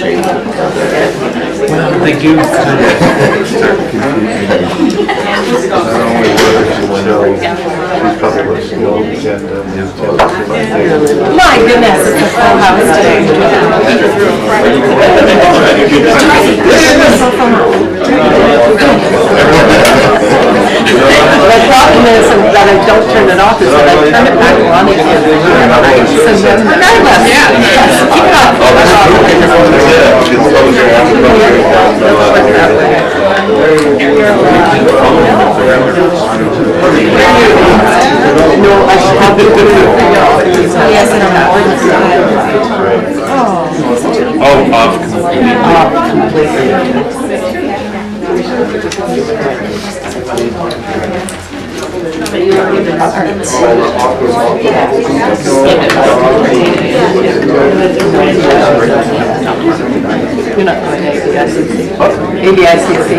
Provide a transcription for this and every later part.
They do kind of start confusing. My goodness, it's a full house today. The problem is that I don't turn it off, is that I turn it back on again. So then regardless, yes, keep it on. No, I should have to do it. Yes, and I'm Off completely. off completely. You're not going to ABICC?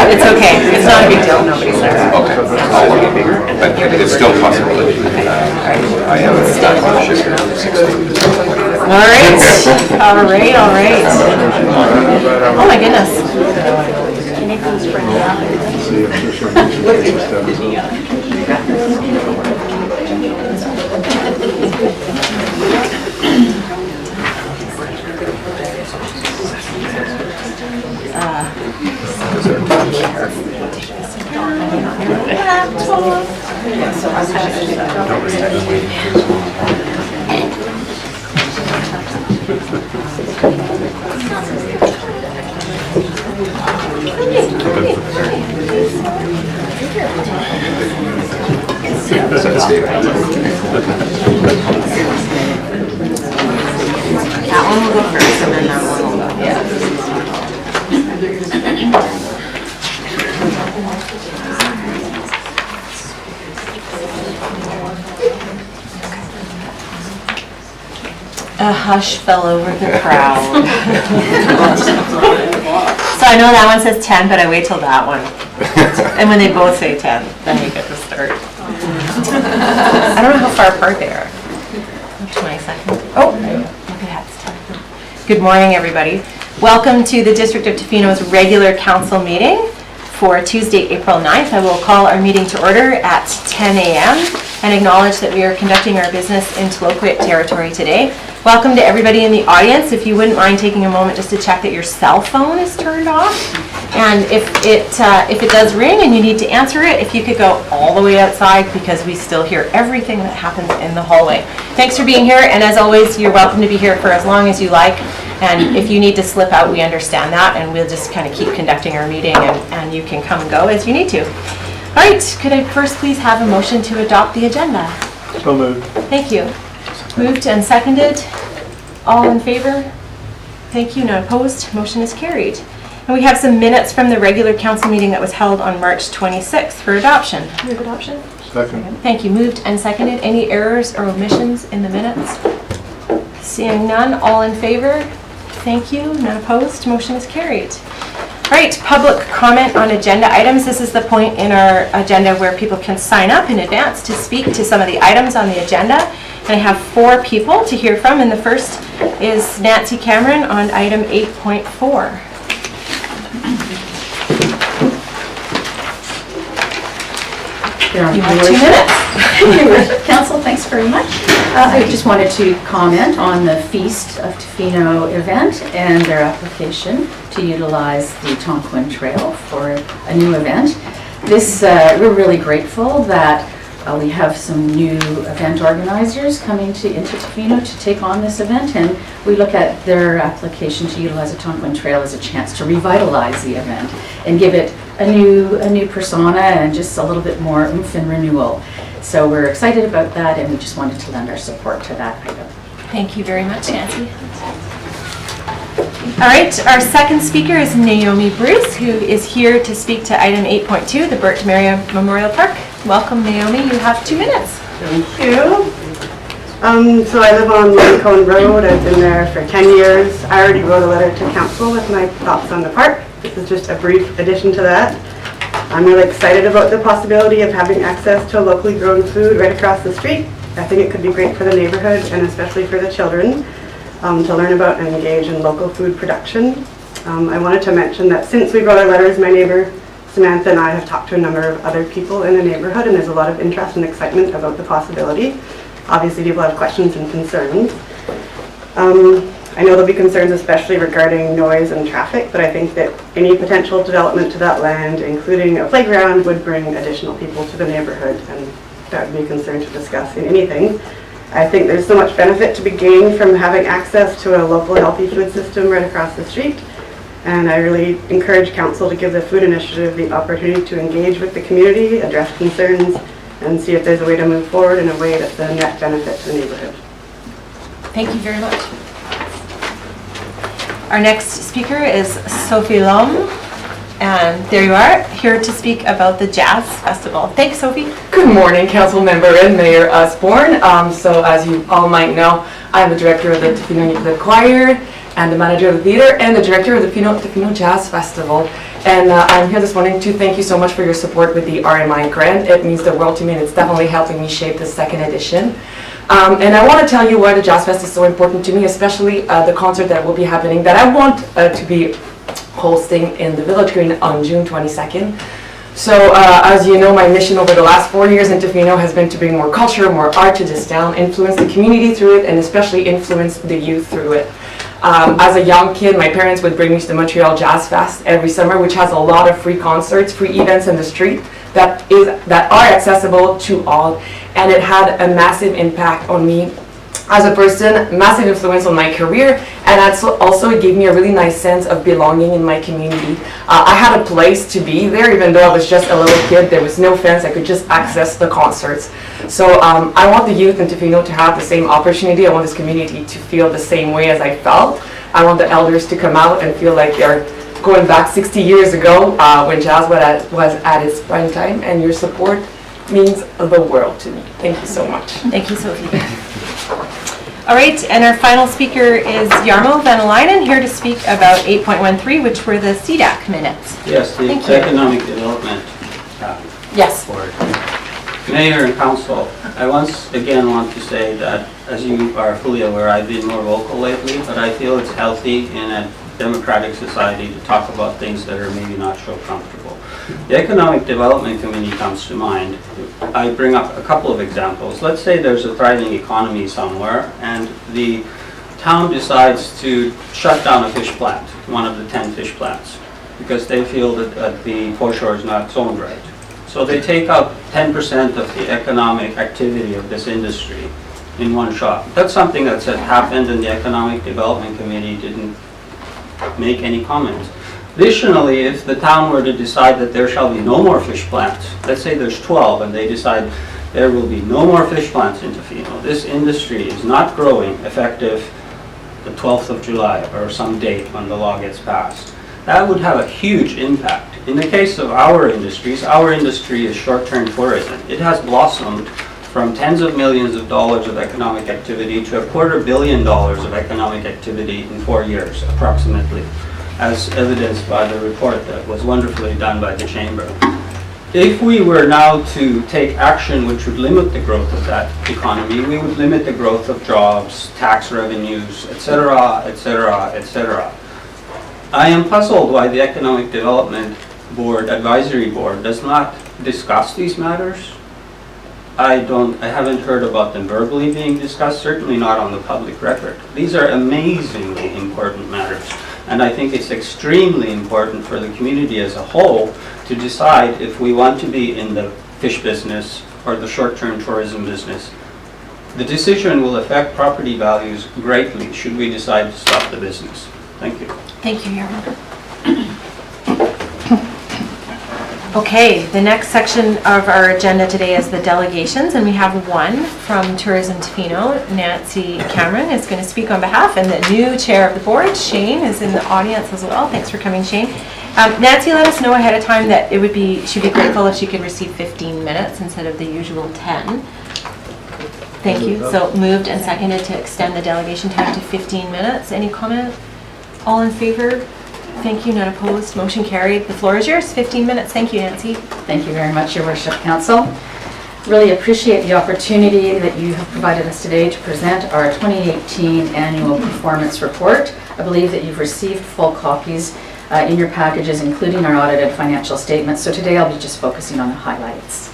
It's okay. It's not a big deal. Nobody's there. Okay. But it's still a possibility. I haven't done the shift here for 16. All right. Oh my goodness. That one will go first, and then that one will go. Yeah. A hush fell over the crowd. So I know that one says 10, but I wait till that one. And when they both say 10, then you get to start. I don't know how far apart they are. 20 seconds. Oh, look at that. It's 10. Good morning, everybody. Welcome to the District of Tofino's regular council meeting for Tuesday, April 9th. I will call our meeting to order at 10 a.m. and acknowledge that we are conducting our business in Tloquit territory today. Welcome to everybody in the audience. If you wouldn't mind taking a moment just to check that your cell phone is turned off. And if it does ring and you need to answer it, if you could go all the way outside, because we still hear everything that happens in the hallway. Thanks for being here, and as always, you're welcome to be here for as long as you like. And if you need to slip out, we understand that, and we'll just kind of keep conducting our meeting, and you can come and go as you need to. All right, could I first please have a motion to adopt the agenda? So moved. Thank you. Moved and seconded. All in favor? Thank you. None opposed. Motion is carried. And we have some minutes from the regular council meeting that was held on March 26th for adoption. Move adoption? Second. Thank you. Moved and seconded. Any errors or omissions in the minutes? Seeing none. All in favor? Thank you. None opposed. Motion is carried. All right, public comment on agenda items. This is the point in our agenda where people can sign up in advance to speak to some of the items on the agenda. And I have 4 people to hear from, and the first is Nancy Cameron on item 8.4. You have 2 minutes. Council, thanks very much. I just wanted to comment on the Feast of Tofino event and their application to utilize the Tonquin Trail for a new event. We're really grateful that we have some new event organizers coming into Tofino to take on this event, and we look at their application to utilize the Tonquin Trail as a chance to revitalize the event and give it a new persona and just a little bit more oomph and renewal. So we're excited about that, and we just wanted to lend our support to that item. Thank you very much, Nancy. All right, our second speaker is Naomi Bruce, who is here to speak to item 8.2, the Bert Demeria Memorial Park. Welcome, Naomi. You have 2 minutes. Thank you. So I live on Lincoln Road. I've been there for 10 years. I already wrote a letter to council with my thoughts on the park. This is just a brief addition to that. I'm really excited about the possibility of having access to locally grown food right across the street. I think it could be great for the neighborhood and especially for the children to learn about and engage in local food production. I wanted to mention that since we wrote our letters, my neighbor Samantha and I have talked to a number of other people in the neighborhood, and there's a lot of interest and excitement about the possibility. Obviously, people have questions and concerns. I know there'll be concerns especially regarding noise and traffic, but I think that any potential development to that land, including a playground, would bring additional people to the neighborhood, and that would be a concern to discuss in anything. I think there's so much benefit to be gained from having access to a local healthy food system right across the street, and I really encourage council to give the food initiative the opportunity to engage with the community, address concerns, and see if there's a way to move forward in a way that's a net benefit to the neighborhood. Thank you very much. Our next speaker is Sophie L'Homme, and there you are, here to speak about the Jazz Festival. Thanks, Sophie. Good morning, Council Member and Mayor Osborne. So as you all might know, I'm the director of the Tofino Youth Choir and the manager of the theater and the director of the Tofino Jazz Festival. And I'm here this morning to thank you so much for your support with the RMI grant. It means the world to me, and it's definitely helping me shape the second edition. And I want to tell you why the Jazz Fest is so important to me, especially the concert that will be happening, that I want to be hosting in the Village Green on June 22nd. So as you know, my mission over the last 4 years in Tofino has been to bring more culture, more art to this town, influence the community through it, and especially influence the youth through it. As a young kid, my parents would bring me to the Montreal Jazz Fest every summer, which has a lot of free concerts, free events in the street that are accessible to all, and it had a massive impact on me as a person, massive influence on my career, and also it gave me a really nice sense of belonging in my community. I had a place to be there, even though I was just a little kid. There was no fence. I could just access the concerts. So I want the youth in Tofino to have the same opportunity. I want this community to feel the same way as I felt. I want the elders to come out and feel like they're going back 60 years ago when jazz was at its prime time, and your support means the world to me. Thank you so much. Thank you, Sophie. All right, and our final speaker is Jarmo Venalainen, here to speak about 8.13, which were the CDAC minutes. Yes, the Thank you. Economic Development Yes. Board. Mayor and Council, I once again want to say that, as you are fully aware, I've been more vocal lately, but I feel it's healthy in a democratic society to talk about things that are maybe not so comfortable. The Economic Development Committee comes to mind. I bring up a couple of examples. Let's say there's a thriving economy somewhere and the town decides to shut down a fish plant, one of the 10 fish plants, because they feel that the foreshore is not zoned right. So they take out 10% of the economic activity of this industry in one shot. That's something that's happened, and the Economic Development Committee didn't make any comments. Additionally, if the town were to decide that there shall be no more fish plants, let's say there's 12 and they decide there will be no more fish plants in Tofino, this industry is not growing effective the 12th of July or some date when the law gets passed. That would have a huge impact. In the case of our industries, our industry is short-term tourism. It has blossomed from tens of millions of dollars of economic activity to $250 million of economic activity in 4 years, approximately, as evidenced by the report that was wonderfully done by the Chamber. If we were now to take action which would limit the growth of that economy, we would limit the growth of jobs, tax revenues, etc., etc., etc. I am puzzled why the Economic Development Board, Advisory Board, does not discuss these matters. I haven't heard about them verbally being discussed, certainly not on the public record. These are amazingly important matters, and I think it's extremely important for the community as a whole to decide if we want to be in the fish business or the short-term tourism business. The decision will affect property values greatly should we decide to stop the business. Thank you. Thank you, Jarmo. Okay, the next section of our agenda today is the delegations, and we have one from Tourism Tofino. Nancy Cameron is going to speak on behalf, and the new chair of the board, Shane, is in the audience as well. Thanks for coming, Shane. Nancy let us know ahead of time that she'd be grateful if she could receive 15 minutes instead of the usual 10. Thank you. So moved and seconded to extend the delegation time to 15 minutes. Any comment? All in favor? Thank you, none opposed, motion carried. The floor is yours, 15 minutes. Thank you, Nancy. Thank you very much, Your Worship Council. Really appreciate the opportunity that you have provided us today to present our 2018 annual performance report. I believe that you've received full copies in your packages, including our audited financial statements. So today I'll be just focusing on the highlights.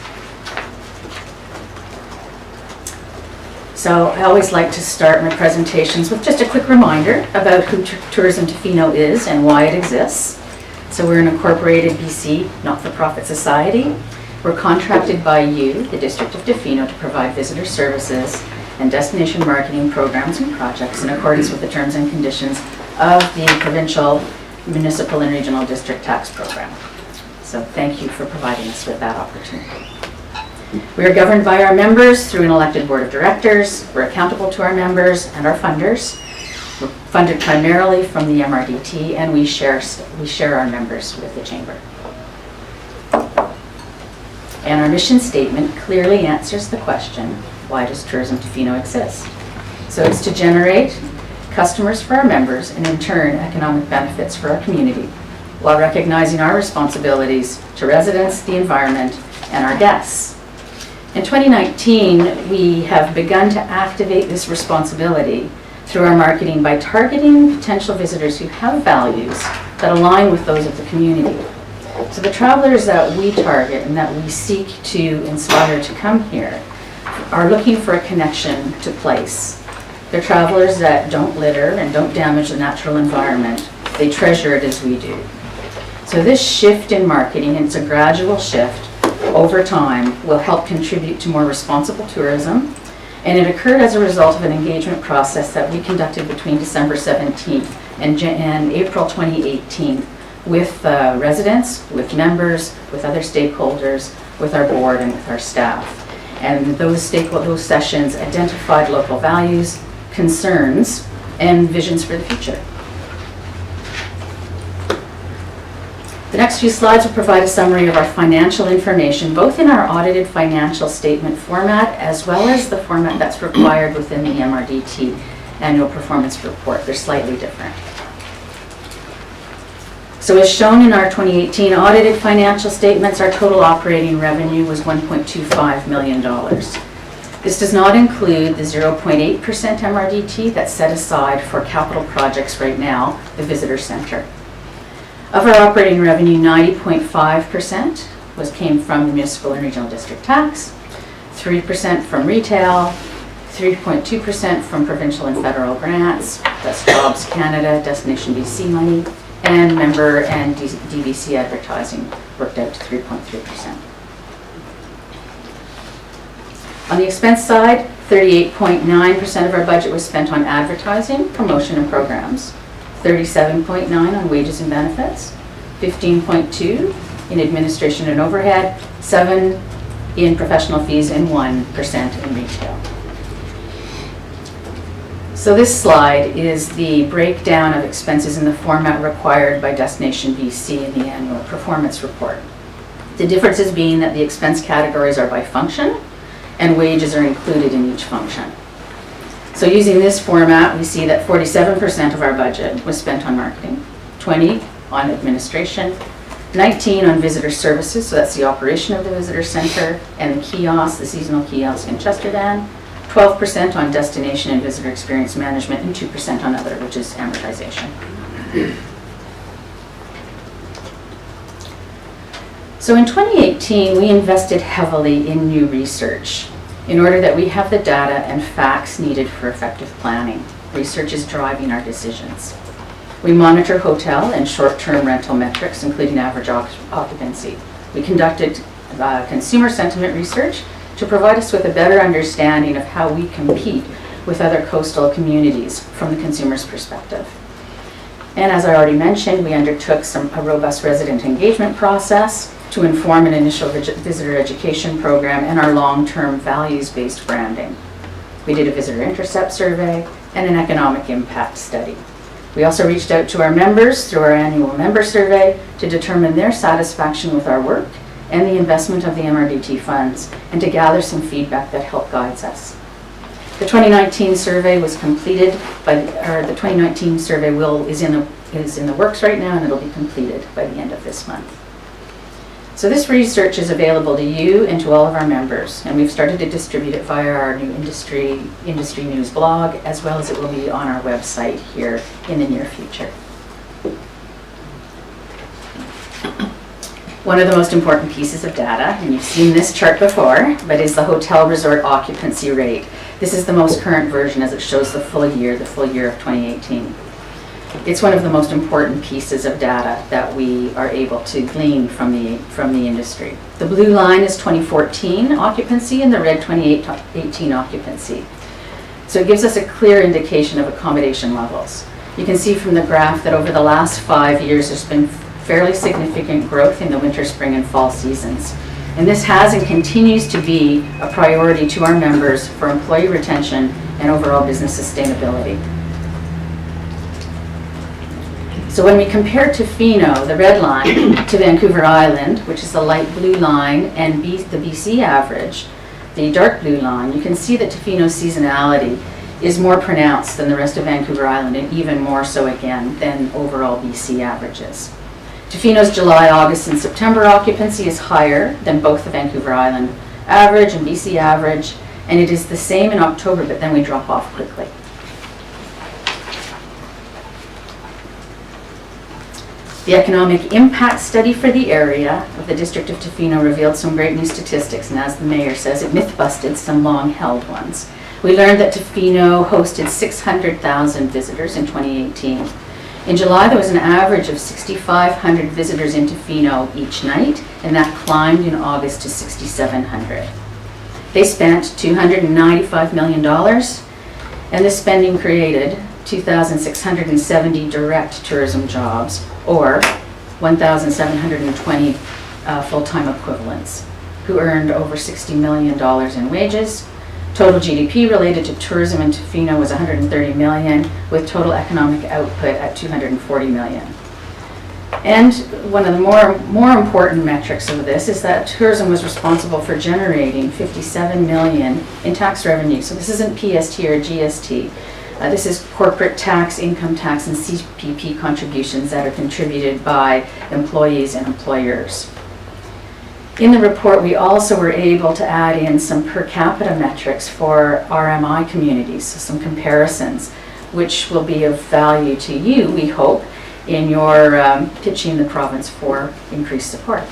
So I always like to start my presentations with just a quick reminder about who Tourism Tofino is and why it exists. So we're an incorporated BC not-for-profit society. We're contracted by you, the District of Tofino, to provide visitor services and destination marketing programs and projects in accordance with the terms and conditions of the provincial, municipal, and regional district tax program. So thank you for providing us with that opportunity. We are governed by our members through an elected board of directors. We're accountable to our members and our funders. We're funded primarily from the MRDT, and we share our members with the Chamber. And our mission statement clearly answers the question, why does Tourism Tofino exist? So it's to generate customers for our members and in turn economic benefits for our community, while recognizing our responsibilities to residents, the environment, and our guests. In 2019, we have begun to activate this responsibility through our marketing by targeting potential visitors who have values that align with those of the community. So the travelers that we target and that we seek to inspire to come here are looking for a connection to place. They're travelers that don't litter and don't damage the natural environment. They treasure it as we do. So this shift in marketing, and it's a gradual shift, over time will help contribute to more responsible tourism, and it occurred as a result of an engagement process that we conducted between December 17th and April 2018 with residents, with members, with other stakeholders, with our board, and with our staff. And those sessions identified local values, concerns, and visions for the future. The next few slides will provide a summary of our financial information, both in our audited financial statement format as well as the format that's required within the MRDT annual performance report. They're slightly different. So as shown in our 2018 audited financial statements, our total operating revenue was $1.25 million. This does not include the 0.8% MRDT that's set aside for capital projects right now, the visitor center. Of our operating revenue, 90.5% came from the municipal and regional district tax, 3% from retail, 3.2% from provincial and federal grants, that's Jobs Canada, Destination BC money, and member and DVC advertising worked out to 3.3%. On the expense side, 38.9% of our budget was spent on advertising, promotion, and programs. 37.9% on wages and benefits, 15.2% in administration and overhead, 7% in professional fees, and 1% in retail. So this slide is the breakdown of expenses in the format required by Destination BC in the annual performance report. The differences being that the expense categories are by function and wages are included in each function. So using this format, we see that 47% of our budget was spent on marketing, 20% on administration, 19% on visitor services, so that's the operation of the visitor center and the kiosk, the seasonal kiosk in Chesterdan, 12% on destination and visitor experience management, and 2% on other, which is amortization. So in 2018, we invested heavily in new research in order that we have the data and facts needed for effective planning. Research is driving our decisions. We monitor hotel and short-term rental metrics, including average occupancy. We conducted consumer sentiment research to provide us with a better understanding of how we compete with other coastal communities from the consumer's perspective. And as I already mentioned, we undertook a robust resident engagement process to inform an initial visitor education program and our long-term values-based branding. We did a visitor intercept survey and an economic impact study. We also reached out to our members through our annual member survey to determine their satisfaction with our work and the investment of the MRDT funds, and to gather some feedback that helped guide us. The 2019 survey was completed the 2019 survey is in the works right now, and it'll be completed by the end of this month. So this research is available to you and to all of our members, and we've started to distribute it via our new industry news blog, as well as it will be on our website here in the near future. One of the most important pieces of data, and you've seen this chart before, but is the hotel resort occupancy rate. This is the most current version as it shows the full year of 2018. It's one of the most important pieces of data that we are able to glean from the industry. The blue line is 2014 occupancy and the red 2018 occupancy. So it gives us a clear indication of accommodation levels. You can see from the graph that over the last 5 years there's been fairly significant growth in the winter, spring, and fall seasons. And this has and continues to be a priority to our members for employee retention and overall business sustainability. So when we compare Tofino, the red line, to Vancouver Island, which is the light blue line, and the BC average, the dark blue line, you can see that Tofino's seasonality is more pronounced than the rest of Vancouver Island, and even more so again than overall BC averages. Tofino's July, August, and September occupancy is higher than both the Vancouver Island average and BC average, and it is the same in October, but then we drop off quickly. The economic impact study for the area of the District of Tofino revealed some great new statistics, and as the mayor says, it myth-busted some long-held ones. We learned that Tofino hosted 600,000 visitors in 2018. In July, there was an average of 6,500 visitors in Tofino each night, and that climbed in August to 6,700. They spent $295 million, and this spending created 2,670 direct tourism jobs, or 1,720 full-time equivalents, who earned over $60 million in wages. Total GDP related to tourism in Tofino was $130 million, with total economic output at $240 million. And one of the more important metrics of this is that tourism was responsible for generating $57 million in tax revenue. So this isn't PST or GST. This is corporate tax, income tax, and CPP contributions that are contributed by employees and employers. In the report, we also were able to add in some per capita metrics for RMI communities, so some comparisons, which will be of value to you, we hope, in your pitching the province for increased support.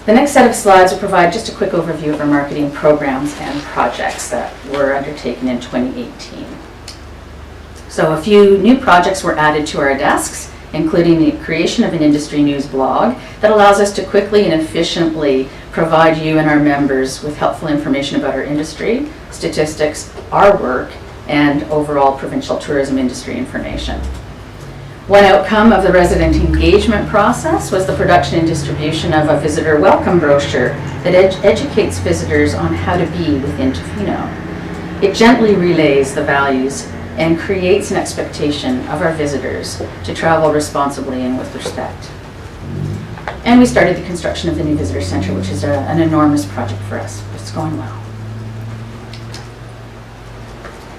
The next set of slides will provide just a quick overview of our marketing programs and projects that were undertaken in 2018. So a few new projects were added to our desks, including the creation of an industry news blog that allows us to quickly and efficiently provide you and our members with helpful information about our industry, statistics, our work, and overall provincial tourism industry information. One outcome of the resident engagement process was the production and distribution of a visitor welcome brochure that educates visitors on how to be within Tofino. It gently relays the values and creates an expectation of our visitors to travel responsibly and with respect. And we started the construction of the new visitor center, which is an enormous project for us. It's going well.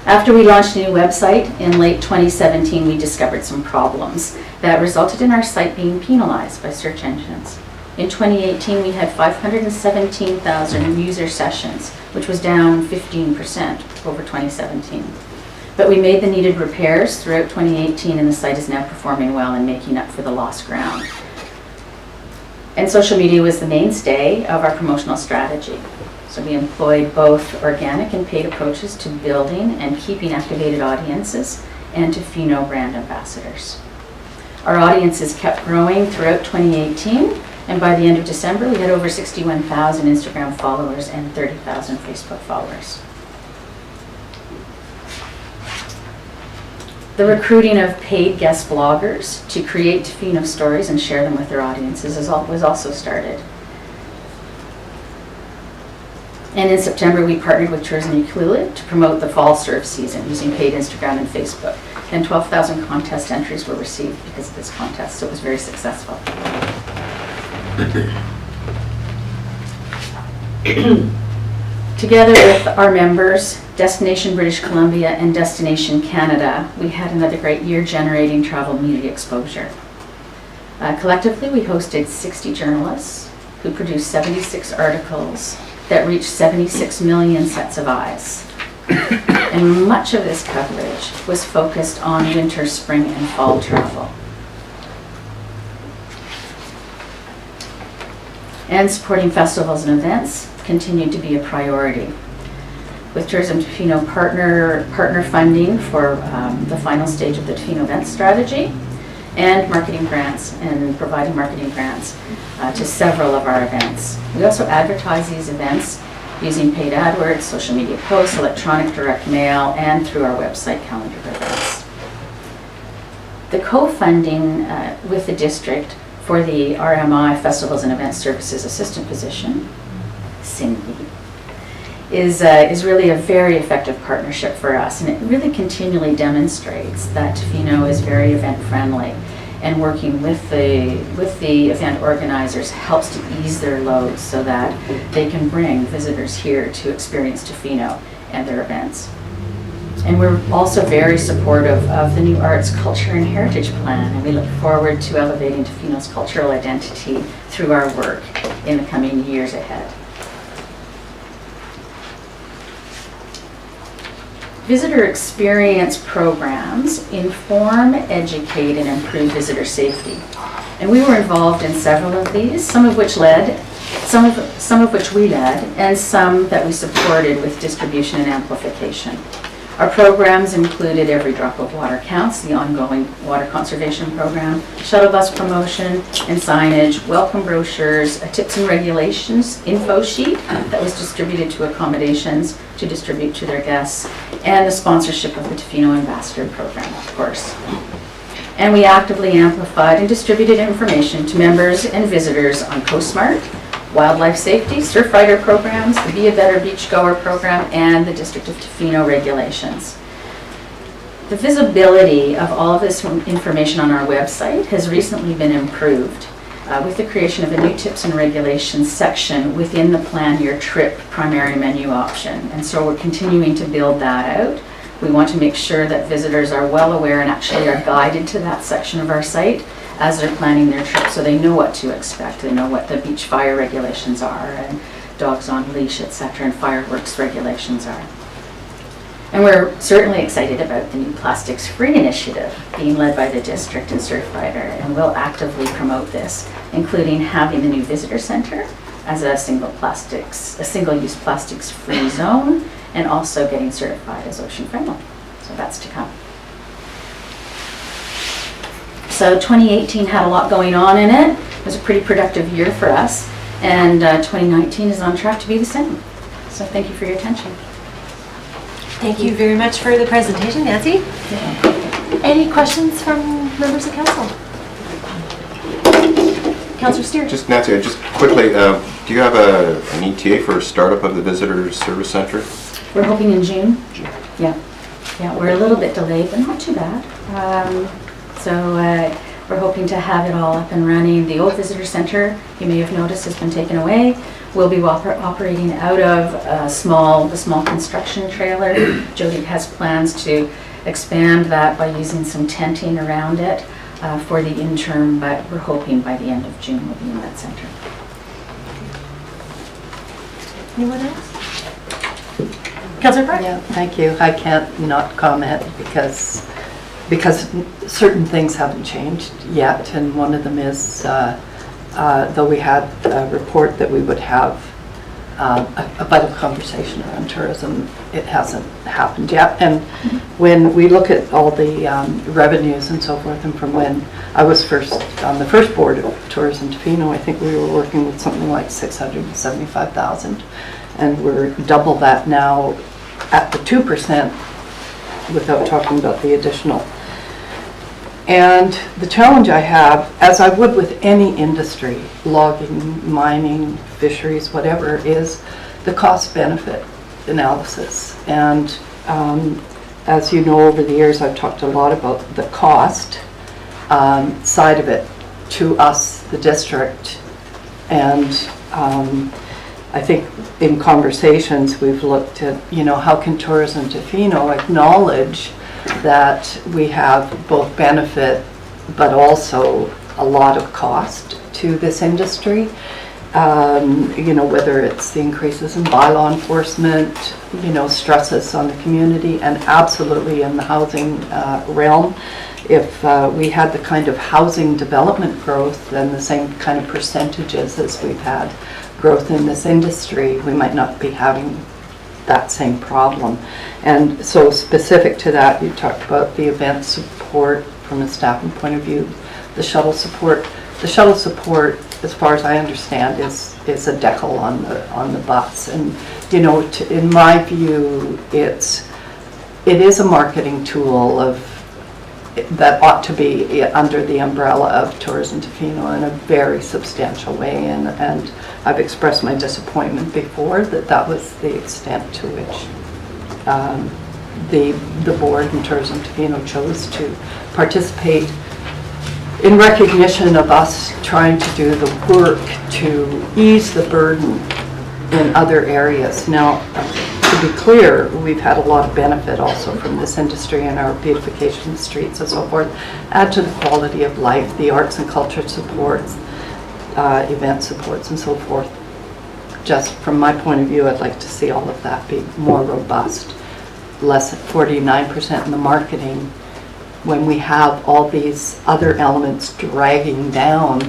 After we launched a new website in late 2017, we discovered some problems that resulted in our site being penalized by search engines. In 2018, we had 517,000 user sessions, which was down 15% over 2017. But we made the needed repairs throughout 2018, and the site is now performing well and making up for the lost ground. And social media was the mainstay of our promotional strategy. So we employed both organic and paid approaches to building and keeping activated audiences and Tofino brand ambassadors. Our audiences kept growing throughout 2018, and by the end of December, we had over 61,000 Instagram followers and 30,000 Facebook followers. The recruiting of paid guest bloggers to create Tofino stories and share them with their audiences was also started. And in September, we partnered with Tourism Tofino to promote the fall surf season using paid Instagram and Facebook. And 12,000 contest entries were received because of this contest, so it was very successful. Together with our members, Destination British Columbia and Destination Canada, we had another great year generating travel media exposure. Collectively, we hosted 60 journalists who produced 76 articles that reached 76 million sets of eyes. And much of this coverage was focused on winter, spring, and fall travel. And supporting festivals and events continued to be a priority. With Tourism Tofino partner funding for the final stage of the Tofino event strategy, and marketing grants, and providing marketing grants to several of our events. We also advertise these events using paid AdWords, social media posts, electronic direct mail, and through our website calendar of events. The co-funding with the district for the RMI Festivals and Event Services Assistant position, SINVI, is really a very effective partnership for us, and it really continually demonstrates that Tofino is very event friendly, and working with the event organizers helps to ease their loads so that they can bring visitors here to experience Tofino and their events. And we're also very supportive of the new Arts, Culture and Heritage Plan, and we look forward to elevating Tofino's cultural identity through our work in the coming years ahead. Visitor experience programs inform, educate, and improve visitor safety. And we were involved in several of these, some of which we led, and some that we supported with distribution and amplification. Our programs included Every Drop of Water Counts, the ongoing water conservation program, shuttle bus promotion and signage, welcome brochures, a tips and regulations info sheet that was distributed to accommodations to distribute to their guests, and the sponsorship of the Tofino Ambassador program, of course. And we actively amplified and distributed information to members and visitors on CoSmart, wildlife safety, Surfrider programs, the Be a Better Beachgoer program, and the District of Tofino regulations. The visibility of all of this information on our website has recently been improved with the creation of a new tips and regulations section within the Plan Your Trip primary menu option. And so we're continuing to build that out. We want to make sure that visitors are well aware and actually are guided to that section of our site as they're planning their trip, so they know what to expect. They know what the beach fire regulations are, and dogs on leash, etc., and fireworks regulations are. And we're certainly excited about the new Plastics Free initiative being led by the district and Surfrider, and we'll actively promote this, including having the new visitor center as a single-use plastics free zone, and also getting certified as ocean friendly. So that's to come. So 2018 had a lot going on in it. It was a pretty productive year for us, and 2019 is on track to be the same. So thank you for your attention. Thank you very much for the presentation, Nancy. Any questions from members of council? Councillor Steer. Just Nancy, just quickly, do you have an ETA for startup of the Visitor Service Center? We're hoping in June. Yeah, we're a little bit delayed, but not too bad. So we're hoping to have it all up and running. The old visitor center, you may have noticed, has been taken away. We'll be operating out of the small construction trailer. Jody has plans to expand that by using some tenting around it for the interim, but we're hoping by the end of June we'll be in that center. Anyone else? Councillor Park? Yeah, thank you. I can't not comment because certain things haven't changed yet, and one of them is though we had a report that we would have a vital conversation around tourism, it hasn't happened yet. And when we look at all the revenues and so forth, and from when I was first on the first board of Tourism Tofino, I think we were working with something like 675,000, and we're double that now at the 2%, without talking about the additional And the challenge I have, as I would with any industry, logging, mining, fisheries, whatever, is the cost-benefit analysis. And as you know, over the years, I've talked a lot about the cost side of it to us, the district. And I think in conversations we've looked at, how can Tourism Tofino acknowledge that we have both benefit but also a lot of cost to this industry. Whether it's the increases in bylaw enforcement, stresses on the community, and absolutely in the housing realm. If we had the kind of housing development growth and the same kind of percentages as we've had growth in this industry, we might not be having that same problem. And so specific to that, you talked about the event support from a staffing point of view, the shuttle support. The shuttle support, as far as I understand, is a decal on the bus. And in my view, it is a marketing tool that ought to be under the umbrella of Tourism Tofino in a very substantial way. And I've expressed my disappointment before that was the extent to which the board and Tourism Tofino chose to participate in recognition of us trying to do the work to ease the burden in other areas. Now, to be clear, we've had a lot of benefit also from this industry and our beautification of the streets and so forth, add to the quality of life, the arts and culture supports, event supports and so forth. Just from my point of view, I'd like to see all of that be more robust, less than 49% in the marketing, when we have all these other elements dragging down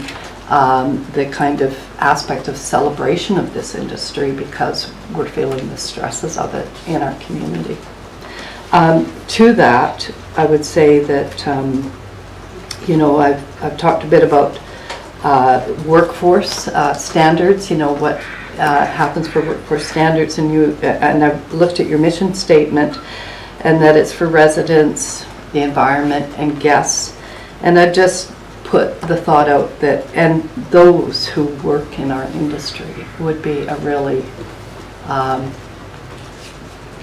the kind of aspect of celebration of this industry because we're feeling the stresses of it in our community. To that, I would say that, I've talked a bit about workforce standards, what happens for workforce standards, and I've looked at your mission statement and that it's for residents, the environment, and guests. And I just put the thought out that, and those who work in our industry would be a really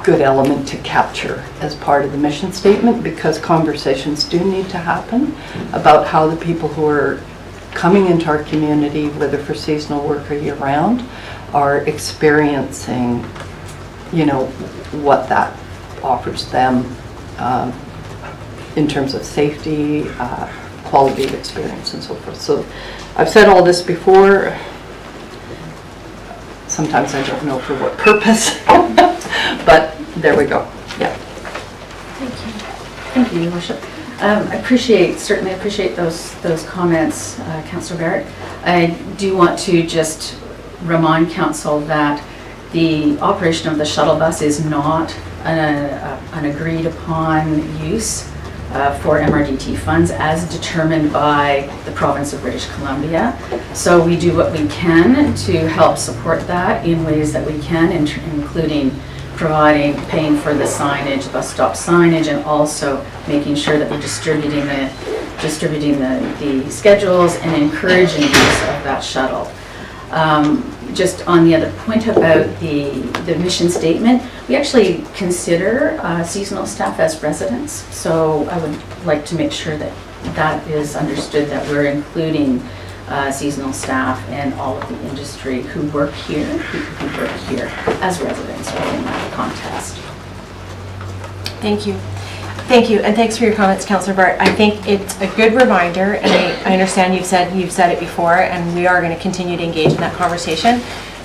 good element to capture as part of the mission statement, because conversations do need to happen about how the people who are coming into our community, whether for seasonal work or year-round, are experiencing, what that offers them in terms of safety, quality of experience, and so forth. So I've said all this before. Sometimes I don't know for what purpose, but there we go. Yeah. Thank you, Your Worship. Certainly appreciate those comments, Councillor Barrett. I do want to just remind Council that the operation of the shuttle bus is not an agreed upon use for MRDT funds as determined by the province of British Columbia. So we do what we can to help support that in ways that we can, including paying for the signage, bus stop signage, and also making sure that we're distributing the schedules and encouraging use of that shuttle. Just on the other point about the mission statement, we actually consider seasonal staff as residents. So I would like to make sure that that is understood, that we're including seasonal staff and all of the industry who work here, as residents within that context. Thank you. Thank you, and thanks for your comments, Councillor Bart. I think it's a good reminder, and I understand you've said it before, and we are going to continue to engage in that conversation.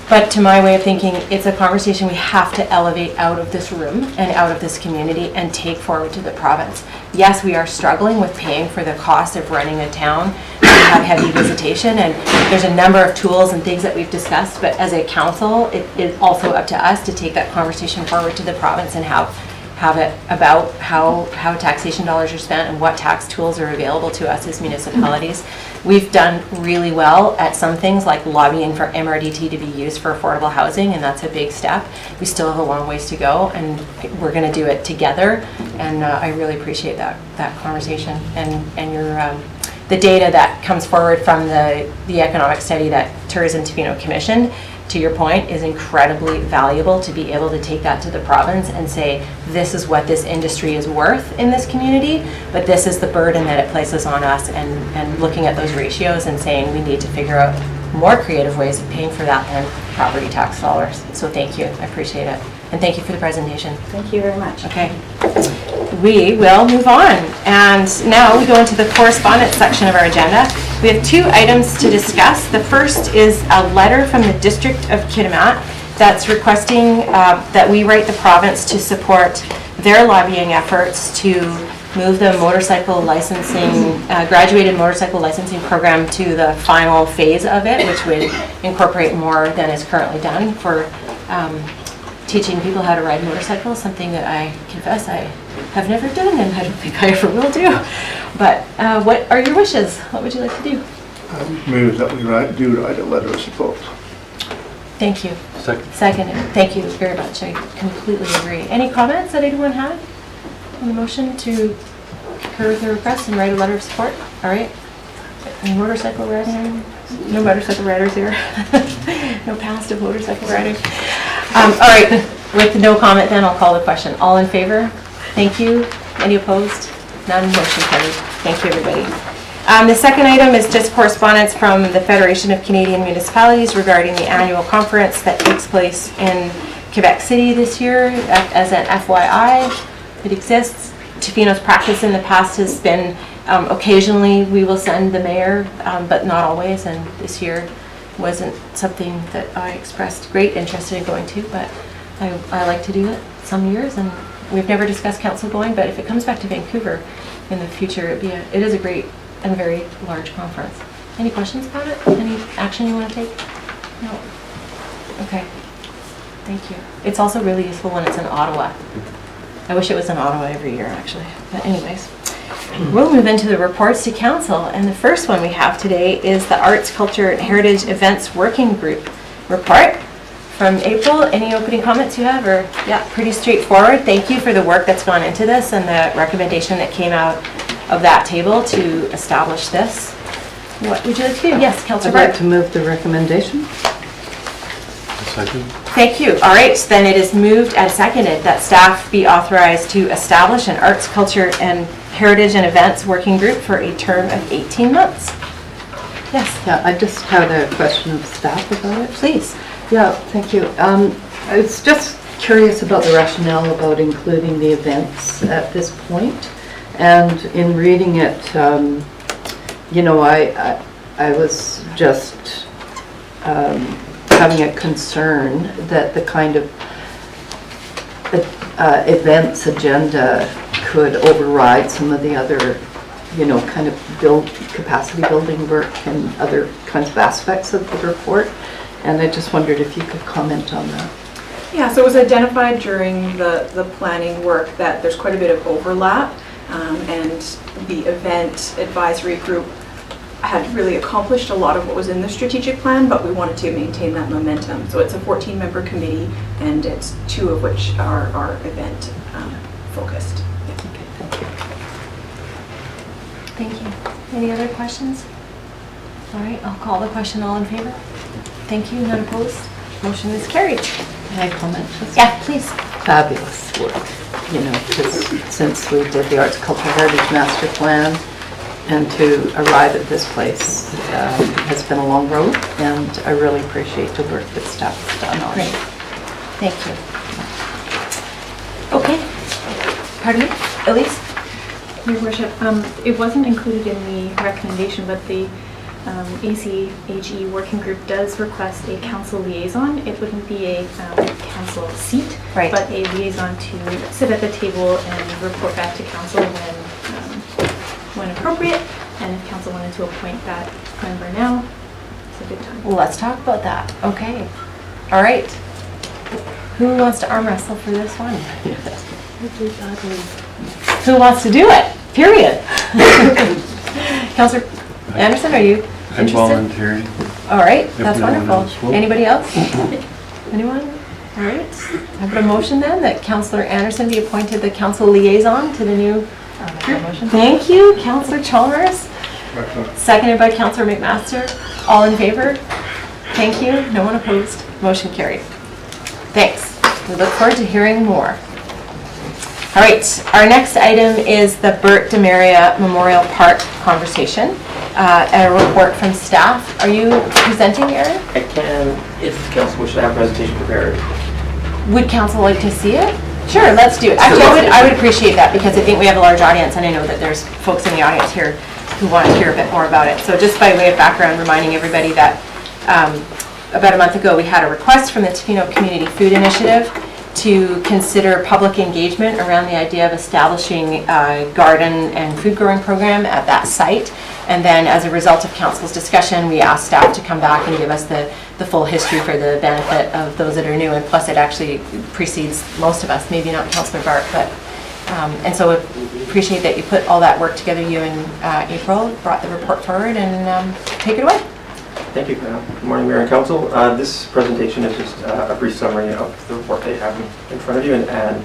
But to my way of thinking, it's a conversation we have to elevate out of this room and out of this community and take forward to the province. Yes, we are struggling with paying for the cost of running a town. We have heavy visitation, and there's a number of tools and things that we've discussed, but as a council, it is also up to us to take that conversation forward to the province and have have it about how taxation dollars are spent and what tax tools are available to us as municipalities. We've done really well at some things like lobbying for MRDT to be used for affordable housing, and that's a big step. We still have a long ways to go, and we're going to do it together. And I really appreciate that conversation and your the data that comes forward from the economic study that Tourism Tofino commissioned. To your point, is incredibly valuable to be able to take that to the province and say, this is what this industry is worth in this community, but this is the burden that it places on us, and looking at those ratios and saying we need to figure out more creative ways of paying for that than property tax dollars. So thank you, I appreciate it. And thank you for the presentation. Thank you very much. Okay, we will move on. And now we go into the correspondence section of our agenda. We have 2 items to discuss. The first is a letter from the District of Kitimat that's requesting that we write the province to support their lobbying efforts to move the motorcycle licensing, graduated motorcycle licensing program to the final phase of it, which would incorporate more than is currently done for teaching people how to ride motorcycles, something that I confess I have never done and I don't think I ever will do. But what are your wishes? What would you like to do? I move that we write a letter of support. Thank you. Second. Second. Thank you very much. I completely agree. Any comments that anyone had on the motion to concur with the request and write a letter of support? All right. Any motorcycle riding? No motorcycle riders here. No past of motorcycle riding. All right. With no comment, then I'll call the question. All in favor? Thank you. Any opposed? None. Motion carried. Thank you, everybody. The second item is just correspondence from the Federation of Canadian Municipalities regarding the annual conference that takes place in Quebec City this year. As an FYI, it exists. Tofino's practice in the past has been occasionally we will send the mayor, but not always, and this year wasn't something that I expressed great interest in going to, but I like to do it some years, and we've never discussed council going, but if it comes back to Vancouver in the future, it is a great and very large conference. Any questions about it? Any action you want to take? No. Okay. Thank you. It's also really useful when it's in Ottawa. I wish it was in Ottawa every year, actually. But anyways, we'll move into the reports to council. And the first one we have today is the Arts, Culture, and Heritage Events Working Group report from April. Any opening comments you have? Or yeah, pretty straightforward. Thank you for the work that's gone into this and the recommendation that came out of that table to establish this. What would you like to do? Yes, Councillor I'd like Bart. to move the recommendation. Second. Thank you. All right, then it is moved and seconded that staff be authorized to establish an Arts, Culture, and Heritage and Events Working Group for a term of 18 months. Yes, Yeah, I just had a question of staff about it. please. Yeah, thank you. I was just curious about the rationale about including the events at this point. And in reading it, you know, I was just having a concern that the kind of events agenda could override some of the other, you know, kind of capacity building work and other kinds of aspects of the report. And I just wondered if you could comment on that. Yeah, so it was identified during the planning work that there's quite a bit of overlap, and the event advisory group had really accomplished a lot of what was in the strategic plan, but we wanted to maintain that momentum. So it's a 14-member committee, and it's 2 of which are event focused. Thank you. Any other questions? All right, I'll call the question. All in favor? Thank you. None opposed? Motion is carried. Can I comment? Yeah, please. Fabulous work, you know, because since we did the Arts, Culture, Heritage Master Plan, and to arrive at this place has been a long road, and I really appreciate the work that staff has done on Great. it. Thank you. Okay. Pardon me? Elise? Your Worship, it wasn't included in the recommendation, but the ACHE working group does request a council liaison. It wouldn't be a council seat, Right. but a liaison to sit at the table and report back to council when appropriate. And if council wanted to appoint that member now, it's a good time. Well, let's talk about that. Okay. All right. Who wants to arm wrestle for this one? Who wants to do it? Period. Councillor Anderson, are you I'm interested? volunteering. All right, If that's no one else wonderful. will. Anybody else? Anyone? All right. I've got a motion then that Councillor Anderson be appointed the council liaison to the new group. Thank you, Councillor Chalmers. Seconded by Councillor McMaster. All in favor? Thank you. No one opposed. Motion carried. Thanks. We look forward to hearing more. All right, our next item is the Bert Demeria Memorial Park conversation. A report from staff. Are you presenting, Aaron? I can, if council wishes to have a presentation prepared. Would council like to see it? Sure, let's do it. Actually, I would appreciate that because I think we have a large audience and I know that there's folks in the audience here who want to hear a bit more about it. So just by way of background, reminding everybody that about a month ago we had a request from the Tofino Community Food Initiative to consider public engagement around the idea of establishing a garden and food growing program at that site. And then as a result of council's discussion, we asked staff to come back and give us the full history for the benefit of those that are new. And plus it actually precedes most of us, maybe not Councillor Bart, but and so we appreciate that you put all that work together, you and April, brought the report forward, and take it away. Thank you. Good morning, Mayor and Council. This presentation is just a brief summary of the report that you have in front of you, and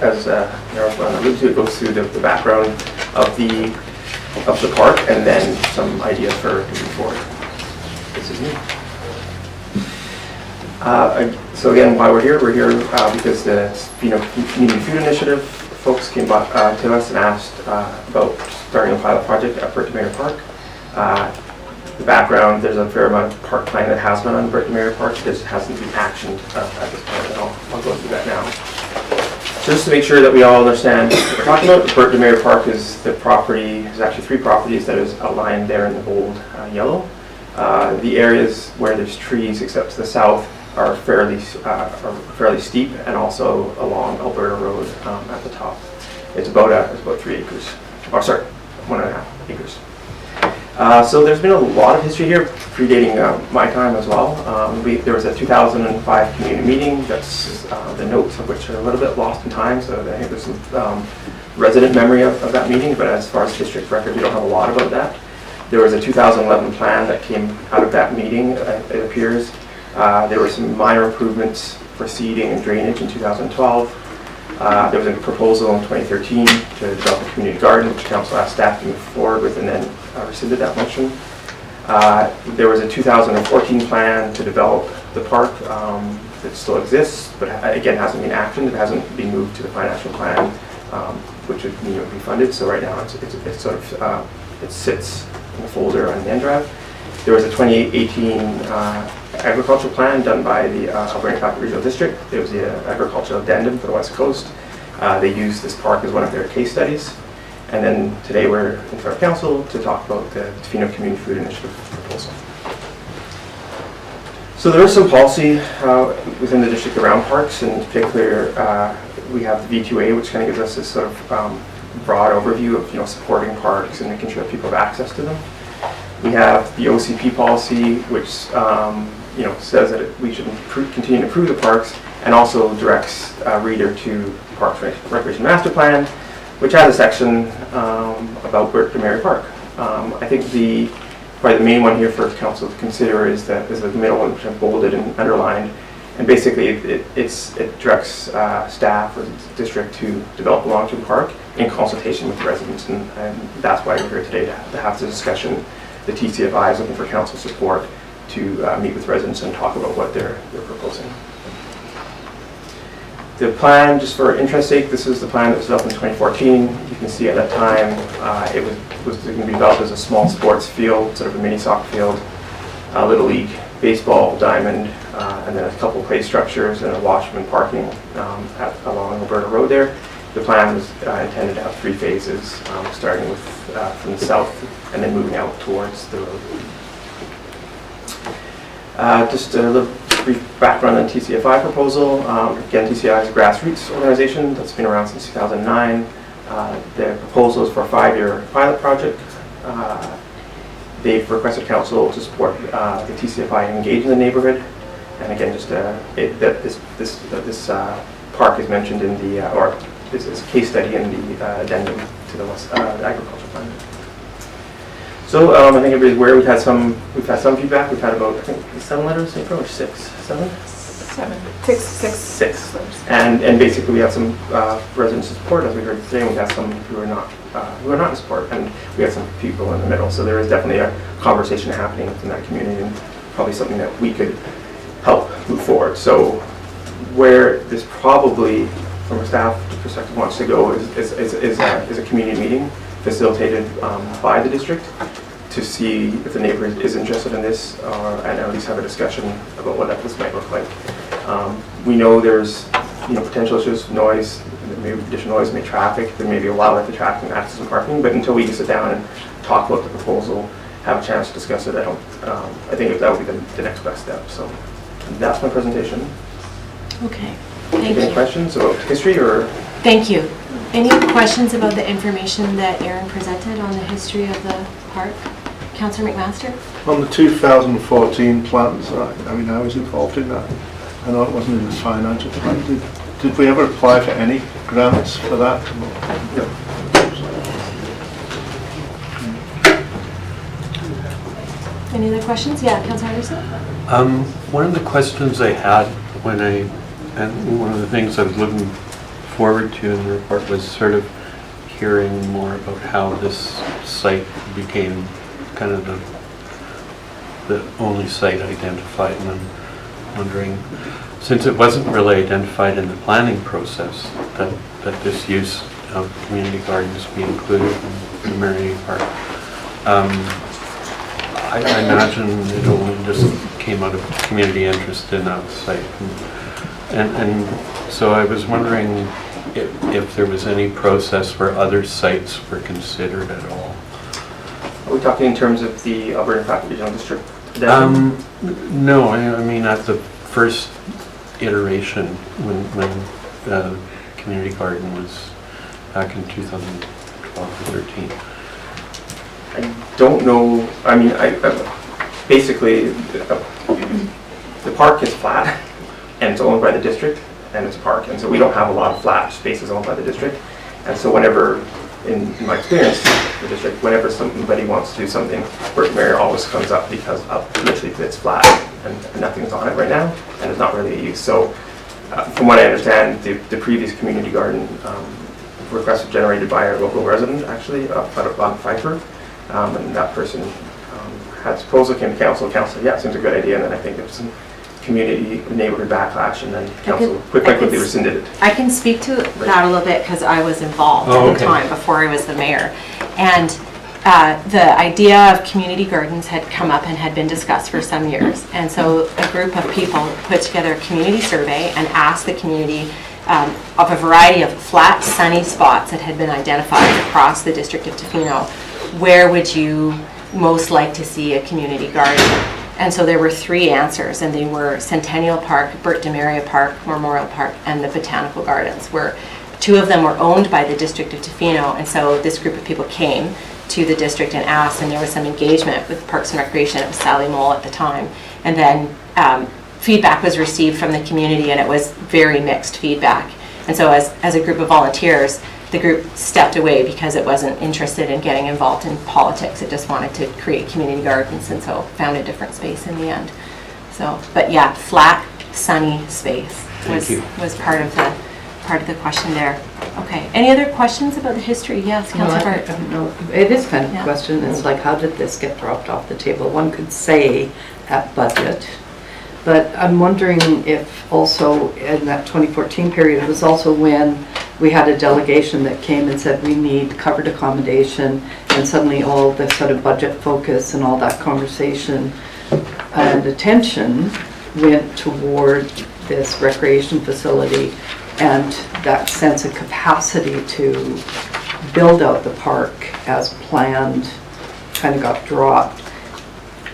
as Mayor alluded to, it goes through the background of the park and then some ideas for moving forward. This is me. So again, why we're here because the Tofino Community Food Initiative folks came back to us and asked about starting a pilot project at Bert Demeria Park. The background, there's a fair amount of park planning that has been on Bert Demeria Park. This hasn't been actioned at this point, and I'll go through that now. So just to make sure that we all understand what we're talking about, Bert Demeria Park is the property, there's actually 3 properties that is outlined there in the bold yellow. The areas where there's trees, except to the south, are fairly steep, and also along Alberta Road at the top. It's about 3 acres, or sorry, 1.5 acres. So there's been a lot of history here, predating my time as well. There was a 2005 community meeting, that's the notes of which are a little bit lost in time, so I think there's some resident memory of that meeting, but as far as district record, we don't have a lot about that. There was a 2011 plan that came out of that meeting, it appears. There were some minor improvements for seeding and drainage in 2012. There was a proposal in 2013 to develop a community garden, which council asked staff to move forward with and then rescinded that motion. There was a 2014 plan to develop the park that still exists, but again hasn't been actioned. It hasn't been moved to the financial plan, which would need to be funded. So right now it's sort of it sits in the folder on the end drive. There was a 2018 agricultural plan done by the Alberta Capital Regional District. There was the agricultural addendum for the West Coast. They used this park as one of their case studies. And then today we're in front of council to talk about the Tofino Community Food Initiative proposal. So there is some policy within the district around parks, and in particular we have the V2A, which kind of gives us this sort of broad overview of supporting parks and making sure that people have access to them. We have the OCP policy, which says that we should continue to improve the parks, and also directs a reader to Parks Recreation Master Plan, which has a section about Bert Demeria Park. I think probably the main one here for council to consider is the middle one, which I've bolded and underlined. And basically, it directs staff or the district to develop a long-term park in consultation with the residents, and that's why we're here today to have the discussion. The TCFI is looking for council support to meet with residents and talk about what they're proposing. The plan, just for interest sake, this is the plan that was developed in 2014. You can see at that time it was going to be developed as a small sports field, sort of a mini soccer field, Little League, baseball, diamond, and then a couple of play structures and a washroom and parking along Alberta Road there. The plan was intended to have 3 phases, starting with from the south and then moving out towards the road. Just a little brief background on TCFI proposal. Again, TCFI is a grassroots organization that's been around since 2009. The proposal is for a 5-year pilot project. They've requested council to support the TCFI and engage in the neighborhood. And again, just this park is mentioned in the, or is a case study in the addendum to the agriculture plan. So I think everybody's aware we've had some feedback. We've had about, I think, 7 letters in approach, 6, 7? 6. And basically we have some residents in support, as we heard today, and we have some who are not in support, and we have some people in the middle. So there is definitely a conversation happening within that community, and probably something that we could help move forward. So where this probably, from a staff perspective, wants to go is a community meeting facilitated by the district to see if the neighbor is interested in this, and at least have a discussion about what this might look like. We know there's potential issues, noise, maybe additional noise, maybe traffic, there may be a wildlife attraction, access and parking, but until we can sit down and talk about the proposal, have a chance to discuss it, I think that would be the next best step. So that's my presentation. Okay, thank Any you. questions about history or? Thank you. Any questions about the information that Aaron presented on the history of the park? Councillor McMaster? On the 2014 plans, I was involved in that. I know it wasn't in the financial plan. Did we ever apply for any grants for that? No. Any other questions? Yeah, Councillor Anderson? One of the questions I had and one of the things I was looking forward to in the report was sort of hearing more about how this site became kind of the only site identified, and I'm wondering, since it wasn't really identified in the planning process, that this use of community gardens be included in the Demeria Park. I imagine it only just came out of community interest in that site. And so I was wondering if there was any process where other sites were considered at all. Are we talking in terms of the Alberta Impact Regional District? No, I mean at the first iteration when community garden was back in 2012 or 13. I don't know. I mean, basically the park is flat and it's owned by the district, and it's a park, and so we don't have a lot of flat spaces owned by the district. And so whenever, in my experience, the district, whenever somebody wants to do something, Bert Demeria always comes up because literally it's flat and nothing's on it right now, and it's not really a use. So from what I understand, the previous community garden request was generated by a local resident, actually, on Pfeiffer, and that person had a proposal, came to council said, yeah, it seems a good idea, and then I think there was some community neighborhood backlash, and then council quickly rescinded it. I can speak to that a little bit because I was involved at the time before I was the mayor. And the idea of community gardens had come up and had been discussed for some years. And so a group of people put together a community survey and asked the community of a variety of flat, sunny spots that had been identified across the district of Tofino. Where would you most like to see a community garden? And so there were 3 answers, and they were Centennial Park, Bert Demeria Park, Memorial Park, and the Botanical Gardens, where 2 of them were owned by the district of Tofino. And so this group of people came to the district and asked, and there was some engagement with Parks and Recreation. It was Sally Mole at the time. And then feedback was received from the community, and it was very mixed feedback. And so as a group of volunteers, the group stepped away because it wasn't interested in getting involved in politics. It just wanted to create community gardens, and so found a different space in the end. So, but yeah, flat, sunny space was part of the question there. Okay. Any other questions about the history? Yes, Councillor Bart. I don't know. It is kind of a question. It's like, how did this get dropped off the table? One could say at budget. But I'm wondering if also in that 2014 period, it was also when we had a delegation that came and said we need covered accommodation, and suddenly all the sort of budget focus and all that conversation and attention went toward this recreation facility, and that sense of capacity to build out the park as planned kind of got dropped.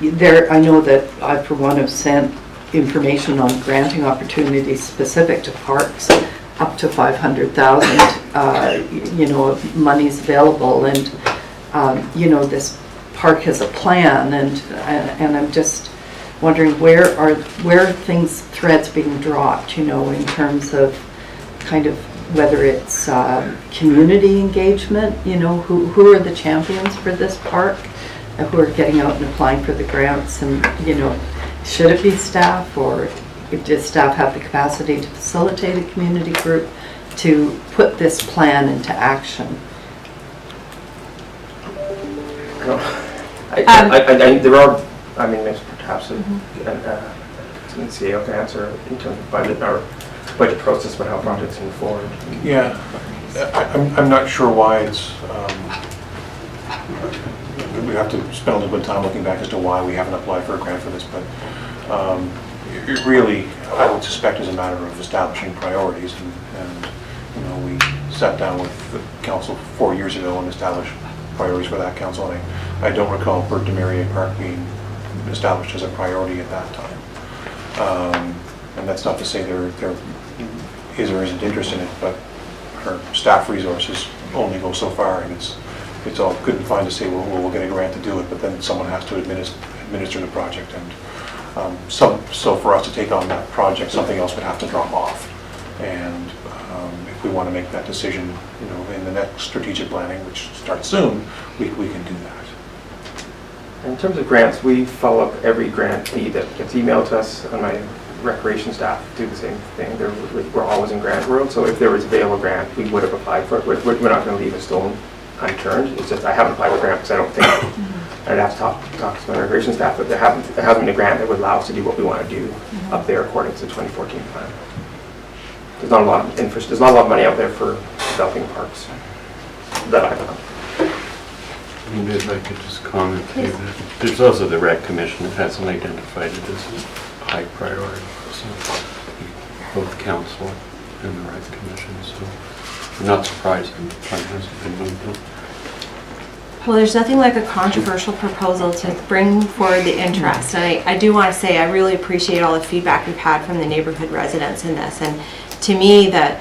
I know that I, for one, have sent information on granting opportunities specific to parks up to 500,000, money's available, and this park has a plan, and I'm just wondering where are threads being dropped, in terms of kind of whether it's community engagement, who are the champions for this park, who are getting out and applying for the grants, and, should it be staff, or does staff have the capacity to facilitate a community group to put this plan into action? There are, perhaps an CAO can answer in terms of budget process, but how projects move forward. Yeah, I'm not sure why it's, we have to spend a little bit of time looking back as to why we haven't applied for a grant for this, but it really, I would suspect, is a matter of establishing priorities, and we sat down with the council 4 years ago and established priorities for that council, and I don't recall Bert Demeria Park being established as a priority at that time. And that's not to say there is or isn't interest in it, but our staff resources only go so far, and it's all good and fine to say, well, we'll get a grant to do it, but then someone has to administer the project, and so for us to take on that project, something else would have to drop off. And if we want to make that decision, in the next strategic planning, which starts soon, we can do that. In terms of grants, we follow up every grantee that gets emailed to us, and my recreation staff do the same thing. We're always in grant world, so if there was available grant, we would have applied for it. We're not going to leave a stone unturned. It's just I haven't applied for grant because I don't think I'd have to talk to my recreation staff, but there hasn't been a grant that would allow us to do what we want to do up there according to the 2014 plan. There's not a lot of interest. There's not a lot of money out there for developing parks that I found. And if I could just comment too, that there's also the Rec Commission that hasn't identified it as a high priority. So both council and the Rec Commission. So I'm not surprised the plan hasn't been moved on. Well, there's nothing like a controversial proposal to bring forward the interest. And I do want to say I really appreciate all the feedback we've had from the neighborhood residents in this. And to me, the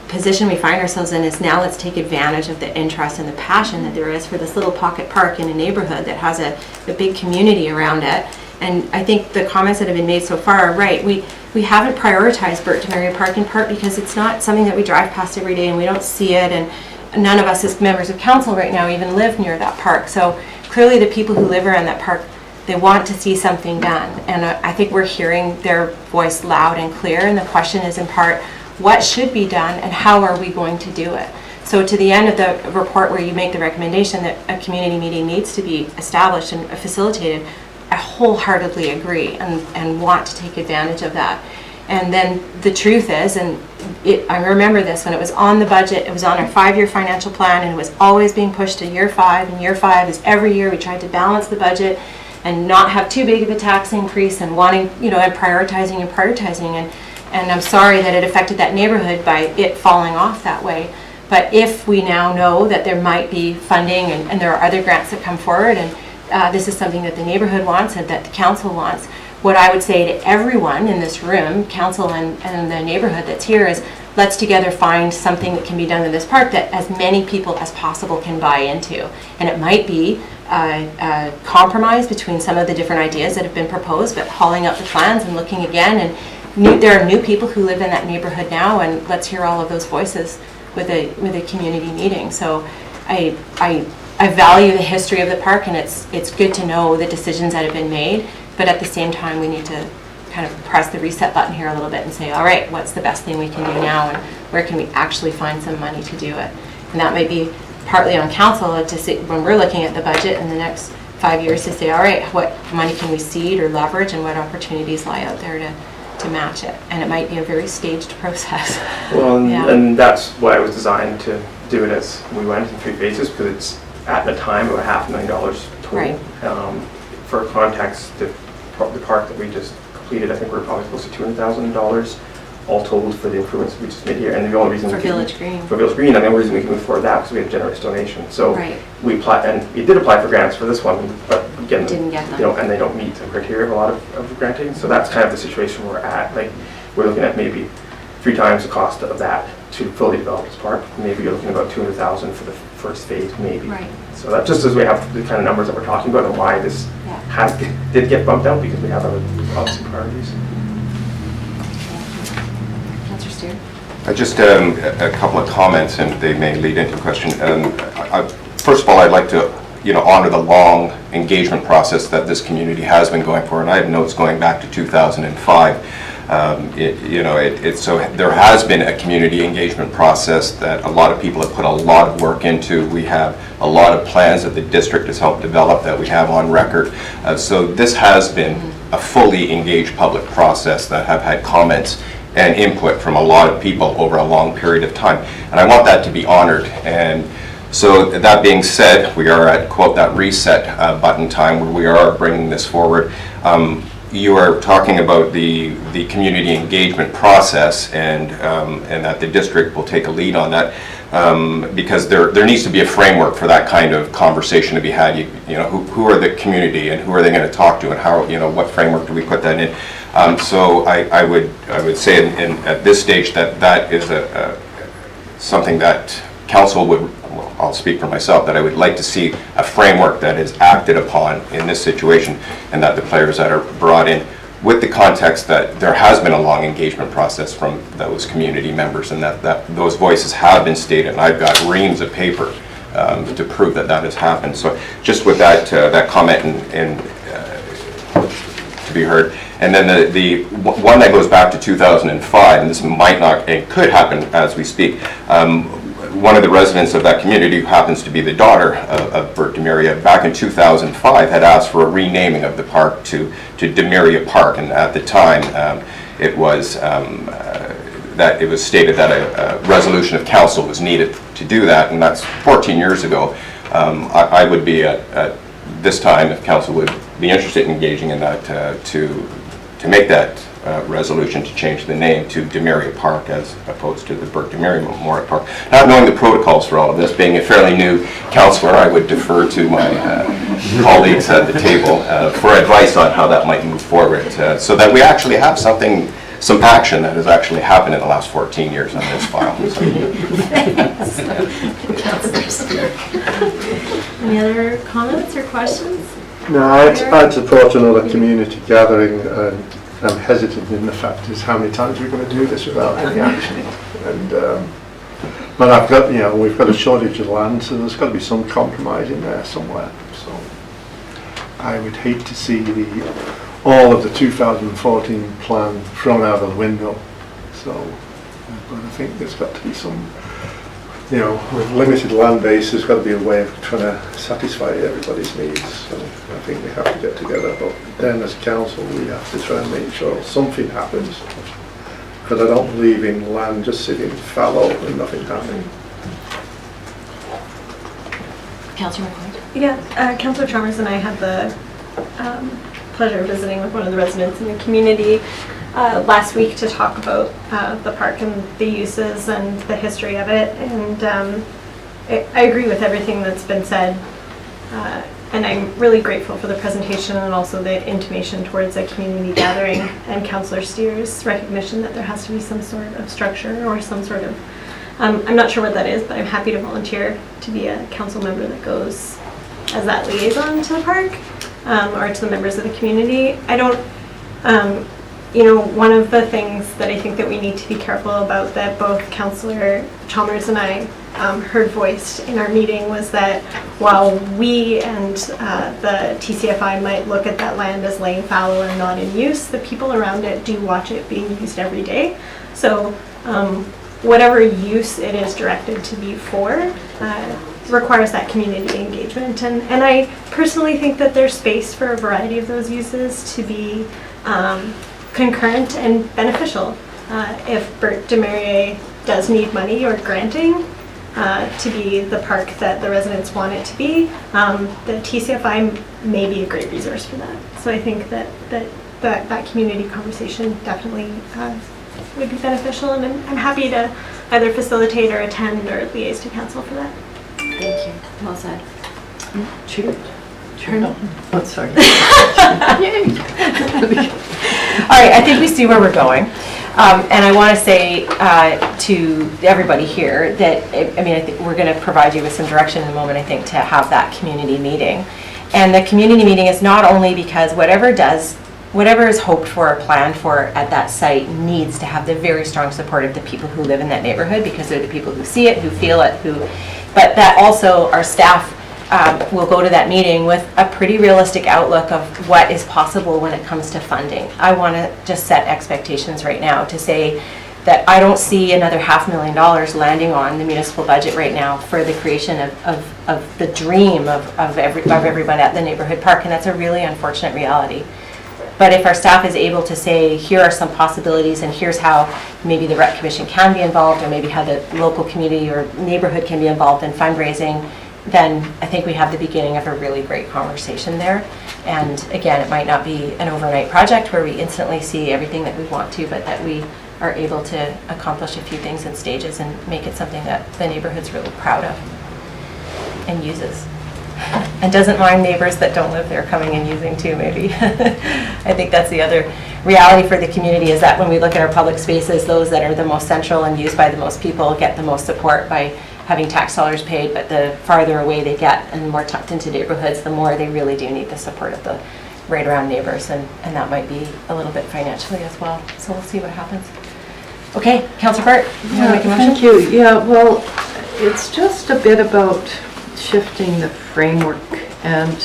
position we find ourselves in is now let's take advantage of the interest and the passion that there is for this little pocket park in a neighborhood that has a big community around it. And I think the comments that have been made so far are right. We haven't prioritized Bert Demeria Park in part because it's not something that we drive past every day and we don't see it, and none of us as members of council right now even live near that park. So clearly the people who live around that park, they want to see something done. And I think we're hearing their voice loud and clear, and the question is in part, what should be done and how are we going to do it? So to the end of the report where you make the recommendation that a community meeting needs to be established and facilitated, I wholeheartedly agree and want to take advantage of that. And then the truth is, and I remember this when it was on the budget, it was on our 5-year financial plan, and it was always being pushed to year 5, and year 5 is every year we tried to balance the budget and not have too big of a tax increase and wanting, and prioritizing. And I'm sorry that it affected that neighborhood by it falling off that way. But if we now know that there might be funding and there are other grants that come forward, and this is something that the neighborhood wants and that the council wants, what I would say to everyone in this room, council and the neighborhood that's here, is let's together find something that can be done in this park that as many people as possible can buy into. And it might be a compromise between some of the different ideas that have been proposed, but hauling up the plans and looking again. And there are new people who live in that neighborhood now, and let's hear all of those voices with a community meeting. So I value the history of the park, and it's good to know the decisions that have been made, but at the same time we need to kind of press the reset button here a little bit and say, all right, what's the best thing we can do now, and where can we actually find some money to do it? And that might be partly on council to see, when we're looking at the budget in the next 5 years, to say, all right, what money can we seed or leverage, and what opportunities lie out there to match it. And it might be a very staged process. Well, Yeah. and that's why it was designed to do it as we went in 3 phases, because it's at the time about $500,000 total. Right. For context, the park that we just completed, I think we're probably close to $200,000 all told for the improvements we just made here. And the only reason For Village Green. For Village Green, and the only reason we can move forward that because we had generous donation. So Right. we applied, and we did apply for grants for this one, but again, Didn't get them. and they don't meet the criteria of a lot of granting. So that's kind of the situation we're at. Like, we're looking at maybe 3 times the cost of that to fully develop this park. Maybe you're looking at about $200,000 for the first phase, maybe. Right. So that just as we have the kind of numbers that we're talking about and why this did get bumped out, because we have other obviously priorities. Councillor Steer? Just a couple of comments, and they may lead into a question. First of all, I'd like to, honor the long engagement process that this community has been going for, and I have notes going back to 2005. So there has been a community engagement process that a lot of people have put a lot of work into. We have a lot of plans that the district has helped develop that we have on record. So this has been a fully engaged public process that have had comments and input from a lot of people over a long period of time. And I want that to be honored. And so that being said, we are at, quote, that reset button time where we are bringing this forward. You are talking about the community engagement process and that the district will take a lead on that because there needs to be a framework for that kind of conversation to be had. Who are the community and who are they going to talk to and how, what framework do we put that in? So I would say at this stage that is something that council would, well, I'll speak for myself, that I would like to see a framework that is acted upon in this situation and that the players that are brought in with the context that there has been a long engagement process from those community members and that those voices have been stated. And I've got reams of paper to prove that has happened. So just with that comment and to be heard. And then the one that goes back to 2005, and this might not, it could happen as we speak. One of the residents of that community, who happens to be the daughter of Bert Demeria, back in 2005 had asked for a renaming of the park to Demeria Park, and at the time it was stated that a resolution of council was needed to do that, and that's 14 years ago. I would be at this time, if council would be interested in engaging in that, to make that resolution to change the name to Demeria Park as opposed to the Bert Demeria Memorial Park. Not knowing the protocols for all of this, being a fairly new councillor, I would defer to my colleagues at the table for advice on how that might move forward, so that we actually have some action that has actually happened in the last 14 years on this file. Any other comments or questions? No, I'd support another community gathering. I'm hesitant in the fact is how many times we're going to do this without any action. And but I've got, we've got a shortage of land, so there's got to be some compromise in there somewhere. So I would hate to see all of the 2014 plan thrown out of the window. So, but I think there's got to be some, with limited land base, there's got to be a way of trying to satisfy everybody's needs. So I think we have to get together. But then as council, we have to try and make sure something happens. Because I don't believe in land just sitting fallow and nothing happening. Councillor McLeod? Yeah, Councillor Chalmers and I had the pleasure of visiting with one of the residents in the community last week to talk about the park and the uses and the history of it. And I agree with everything that's been said. And I'm really grateful for the presentation and also the intimation towards a community gathering and Councillor Steer's recognition that there has to be some sort of structure or some sort of, I'm not sure what that is, but I'm happy to volunteer to be a council member that goes as that liaison to the park or to the members of the community. I don't, one of the things that I think that we need to be careful about that both Councillor Chalmers and I heard voiced in our meeting was that while we and the TCFI might look at that land as laying fallow and not in use, the people around it do watch it being used every day. So whatever use it is directed to be for requires that community engagement. And I personally think that there's space for a variety of those uses to be concurrent and beneficial. If Bert Demeria does need money or granting to be the park that the residents want it to be, the TCFI may be a great resource for that. So I think that community conversation definitely would be beneficial, and I'm happy to either facilitate or attend or liaise to council for that. Thank you. Well said. Jarmo. Oh, sorry. All right, I think we see where we're going. And I want to say to everybody here that, I think we're going to provide you with some direction in a moment, I think, to have that community meeting. And the community meeting is not only because whatever whatever is hoped for or planned for at that site needs to have the very strong support of the people who live in that neighborhood, because they're the people who see it, who feel it, but that also our staff will go to that meeting with a pretty realistic outlook of what is possible when it comes to funding. I want to just set expectations right now to say that I don't see another $500,000 landing on the municipal budget right now for the creation of the dream of everyone at the neighborhood park, and that's a really unfortunate reality. But if our staff is able to say, here are some possibilities and here's how maybe the rec commission can be involved, or maybe how the local community or neighborhood can be involved in fundraising, then I think we have the beginning of a really great conversation there. And again, it might not be an overnight project where we instantly see everything that we want to, but that we are able to accomplish a few things in stages and make it something that the neighborhood's really proud of and uses. And doesn't mind neighbors that don't live there coming and using too, maybe. I think that's the other reality for the community, is that when we look at our public spaces, those that are the most central and used by the most people get the most support by having tax dollars paid, but the farther away they get and more tucked into neighborhoods, the more they really do need the support of the right around neighbors, and that might be a little bit financially as well. So we'll see what happens. Okay, Councillor Bert, you want to make a motion? Thank you. Yeah, well, it's just a bit about shifting the framework, and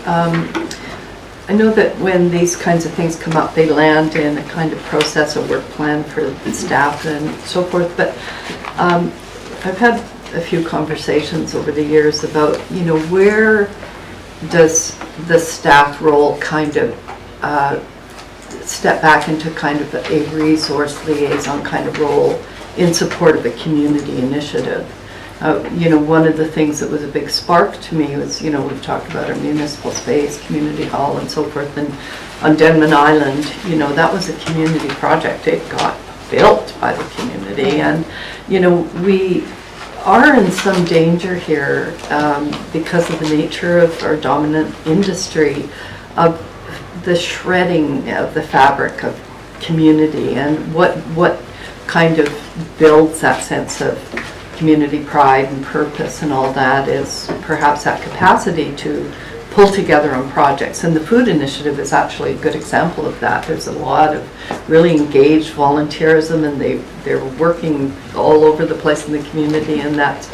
I know that when these kinds of things come up, they land in a kind of process, a work plan for the staff and so forth, but I've had a few conversations over the years about, you know, where does the staff role kind of step back into kind of a resource liaison kind of role in support of a community initiative. You know, one of the things that was a big spark to me was, you know, we've talked about our municipal space, community hall and so forth, and on Denman Island, you know, that was a community project. It got built by the community, and, you know, we are in some danger here because of the nature of our dominant industry of the shredding of the fabric of community, and what kind of builds that sense of community pride and purpose and all that is perhaps that capacity to pull together on projects. And the food initiative is actually a good example of that. There's a lot of really engaged volunteerism, and they're working all over the place in the community, and that's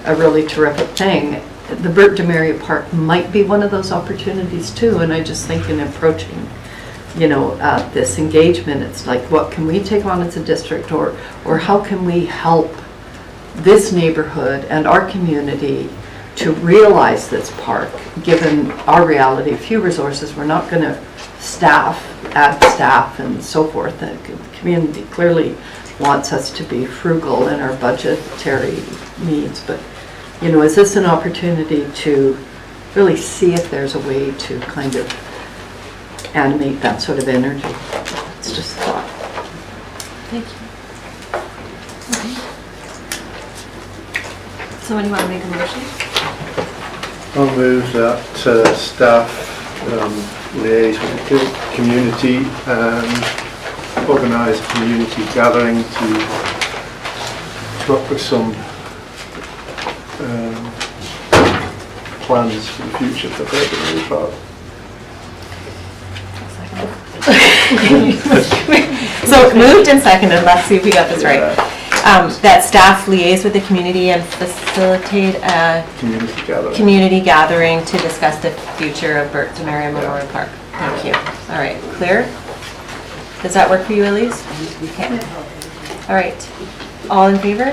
a really terrific thing. The Bert Demeria Park might be one of those opportunities too, and I just think in approaching, you know, this engagement, it's like, what can we take on as a district, or how can we help this neighborhood and our community to realize this park, given our reality, few resources. We're not going to add staff and so forth. The community clearly wants us to be frugal in our budgetary needs, but, you know, is this an opportunity to really see if there's a way to kind of animate that sort of energy? It's just a thought. Thank you. Someone want to make a motion? I'll move that staff liaise with the community and organise a community gathering to come up with some plans for the future for Bert Demeria Park. So moved and seconded. Let's see if we got this right. Yeah. That staff liaise with the community and facilitate a community gathering to discuss the future of Bert Demeria Memorial Park. Thank you. All right, clear? Does that work for you, Elise? Okay. All right. All in favor?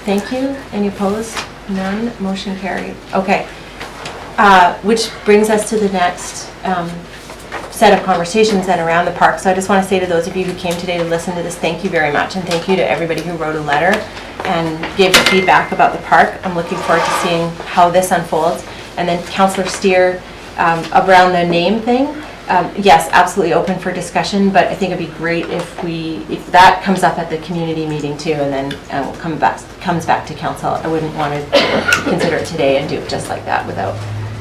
Thank you. Any opposed? None. Motion carried. Okay. Which brings us to the next set of conversations then around the park. So I just want to say to those of you who came today to listen to this, thank you very much, and thank you to everybody who wrote a letter and gave feedback about the park. I'm looking forward to seeing how this unfolds. And then Councillor Steer, around the name thing, yes, absolutely open for discussion, but I think it'd be great if that comes up at the community meeting too, and then comes back to council. I wouldn't want to consider it today and do it just like that without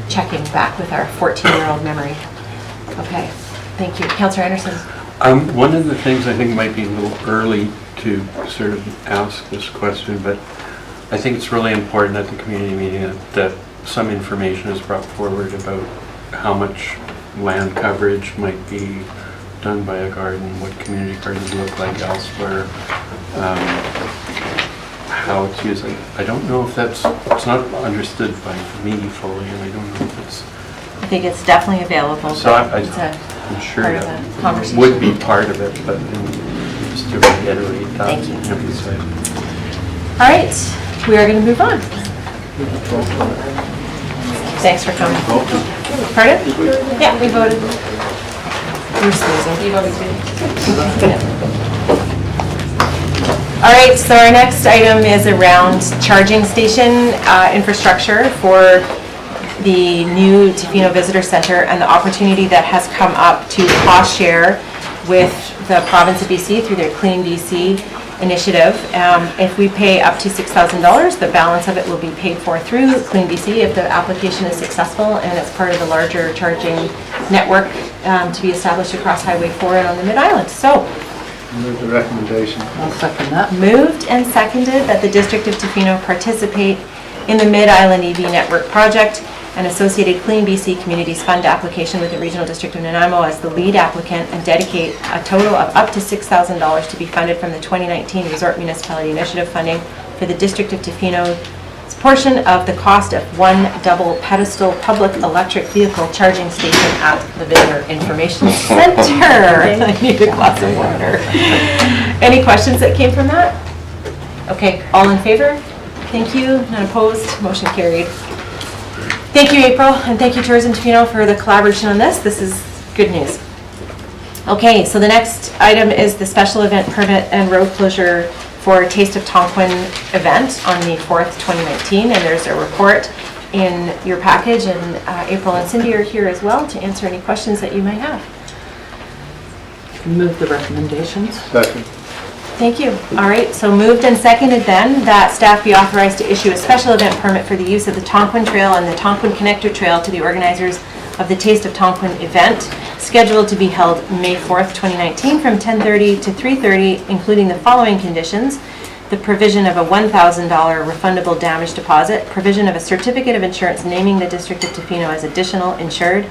checking back with our 14-year-old memory. Okay, thank you. Councillor Anderson. One of the things I think might be a little early to sort of ask this question, but I think it's really important at the community meeting that some information is brought forward about how much land coverage might be done by a garden, what community gardens look like elsewhere, how it's used. I don't know if it's not understood by me fully, and I don't know if it's... I think it's definitely available. So it's I'm sure part of that the conversation. would be part of it, but just to reiterate that. Thank you. Emphasize. All right, we are going to move on. Thanks for coming. Pardon? Yeah, we voted. You're sneezing. You voted too. All right, so our next item is around charging station infrastructure for the new Tofino Visitor Center and the opportunity that has come up to cost share with the province of BC through their Clean BC initiative. If we pay up to $6,000, the balance of it will be paid for through Clean BC if the application is successful and it's part of the larger charging network to be established across Highway 4 and on the Mid-Island. So, Move the recommendation. I'll second that. moved and seconded that the District of Tofino participate in the Mid-Island EV Network project and associated Clean BC Communities Fund application with the Regional District of Nanaimo as the lead applicant and dedicate a total of up to $6,000 to be funded from the 2019 Resort Municipality Initiative funding for the District of Tofino's portion of the cost of one double pedestal public electric vehicle charging station at the Visitor Information Center. I need a glass of water. Any questions that came from that? Okay, all in favor? Thank you. None opposed? Motion carried. Thank you, April, and thank you, Tourism Tofino, for the collaboration on this. This is good news. Okay, so the next item is the special event permit and road closure for Taste of Tonquin event on May 4th, 2019, and there's a report in your package, and April and Cindy are here as well to answer any questions that you might have. Move the recommendations. Second. Thank you. All right, so moved and seconded then that staff be authorized to issue a special event permit for the use of the Tonquin Trail and the Tonquin Connector Trail to the organizers of the Taste of Tonquin event, scheduled to be held May 4th, 2019 from 10:30 to 3:30, including the following conditions: the provision of a $1,000 refundable damage deposit, provision of a certificate of insurance naming the District of Tofino as additional insured,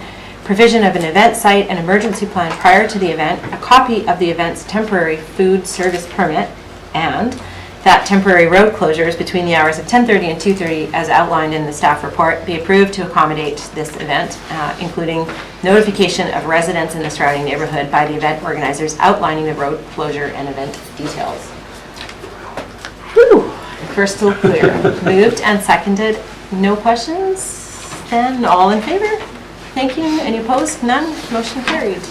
provision of an event site and emergency plan prior to the event, a copy of the event's temporary food service permit, and that temporary road closures between the hours of 10:30 and 2:30 as outlined in the staff report be approved to accommodate this event, including notification of residents in the surrounding neighborhood by the event organizers outlining the road closure and event details. Whew, crystal clear. Moved and seconded. No questions? Then all in favor? Thank you. Any opposed? None? Motion carried.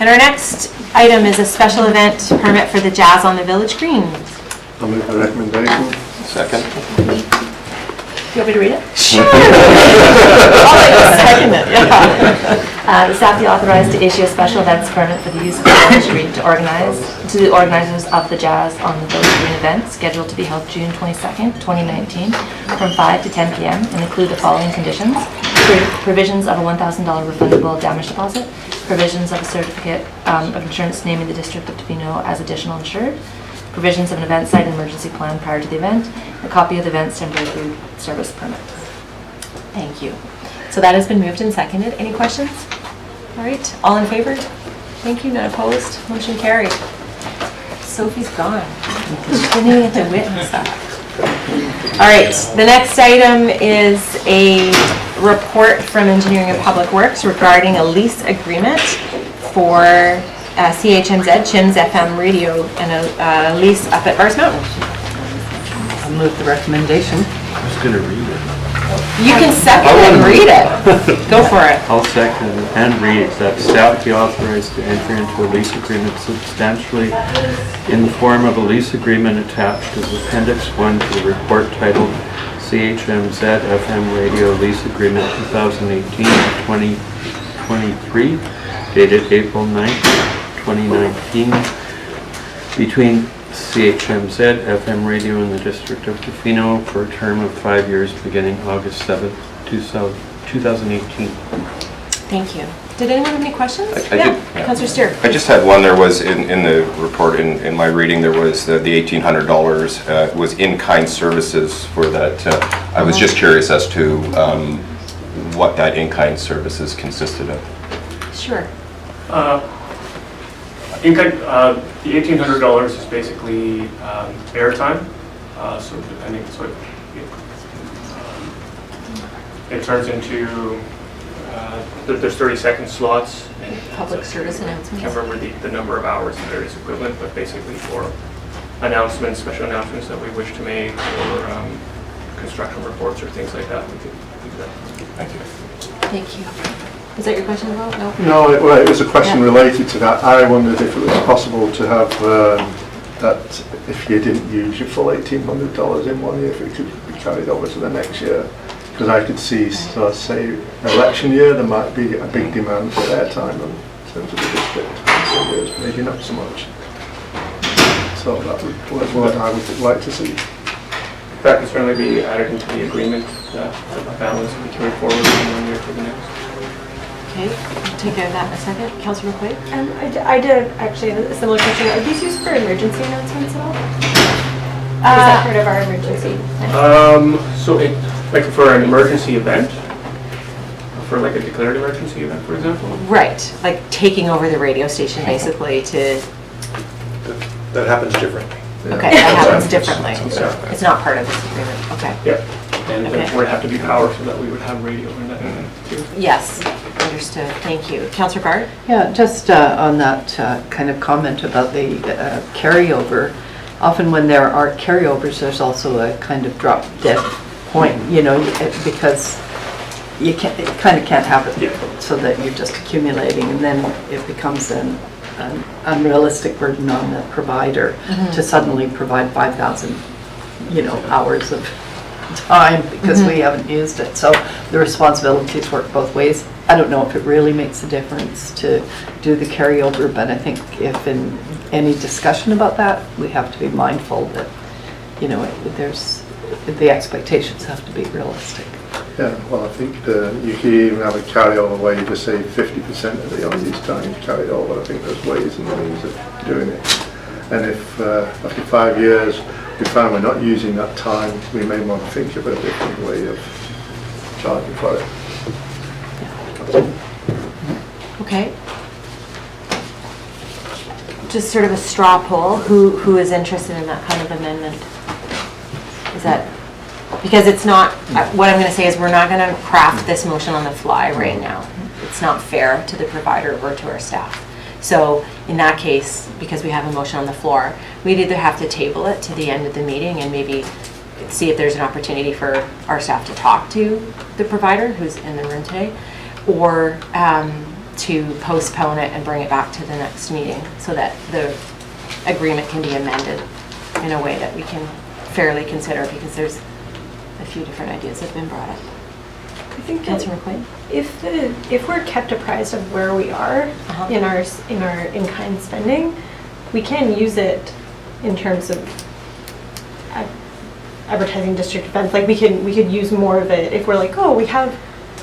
And our next item is a special event permit for the Jazz on the Village Green. I'll move the recommendation. Second. Do you want me to read it? Sure. I'll let you second it, yeah. The staff be authorized to issue a special events permit for the use of the Village Green to the organizers of the Jazz on the Village Green event scheduled to be held June 22nd, 2019 from 5 to 10 p.m. and include the following conditions: provisions of a $1,000 refundable damage deposit, provisions of a certificate of insurance naming the District of Tofino as additional insured, provisions of an event site and emergency plan prior to the event, a copy of the event's temporary food service permit. Thank you. So that has been moved and seconded. Any questions? All right, all in favor? Thank you, none opposed. Motion carried. Sophie's gone. Didn't even get to witness that. All right, the next item is a report from Engineering and Public Works regarding a lease agreement for CHMZ, CHIMS FM radio, and a lease up at Bars Mountain. I'll move the recommendation. I was going to read it. You can second and read it. Go for it. I'll second it and read it, that staff be authorized to enter into a lease agreement substantially in the form of a lease agreement attached as Appendix 1 to the report titled CHMZ FM Radio Lease Agreement 2018-2023, dated April 9th, 2019, between CHMZ FM Radio in the District of Tofino for a term of 5 years beginning August 7th, 2018. Thank you. Did anyone have any questions? I did. Councillor Steer. I just had one. There was in the report, in my reading, there was the $1,800 was in-kind services for that. I was just curious as to what that in-kind services consisted of. Sure. The $1,800 is basically airtime. So depending, it turns into there's 30-second slots. Public service announcements. I can't remember the number of hours that there is equivalent, but basically for announcements, special announcements that we wish to make, or construction reports or things like that, we could do that. Thank you. Thank you. Is that your question about? No? No, it was a question related to that. I wondered if it was possible to have that if you didn't use your full $1,800 in 1 year, if it could be carried over to the next year. Because I could see, so say, election year, there might be a big demand for airtime in terms of the district. Some years, maybe not so much. So that was what I would like to see. That can certainly be added into the agreement, that the balance will be carried forward from 1 year to the next. Okay, I'll take care of that in a second. Councillor McQuaid? I did actually have a similar question. Are these used for emergency announcements at all? Or is that part of our emergency? So it, like for an emergency event, for like a declared emergency event, for example? Right, like taking over the radio station basically to... That happens differently. Okay, that happens differently. It's not part of this agreement, okay. Yep. And Okay. there would have to be power so that we would have radio in that event too. Yes, understood, thank you. Councillor Bart? Yeah, just on that kind of comment about the carryover, often when there are carryovers, there's also a kind of drop dead point, you know, because you can't, it kind of can't have it so that you're just accumulating, and then it becomes an unrealistic burden on the provider to suddenly provide 5,000, you know, hours of time because we haven't used it. So the responsibilities work both ways. I don't know if it really makes a difference to do the carryover, but I think if in any discussion about that, we have to be mindful that, you know, there's the expectations have to be realistic. Yeah, well, I think you can even have a carryover where you just say 50% of the unused time carried over. I think there's ways and means of doing it. And if after 5 years we find we're not using that time, we may want to think of a different way of charging for it. Okay. Just sort of a straw poll, who is interested in that kind of amendment? Is that, because it's not, what I'm going to say is we're not going to craft this motion on the fly right now. It's not fair to the provider or to our staff. So in that case, because we have a motion on the floor, we'd either have to table it to the end of the meeting and maybe see if there's an opportunity for our staff to talk to the provider who's in the room today, or to postpone it and bring it back to the next meeting so that the agreement can be amended in a way that we can fairly consider, because there's a few different ideas that have been brought up. I think Councillor McQuaid? if we're kept apprised of where we are in our in-kind spending, we can use it in terms of advertising district events. Like we could use more of it if we're like, oh, we have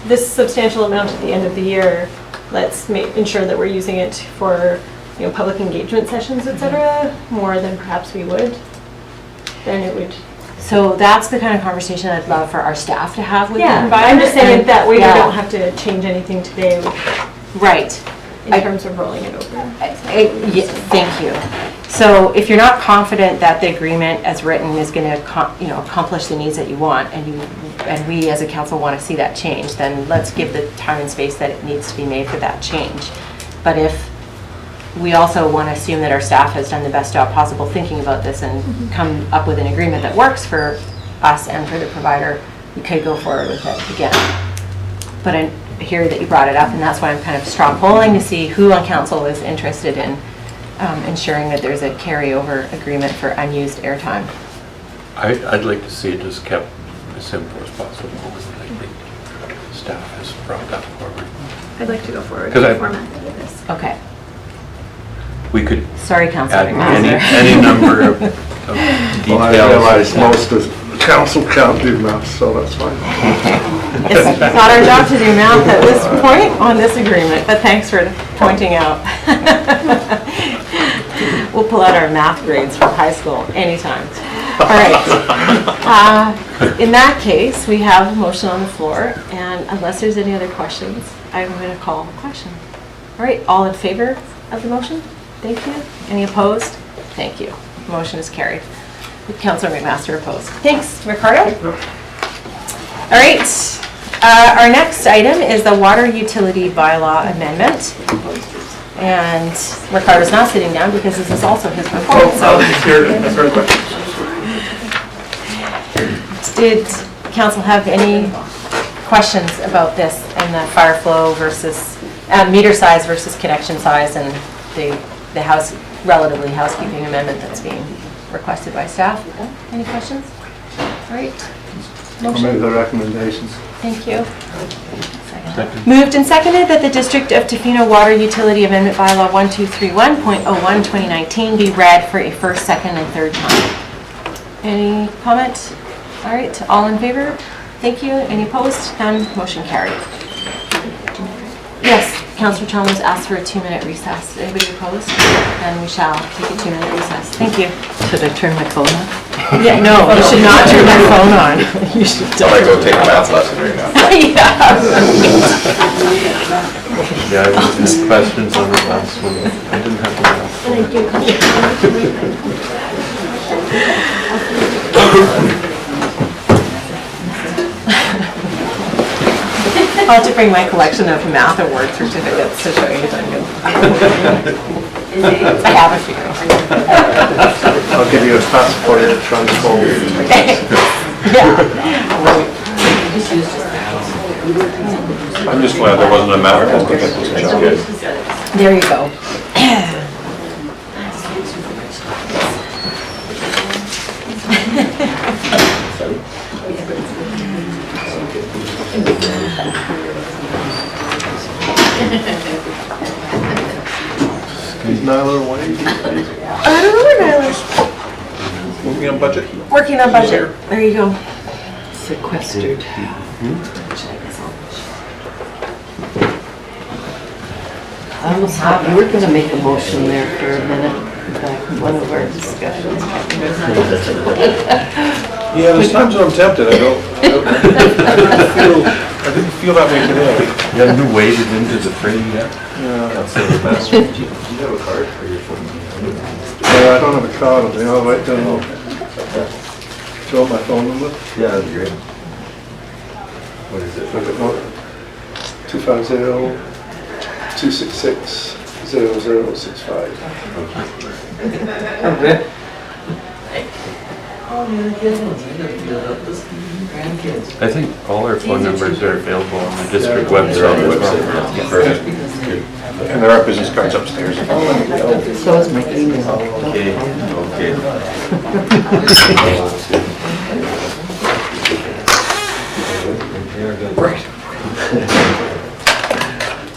this substantial amount at the end of the year. Let's ensure that we're using it for, you know, public engagement sessions, etc. More than perhaps we would. Then it would. So that's the kind of conversation I'd love for our staff to have with the Yeah, provider. I'm just saying that way we don't have to change anything today. Right. In terms of rolling it over. Yeah, thank you. So if you're not confident that the agreement as written is going to, accomplish the needs that you want, and we as a council want to see that change, then let's give the time and space that it needs to be made for that change. But if we also want to assume that our staff has done the best job possible thinking about this and come up with an agreement that works for us and for the provider, we could go forward with it again. But I hear that you brought it up, and that's why I'm kind of straw polling to see who on council is interested in ensuring that there's a carryover agreement for unused airtime. I'd like to see it just kept as simple as possible, and I think staff has brought that forward. I'd like to go forward with 'Cause the I- format of this. Okay. We could Sorry, Councillor. add any number of details. Well, I realise most of the council can't do maths, so that's fine. It's not our job to do math at this point on this agreement, but thanks for pointing out. We'll pull out our math grades from high school anytime. All right. In that case, we have a motion on the floor, and unless there's any other questions, I'm going to call the question. All right, all in favor of the motion? Thank you. Any opposed? Thank you. Motion is carried. Councilor McMaster opposed. Thanks, Ricardo. All right, our next item is the water utility bylaw amendment. And Ricardo's not sitting down because this is also his report, so. Did council have any questions about this and the fire flow versus meter size versus connection size and the house, relatively housekeeping amendment that's being requested by staff? Any questions? All right. I'll move the recommendations. Thank you. Moved and seconded that the District of Tofino Water Utility Amendment Bylaw 1231.01 2019 be read for a first, second, and third time. Any comment? All right, all in favor? Thank you. Any opposed? None. Motion carried. Yes, Councillor Chalmers asked for a 2-minute recess. Anybody opposed? Then we shall take a 2-minute recess. Thank you. Should I turn my phone on? Yeah, no, you should not turn my phone on. You should I might go take a math lesson right now. Yeah, I had questions on the last one. I didn't have the last one. I'll have to bring my collection of math award certificates to show you, Duncan. I have a few. I'll give you a passport to transform. Yeah. I'm just glad there wasn't a matter to get this. There you go. Is Nyla away? I don't know where Nyla is. Moving on budget? Working on budget. There you go. Sequestered. I almost thought you were going to make a motion there for a minute, back in one of our discussions. Yeah, there's times when I'm tempted. I didn't feel that way today. You haven't waded into the frame yet? Yeah. That's the best. Do you have a card for your phone? I don't have a card on me. I'll write down. Do you want my phone number? Yeah, that'd be great. What is it? 250-266-0065. Okay. I think all our phone numbers are available on the district website. And there are business cards upstairs. So is my email. Okay.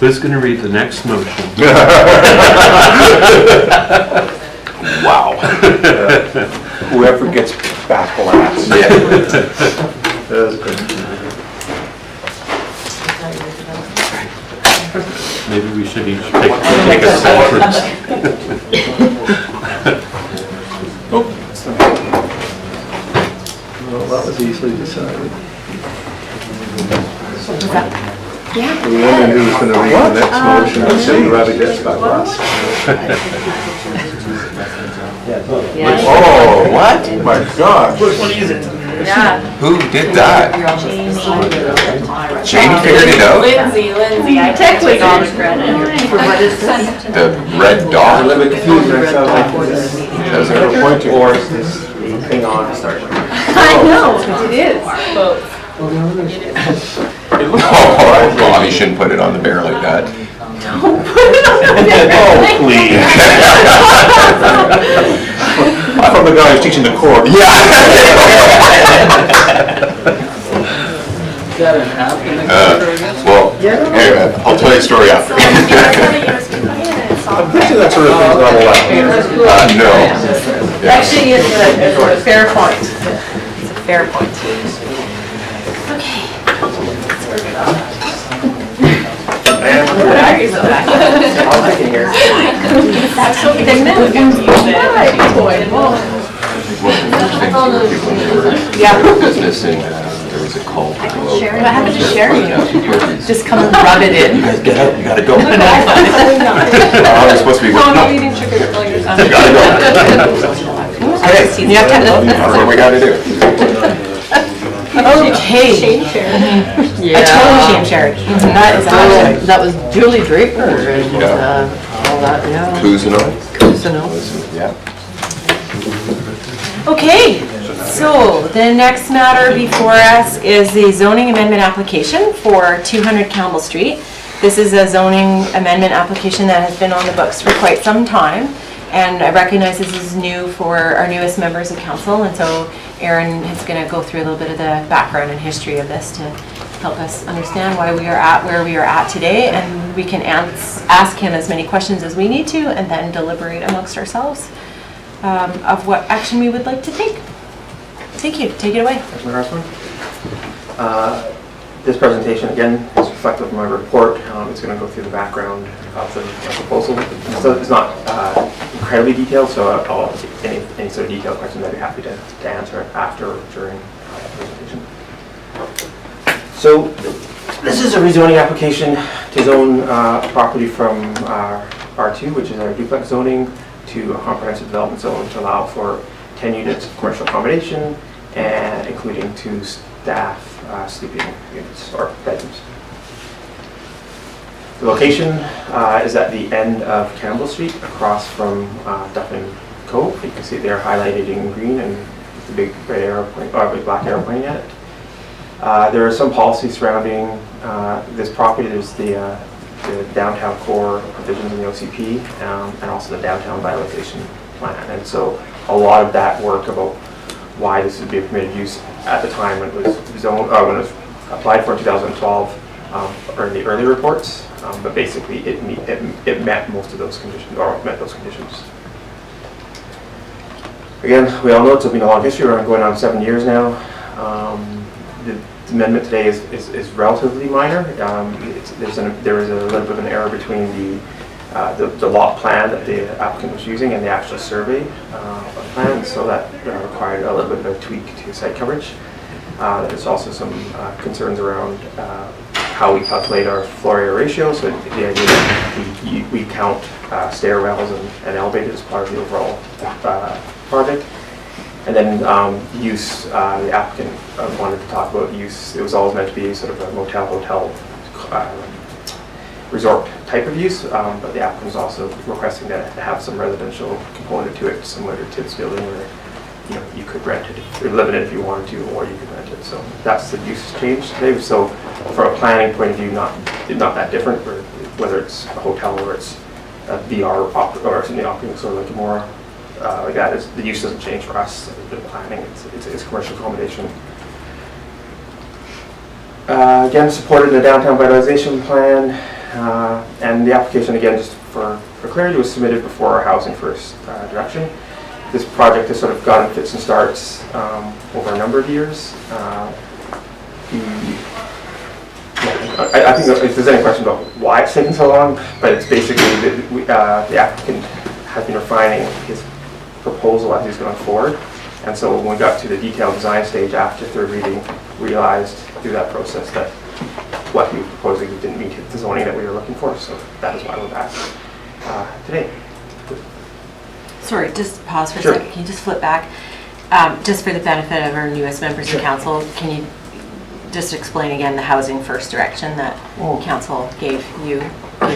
Who's going to read the next motion? Wow. Whoever gets back last. Maybe we should each take a sentence. Well, that was easily decided. Yeah. We only knew who was going to read the next motion and see whoever gets back last. Oh, what? Oh my gosh. Yeah. Who did that? Jane figured it out? Lindsay, I take all the credit. What is this? The red dot? A little bit confused myself. Does it? Point to or is this thing on to start with? I know, it is. Oh, Bobby shouldn't put it on the bear like that. Oh, please. From the guy who's teaching the court. Well, anyway, I'll tell you a story after. I'm pretty sure that sort of thing's not allowed. No. Yeah. Actually, it's a fair point. It's a fair point. Okay. I'll take it here. That's so big. Yeah. Business and There was a call. I can share it. What happened to sharing it? Just come and rub it in. You guys get out, you gotta go. Oh, you're supposed to be. Oh, No. eating sugar all your time. You gotta go. Okay. You have to go. That's what we gotta do. Okay. Shame share. I totally shame shared. That is awesome. That was Julie Draper and Yeah. all that, yeah. Cousineau. Cousineau. Yeah. Okay, so the next matter before us is the zoning amendment application for 200 Campbell Street. This is a zoning amendment application that has been on the books for quite some time, and I recognize this is new for our newest members of council, and so Aaron is going to go through a little bit of the background and history of this to help us understand why we are at where we are at today, and we can ask him as many questions as we need to, and then deliberate amongst ourselves of what action we would like to take. Thank you. Take it away. Thanks, Mayor Osborne. This presentation, again, is reflective of my report. It's going to go through the background of the proposal. So it's not incredibly detailed, so any sort of detailed questions I'd be happy to answer after or during the presentation. So this is a rezoning application to zone property from R2, which is our duplex zoning, to a comprehensive development zone to allow for 10 units of commercial accommodation, and including 2 staff sleeping units or bedrooms. The location is at the end of Campbell Street, across from Duffin Cove. You can see they're highlighted in green and the big red arrow big black arrow pointing at it. There are some policies surrounding this property. There's the downtown core provisions in the OCP, and also the downtown Bylaw plan. And so a lot of that work about why this would be a permitted use at the time when it was zoned, when it was applied for in 2012, or in the early reports, but basically it met most of those conditions, or met those conditions. Again, we all know it's been a long history. We're going on 7 years now. The amendment today is relatively minor. There is a little bit of an error between the lot plan that the applicant was using and the actual survey plan, so that required a little bit of a tweak to site coverage. There's also some concerns around how we calculate our floor area ratio, so the idea that we count stairwells and elevators as part of the overall project. And then use, the applicant wanted to talk about use. It was always meant to be sort of a motel, hotel, resort type of use, but the applicant was also requesting to have some residential component to it, similar to this building where you could rent it, or live in it if you wanted to, or you could rent it. So that's the use change today. So from a planning point of view, not that different, whether it's a hotel or it's a VR or it's in the operating, sort of like more like that. The use doesn't change for us. The planning, it's commercial accommodation. Again, supported the downtown vitalization plan, and the application, again, just for clarity, was submitted before our housing first direction. This project has sort of gotten fits and starts over a number of years. I think if there's any question about why it's taken so long, but it's basically the applicant has been refining his proposal as he's going forward. And so when we got to the detailed design stage after third reading, we realized through that process that what he was proposing didn't meet the zoning that we were looking for. So that is why we're back today. Sorry, just pause for a Sure. second. Can you just flip back? Just for the benefit of our newest members of council, can you just explain again the housing first direction that council gave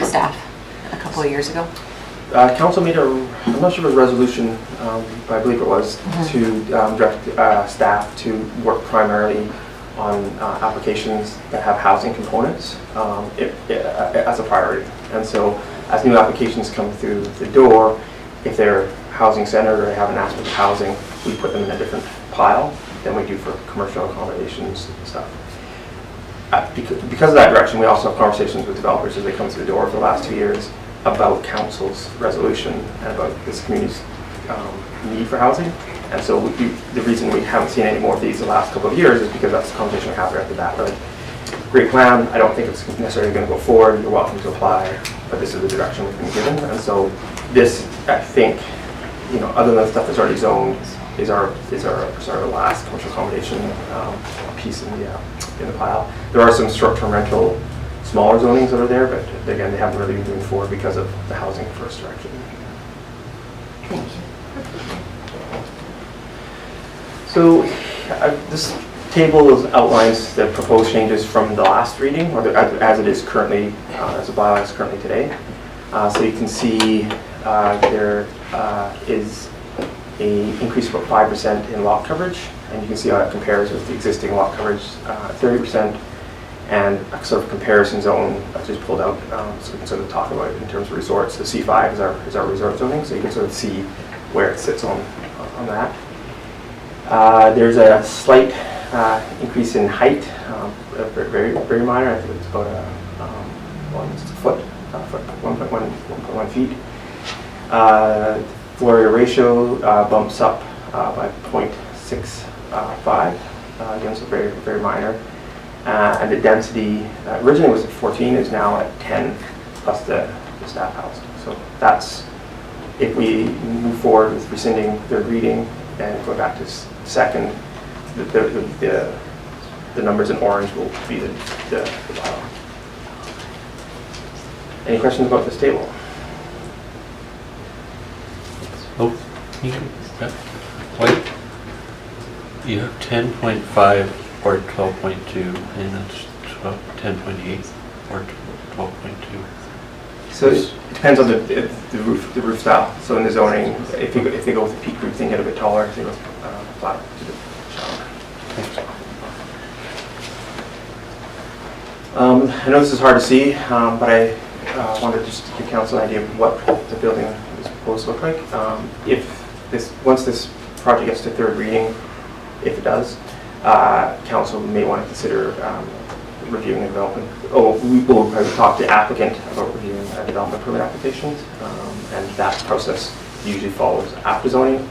staff a couple of years ago? Council made I'm not sure if it was a resolution, but I believe it was, to direct staff to work primarily on applications that have housing components as a priority. And so as new applications come through the door, if they're housing centered or they have an aspect of housing, we put them in a different pile than we do for commercial accommodations and stuff. Because of that direction, we also have conversations with developers as they come through the door for the last 2 years about council's resolution and about this community's need for housing. And so the reason we haven't seen any more of these the last couple of years is because that's the conversation we have right at the bat. Like, great plan, I don't think it's necessarily going to go forward, you're welcome to apply, but this is the direction we've been given. And so this, I think, other than the stuff that's already zoned, is our last commercial accommodation piece in the pile. There are some short-term rental, smaller zonings that are there, but again, they haven't really been moving forward because of the housing first direction. Thank you. So this table outlines the proposed changes from the last reading, or as it is currently, as the bylaw is currently today. So you can see there is an increase of about 5% in lot coverage, and you can see how that compares with the existing lot coverage, 30%, and a sort of comparison zone I just pulled out, so we can sort of talk about it in terms of resorts. The C5 is our resort zoning, so you can sort of see where it sits on that. There's a slight increase in height, very minor. I think it's about a foot, 1.1 feet. Floor area ratio bumps up by 0.65, again, so very minor. And the density originally was at 14, is now at 10 plus the staff house. So that's, if we move forward with rescinding third reading and go back to second, the numbers in orange will be the bylaw. Any questions about this table? Oh, what? You have 10.5 or 12.2, and that's 10.8 or 12.2. So it depends on the roof style. So in the zoning, if they go with the peak roof, they get a bit taller. If they go flat, it's a bit shallower. I know this is hard to see, but I wanted to just give council an idea of what the building is supposed to look like. Once this project gets to third reading, if it does, council may want to consider reviewing the development. We will probably talk to the applicant about reviewing development permit applications, and that process usually follows after zoning,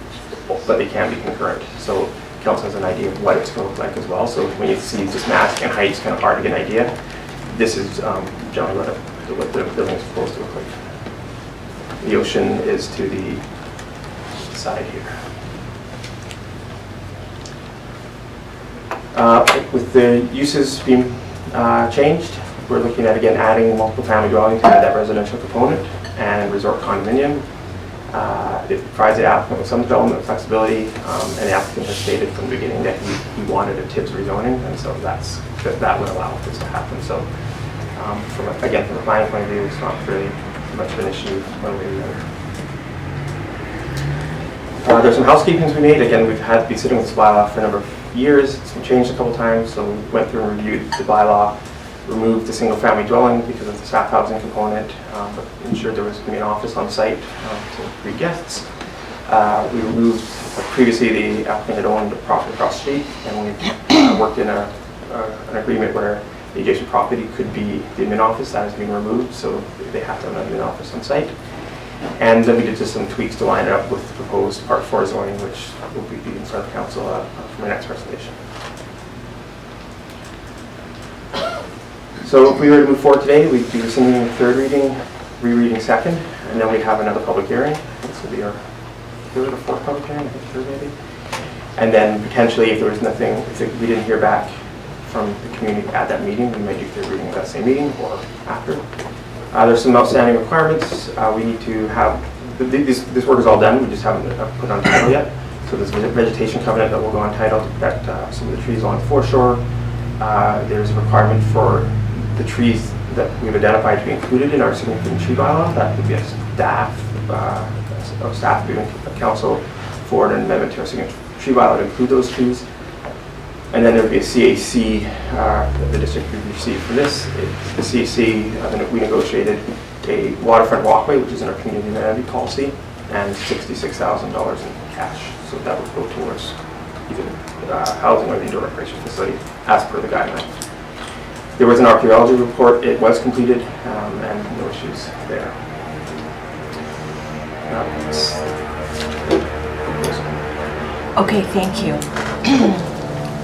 but they can be concurrent. So council has an idea of what it's going to look like as well. So when you see just mass and height, it's kind of hard to get an idea. This is generally what the building is supposed to look like. The ocean is to the side here. With the uses being changed, we're looking at, again, adding multiple family dwelling to that residential component and resort condominium. It provides the applicant with some development flexibility, and the applicant has stated from the beginning that he wanted a TIPS rezoning, and so that would allow this to happen. So from a planning point of view, it's not really much of an issue one way or the other. There's some housekeepings we made. Again, we've had to be sitting with this bylaw for a number of years. It's been changed a couple times, so we went through and reviewed the bylaw, removed the single family dwelling because of the staff housing component, but ensured there was going to be an office on site to greet guests. We removed, previously the applicant had owned a property across the street, and we worked in an agreement where the adjacent property could be the admin office. That has been removed, so they have to have an admin office on site. And then we did just some tweaks to line it up with the proposed Part 4 zoning, which will be in front of council for my next presentation. So if we were to move forward today, we'd be rescinding the third reading, rereading second, and then we'd have another public hearing. This will be our third or fourth public hearing, I think third maybe. And then potentially, if there was nothing, if we didn't hear back from the community at that meeting, we might do third reading at that same meeting or after. There's some outstanding requirements. We need to have, this work is all done, we just haven't put on title yet. So there's a vegetation covenant that will go on title to protect some of the trees along the foreshore. There's a requirement for the trees that we've identified to be included in our significant tree bylaw. That would be a staff giving council forward an amendment to our significant tree bylaw to include those trees. And then there would be a CAC that the district would receive for this. The CAC, we negotiated a waterfront walkway, which is in our community amenity policy, and $66,000 in cash. So that would go towards either housing or the indoor recreation facility, as per the guidelines. There was an archaeology report. It was completed, and no issues there. Okay, thank you.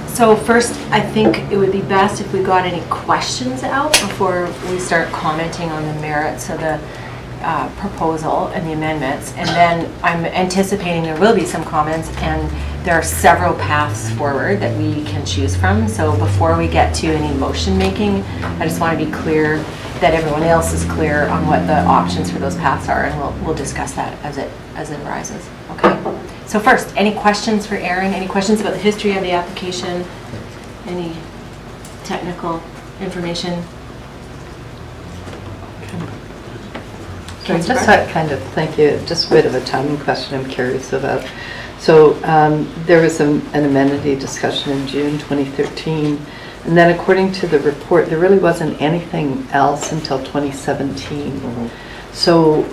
So first, I think it would be best if we got any questions out before we start commenting on the merits of the proposal and the amendments, and then I'm anticipating there will be some comments, and there are several paths forward that we can choose from. So before we get to any motion making, I just want to be clear that everyone else is clear on what the options for those paths are, and we'll discuss that as it arises. Okay. So first, any questions for Aaron? Any questions about the history of the application? Any technical information? Just that kind of, thank you, just a bit of a timing question I'm curious about. So there was an amenity discussion in June 2013, and then according to the report, there really wasn't anything else until 2017. So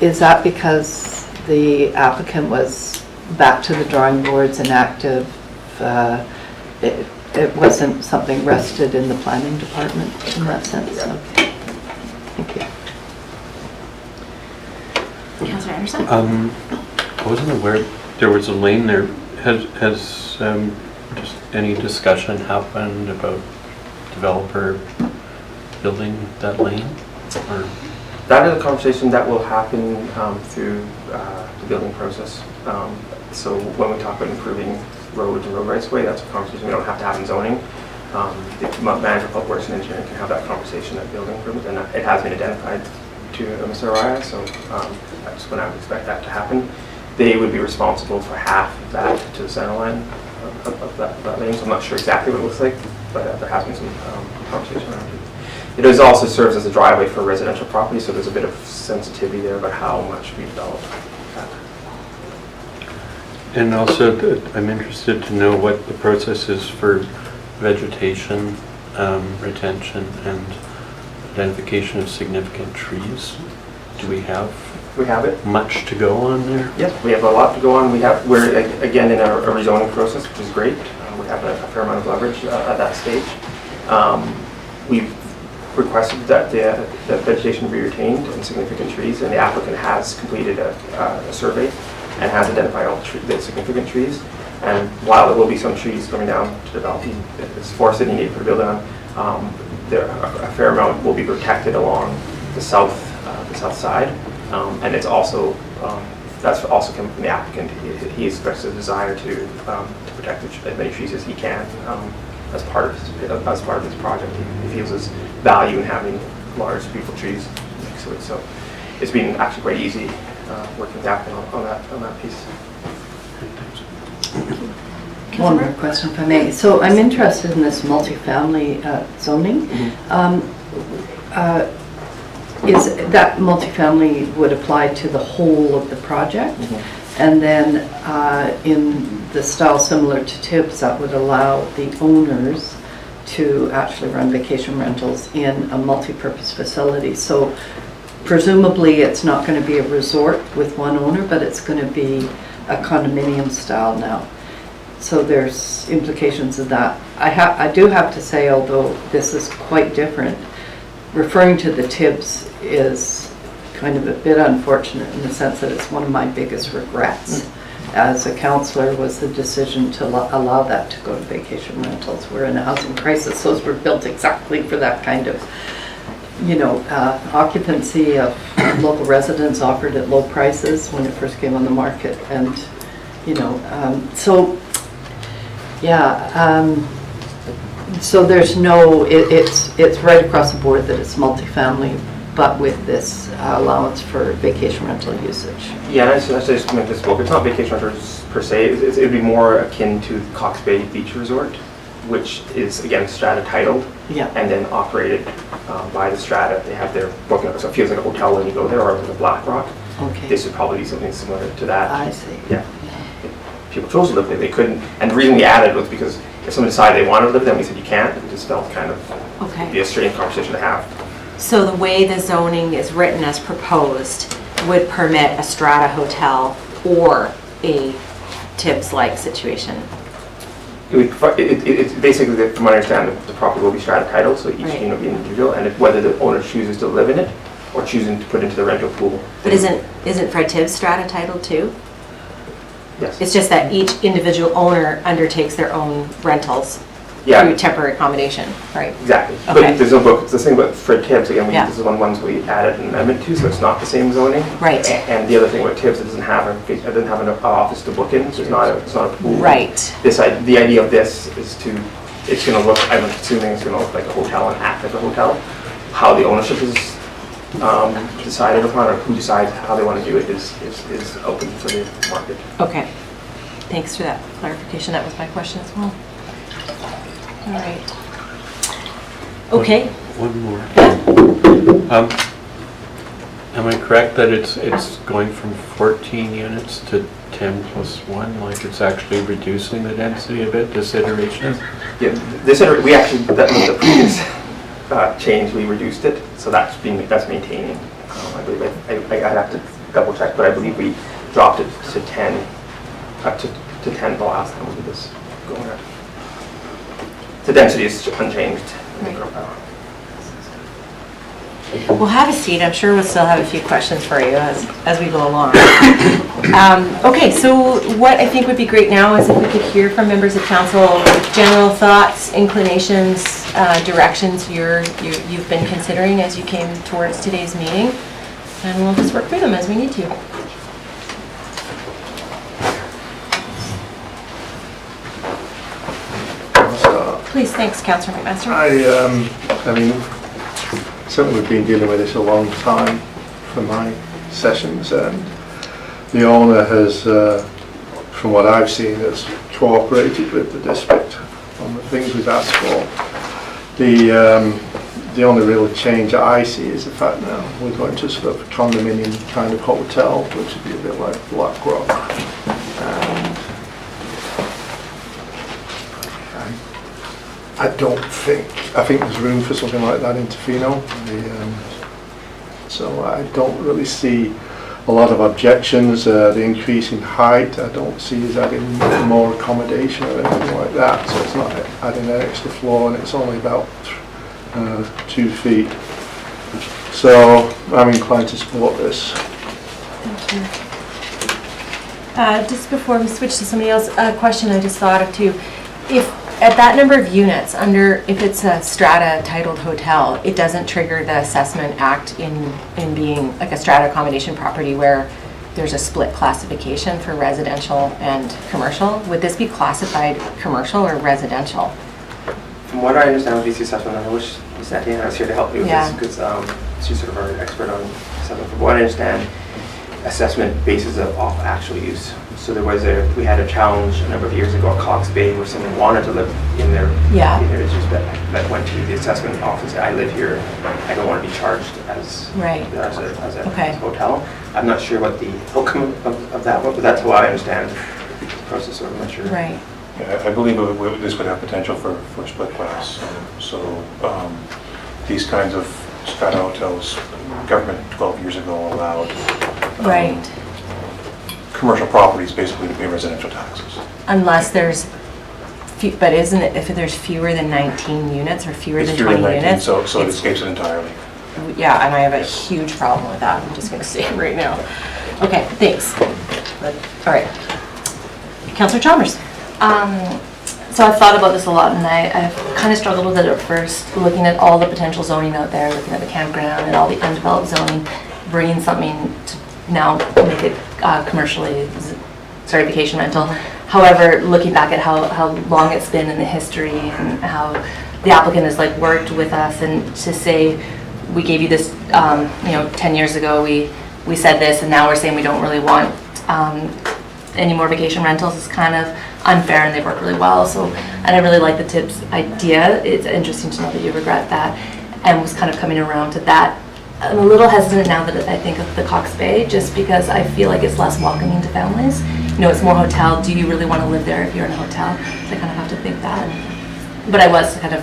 is that because the applicant was back to the drawing boards and active? It wasn't something rested in the planning department in that sense? Okay. Thank you. Councillor Anderson? I wasn't aware there was a lane there. Has just any discussion happened about developer building that lane? Or? That is a conversation that will happen through the building process. So when we talk about improving roads and road rights of way, that's a conversation we don't have to have in zoning. The manager of public works and engineering can have that conversation at building improvement, and it has been identified to Mr. Araya, so that's when I would expect that to happen. They would be responsible for half of that to the center line of that lane, so I'm not sure exactly what it looks like, but there has been some conversation around it. It is also serves as a driveway for residential property, so there's a bit of sensitivity there about how much we develop that. And also, I'm interested to know what the process is for vegetation, retention, and identification of significant trees. Do we have? We have it. Much to go on there? Yes, we have a lot to go on. We're again in a rezoning process, which is great. We have a fair amount of leverage at that stage. We've requested that the vegetation be retained and significant trees, and the applicant has completed a survey and has identified all the significant trees. And while there will be some trees coming down to develop, this forest that you need to put a building on, a fair amount will be protected along the south side, and it's also that's also coming from the applicant. He expressed a desire to protect as many trees as he can as part of his project. He feels his value in having large, beautiful trees next to it. So it's been actually quite easy working with the applicant on that piece. One more question, if I may. So I'm interested in this multifamily zoning. Is that multifamily would apply to the whole of the project? And then in the style similar to Tibbs, that would allow the owners to actually run vacation rentals in a multi-purpose facility. So presumably it's not going to be a resort with one owner, but it's going to be a condominium style now. So there's implications of that. I do have to say, although this is quite different, referring to the Tibbs is kind of a bit unfortunate in the sense that it's one of my biggest regrets as a councillor was the decision to allow that to go to vacation rentals. We're in a housing crisis. Those were built exactly for that kind of, occupancy of local residents offered at low prices when it first came on the market. And, so there's no, it's right across the board that it's multifamily, but with this allowance for vacation rental usage. Yeah, and I just meant this book. It's not vacation rentals per se. It would be more akin to Cox Bay Beach Resort, which is again strata titled and then operated by the strata. They have their booking, so it feels like a hotel when you go there, or like a Black Rock. Okay. This would probably be something similar to that. I see. Yeah. People chose to live there, they couldn't. And the reason we added was because if someone decided they wanted to live there, we said you can't. It just felt kind of be a strange conversation to have. So the way the zoning is written as proposed would permit a strata hotel or a Tibbs-like situation? It's basically, from what I understand, the property will be strata titled, so each unit will be individual, and whether the owner chooses to live in it or choosing to put into the rental pool. But isn't Fred Tibbs strata titled too? Yes. It's just that each individual owner undertakes their own rentals Yeah. through temporary accommodation, right? Exactly. Okay. But there's no book, it's the same with Fred Tibbs, again, Yeah. this is one of the ones we added an amendment to, so it's not the same zoning. Right. And the other thing with Tibbs, it doesn't have an office to book in, so it's not a pool. Right. The idea of this is it's gonna look, I'm assuming it's gonna look like a hotel and act like a hotel. How the ownership is decided upon, or who decides how they wanna do it is open for the market. Okay. Thanks for that clarification. That was my question as well. All right. Okay. One more. Am I correct that it's going from 14 units to 10 plus 1? Like it's actually reducing the density a bit, this iteration? Yeah, we actually, that was the previous change, we reduced it, so that's maintaining. I believe, I'd have to double check, but I believe we dropped it to 10, up to 10 the last time we did this going on. The density is unchanged. We'll have a seat. I'm sure we'll still have a few questions for you as we go along. Okay, so what I think would be great now is if we could hear from members of council, general thoughts, inclinations, directions you've been considering as you came towards today's meeting, and we'll just work through them as we need to. Please, thanks, Councillor McMaster. I mean, certainly we've been dealing with this a long time for my sessions, and the owner has, from what I've seen, has cooperated with the district on the things we've asked for. The only real change I see is the fact now we're going to sort of condominium kind of hotel, which would be a bit like Blackrock. And I think there's room for something like that in Tofino. So I don't really see a lot of objections. The increase in height, I don't see as adding more accommodation or anything like that. So it's not adding an extra floor, and it's only about 2 feet. So I'm inclined to support this. Thank you. Just before we switch to somebody else, a question I just thought of too. If at that number of units, if it's a strata titled hotel, it doesn't trigger the Assessment Act in being like a strata accommodation property where there's a split classification for residential and commercial. Would this be classified commercial or residential? From what I understand with BC assessment, and I wish Ms. Etienne was here to help me with this, because she's sort of our expert on assessment. From what I understand, assessment bases it off actual use. So we had a challenge a number of years ago at Cox Bay where someone wanted to live in their that went to the assessment office. I live here. I don't want to be charged as a hotel. I'm not sure what the outcome of that was, but that's how I understand the process. So I'm not sure. Right. Yeah, I believe this would have potential for split class. So these kinds of strata hotels, government 12 years ago allowed. Right. Commercial properties basically to pay residential taxes. Unless there's, but isn't it if there's fewer than 19 units or fewer than 20 units? So it escapes it entirely. Yeah, and I have a huge problem with that. I'm just going to say it right now. Okay, thanks. All right. Councillor Chalmers. So I've thought about this a lot, and I've kind of struggled with it at first, looking at all the potential zoning out there, looking at the campground and all the undeveloped zoning, bringing something to now make it commercially, vacation rental. However, looking back at how long it's been in the history and how the applicant has like worked with us, and to say we gave you this, 10 years ago we said this, and now we're saying we don't really want any more vacation rentals is kind of unfair, and they've worked really well. So, and I really like the tips idea. It's interesting to know that you regret that, and was kind of coming around to that. I'm a little hesitant now that I think of the Cox Bay, just because I feel like it's less welcoming to families. It's more hotel. Do you really want to live there if you're in a hotel? So I kind of have to think that. But I was kind of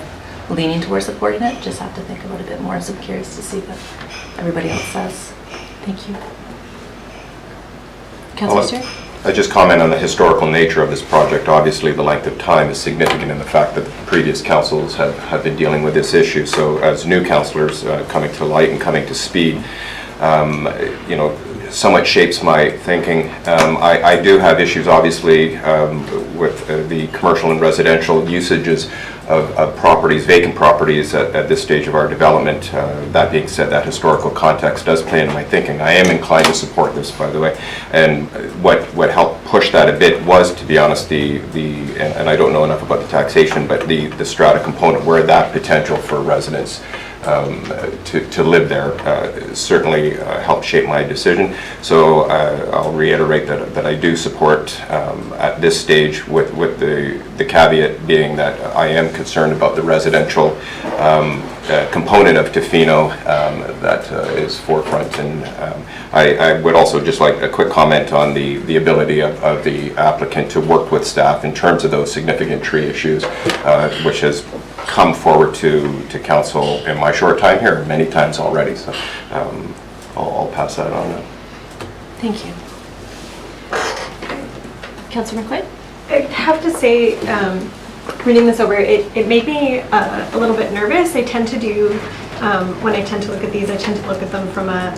leaning towards supporting it. Just have to think about it a bit more. So I'm curious to see what everybody else says. Thank you. Councillor Stewart? I just comment on the historical nature of this project. Obviously, the length of time is significant in the fact that the previous councils have been dealing with this issue. So as new councillors coming to light and coming to speed, somewhat shapes my thinking. I do have issues, obviously, with the commercial and residential usages of properties, vacant properties at this stage of our development. That being said, that historical context does play into my thinking. I am inclined to support this, by the way, and what helped push that a bit was, to be honest, and I don't know enough about the taxation, but the strata component, where that potential for residents to live there certainly helped shape my decision. So I'll reiterate that I do support at this stage, with the caveat being that I am concerned about the residential component of Tofino that is forefront. And I would also just like a quick comment on the ability of the applicant to work with staff in terms of those significant tree issues, which has come forward to council in my short time here many times already. So I'll pass that on. Thank you. Councillor McQuaid? I have to say, reading this over, it made me a little bit nervous. I tend to do, when I tend to look at these, I tend to look at them from a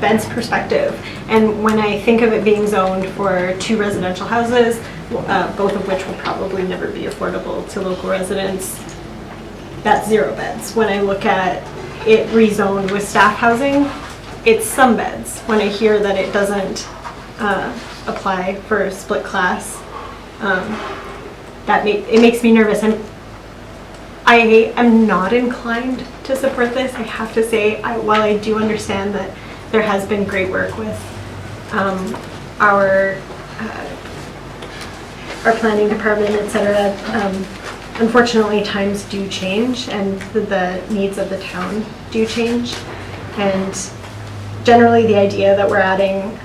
beds perspective. And when I think of it being zoned for 2 residential houses, both of which will probably never be affordable to local residents, that's 0 beds. When I look at it rezoned with staff housing, it's some beds. When I hear that it doesn't apply for split class, it makes me nervous. And I am not inclined to support this. I have to say, while I do understand that there has been great work with our planning department, etc. Unfortunately, times do change, and the needs of the town do change. And generally, the idea that we're adding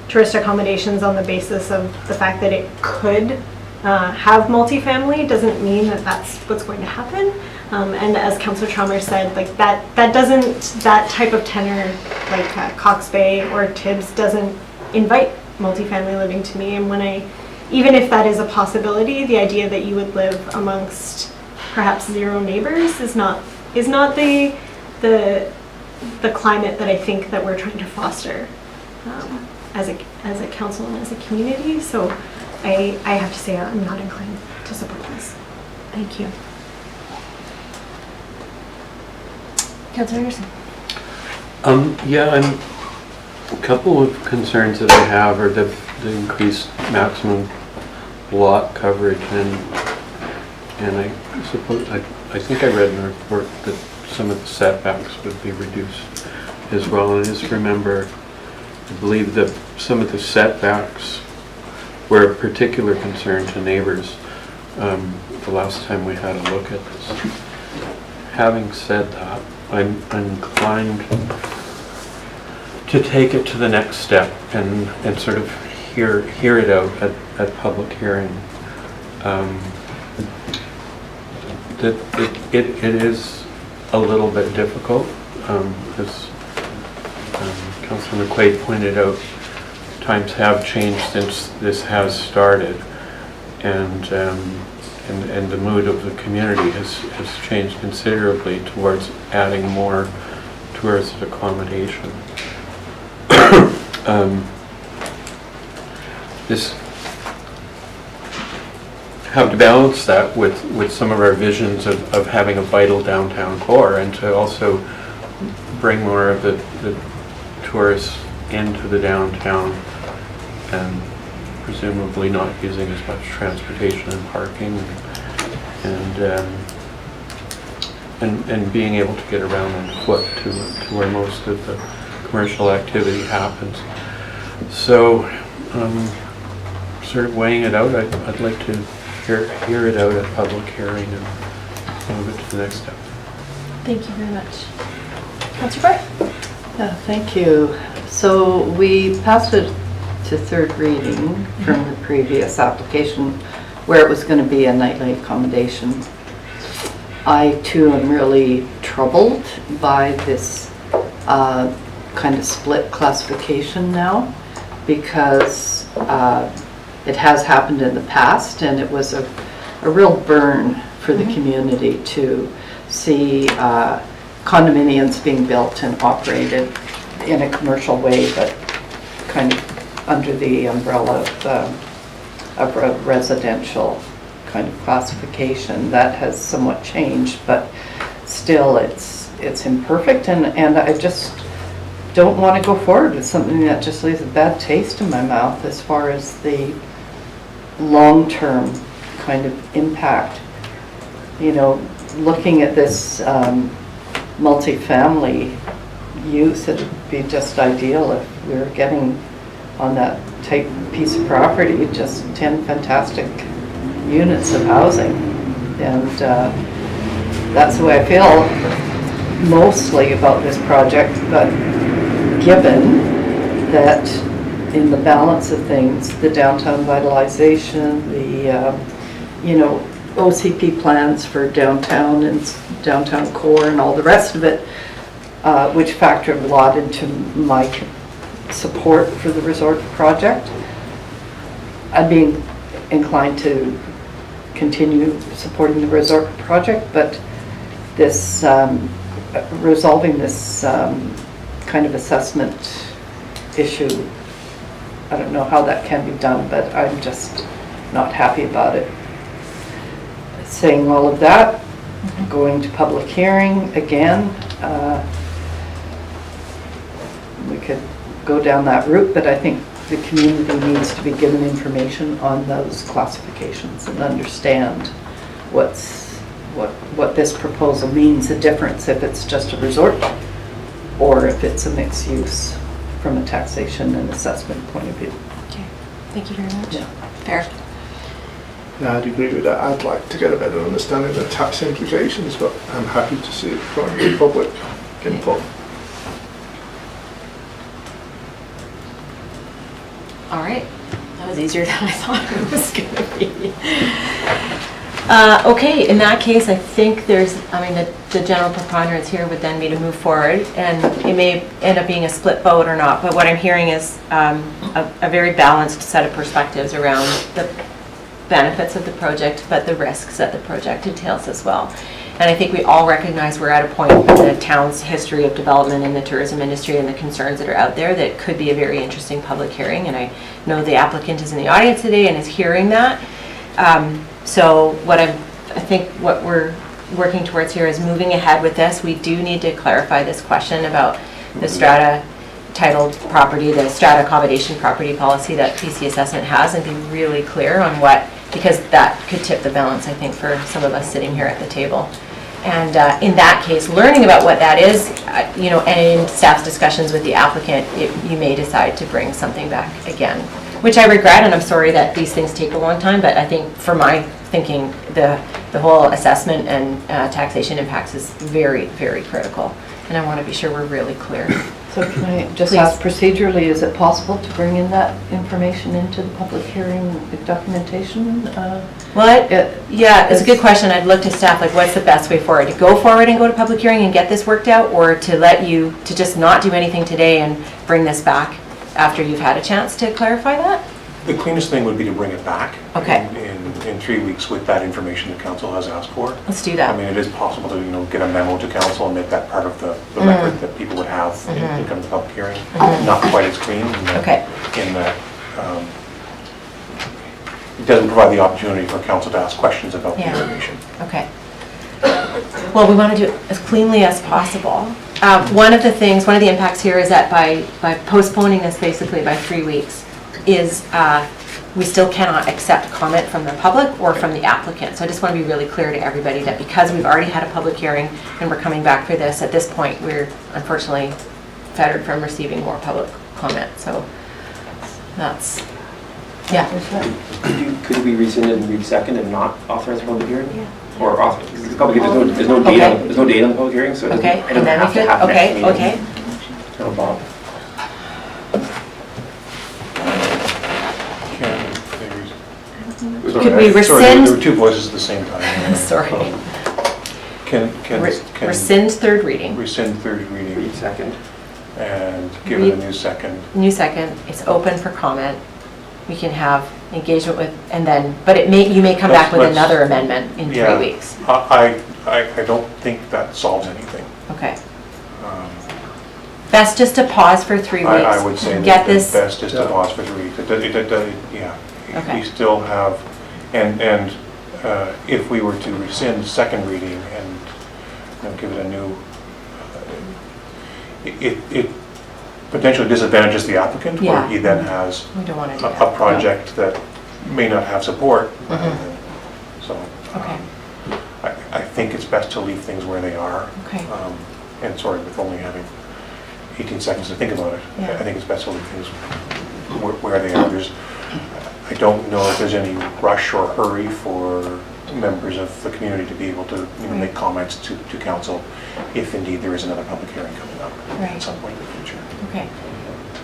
tourist accommodations on the basis of the fact that it could have multifamily doesn't mean that that's what's going to happen. And as Councillor Chalmers said, like that type of tenor, like Cox Bay or Tibbs, doesn't invite multifamily living to me. And even if that is a possibility, the idea that you would live amongst perhaps 0 neighbors is not the climate that I think that we're trying to foster as a council and as a community. So I have to say I'm not inclined to support this. Thank you. Councillor Anderson? Yeah, a couple of concerns that I have are the increased maximum lot coverage, and I suppose I think I read in the report that some of the setbacks would be reduced as well. And I just remember, I believe that some of the setbacks were of particular concern to neighbors the last time we had a look at this. Having said that, I'm inclined to take it to the next step and sort of hear it out at public hearing. That it is a little bit difficult, as Councillor McQuaid pointed out. Times have changed since this has started, and the mood of the community has changed considerably towards adding more tourist accommodation. How to balance that with some of our visions of having a vital downtown core, and to also bring more of the tourists into the downtown, and presumably not using as much transportation and parking, and being able to get around on foot to where most of the commercial activity happens. So, sort of weighing it out, I'd like to hear it out at public hearing and move it to the next step. Thank you very much. Councillor Bart? Yeah, thank you. So we passed it to 3rd reading from the previous application, where it was going to be a nightly accommodation. I too am really troubled by this kind of split classification now, because it has happened in the past, and it was a real burn for the community to see condominiums being built and operated in a commercial way, but kind of under the umbrella of a residential kind of classification. That has somewhat changed, but still it's imperfect, and I just don't want to go forward with something that just leaves a bad taste in my mouth as far as the long-term kind of impact. You know, looking at this multifamily use, it would be just ideal if we were getting on that tight piece of property just 10 fantastic units of housing. And that's the way I feel mostly about this project, but given that in the balance of things, the downtown vitalization, the OCP plans for downtown and downtown core and all the rest of it, which factored a lot into my support for the resort project, I'd be inclined to continue supporting the resort project, but this resolving this kind of assessment issue, I don't know how that can be done, but I'm just not happy about it. Saying all of that, going to public hearing again, we could go down that route, but I think the community needs to be given information on those classifications and understand what this proposal means, the difference if it's just a resort or if it's a mixed use from a taxation and assessment point of view. Okay, thank you very much. Yeah. Fair. Yeah, I'd agree with that. I'd like to get a better understanding of the tax implications, but I'm happy to see it from the public input. All right, that was easier than I thought it was going to be. Okay, in that case, I think the general preponderance here would then be to move forward, and it may end up being a split vote or not, but what I'm hearing is a very balanced set of perspectives around the benefits of the project, but the risks that the project entails as well. And I think we all recognize we're at a point in the town's history of development in the tourism industry and the concerns that are out there that could be a very interesting public hearing. And I know the applicant is in the audience today and is hearing that. So I think what we're working towards here is moving ahead with this. We do need to clarify this question about the strata titled property, the strata accommodation property policy that PC Assessment has, and be really clear on what, because that could tip the balance, I think, for some of us sitting here at the table. And in that case, learning about what that is, and in staff's discussions with the applicant, you may decide to bring something back again, which I regret, and I'm sorry that these things take a long time, but I think for my thinking, the whole assessment and taxation impacts is very, very critical. And I want to be sure we're really clear. So can I just ask procedurally, is it possible to bring in that information into the public hearing documentation? Yeah, it's a good question. I'd look to staff, like, what's the best way forward? To go forward and go to public hearing and get this worked out, or to just not do anything today and bring this back after you've had a chance to clarify that? The cleanest thing would be to bring it back in 3 weeks with that information the council has asked for. Let's do that. I mean, it is possible to get a memo to council and make that part of the record that people would have in come to the public hearing. Not quite as clean in that it doesn't provide the opportunity for council to ask questions about the information. Okay. Well, we want to do it as cleanly as possible. One of the impacts here is that by postponing this basically by 3 weeks is we still cannot accept comment from the public or from the applicant. So I just want to be really clear to everybody that because we've already had a public hearing and we're coming back for this, at this point we're unfortunately fettered from receiving more public comment. So that's, Could we rescind it and re-second and not authorize a public hearing? Yeah. Or there's no date on the public hearing, so it doesn't have to happen next meeting. Okay. No, Bob. Could we rescind? Sorry, there were two voices at the same time. Sorry. Rescind third reading. Rescind third reading. Read second. And give it a new second. New second. It's open for comment. We can have engagement with, and then, but you may come back with another amendment in 3 weeks. I don't think that solves anything. Okay. Best just to pause for 3 weeks. I would say get this. Best just to pause for 3 weeks. We still have, and if we were to rescind second reading and give it a new, it potentially disadvantages the applicant, Yeah. where he then has We don't want to do a that. project that may not have support. So Okay. I think it's best to leave things where they are. Okay. And sorry, with only having 18 seconds to think about it, Yeah. I think it's best to leave things where they are. I don't know if there's any rush or hurry for members of the community to be able to make comments to council if indeed there is another public hearing coming up at some point in the future. Okay.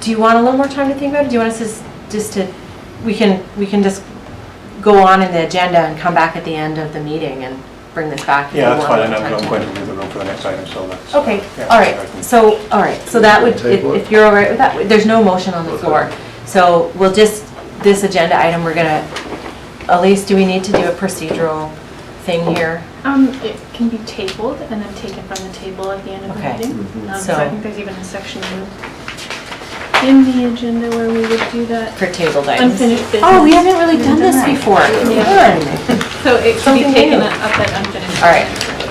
Do you want a little more time to think about it? Do you want us we can just go on in the agenda and come back at the end of the meeting and bring this back? if Yeah, you that's want fine, a and little I'm time going to leave the room for the next item, so that's... Okay, yeah, all right, I can- so that would, if you're all right with that, there's no motion on the floor. So we'll just, this agenda item, we're gonna, Elise, do we need to do a procedural thing here? It can be tabled and then taken from the table at the end of the Okay. meeting. So- So I think there's even a section in the agenda where we would do that. For tabled items? Unfinished business. Oh, we haven't really done this before. Yeah. Fun. So it can be Something taken new. up at unfinished. All right,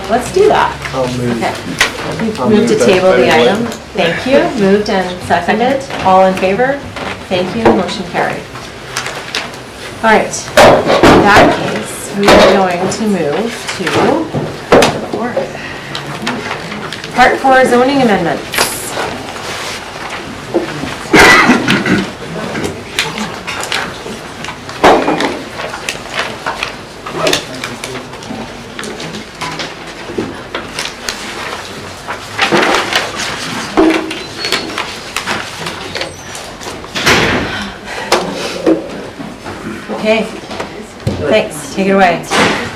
let's do that. I'll move. Okay. I'll Move to that table the anyway. item. Thank you. Moved and seconded. All in favor? Thank you. Motion carried. All right. In that case, we are going to move to Part 4 zoning amendments. Okay, thanks, take it away.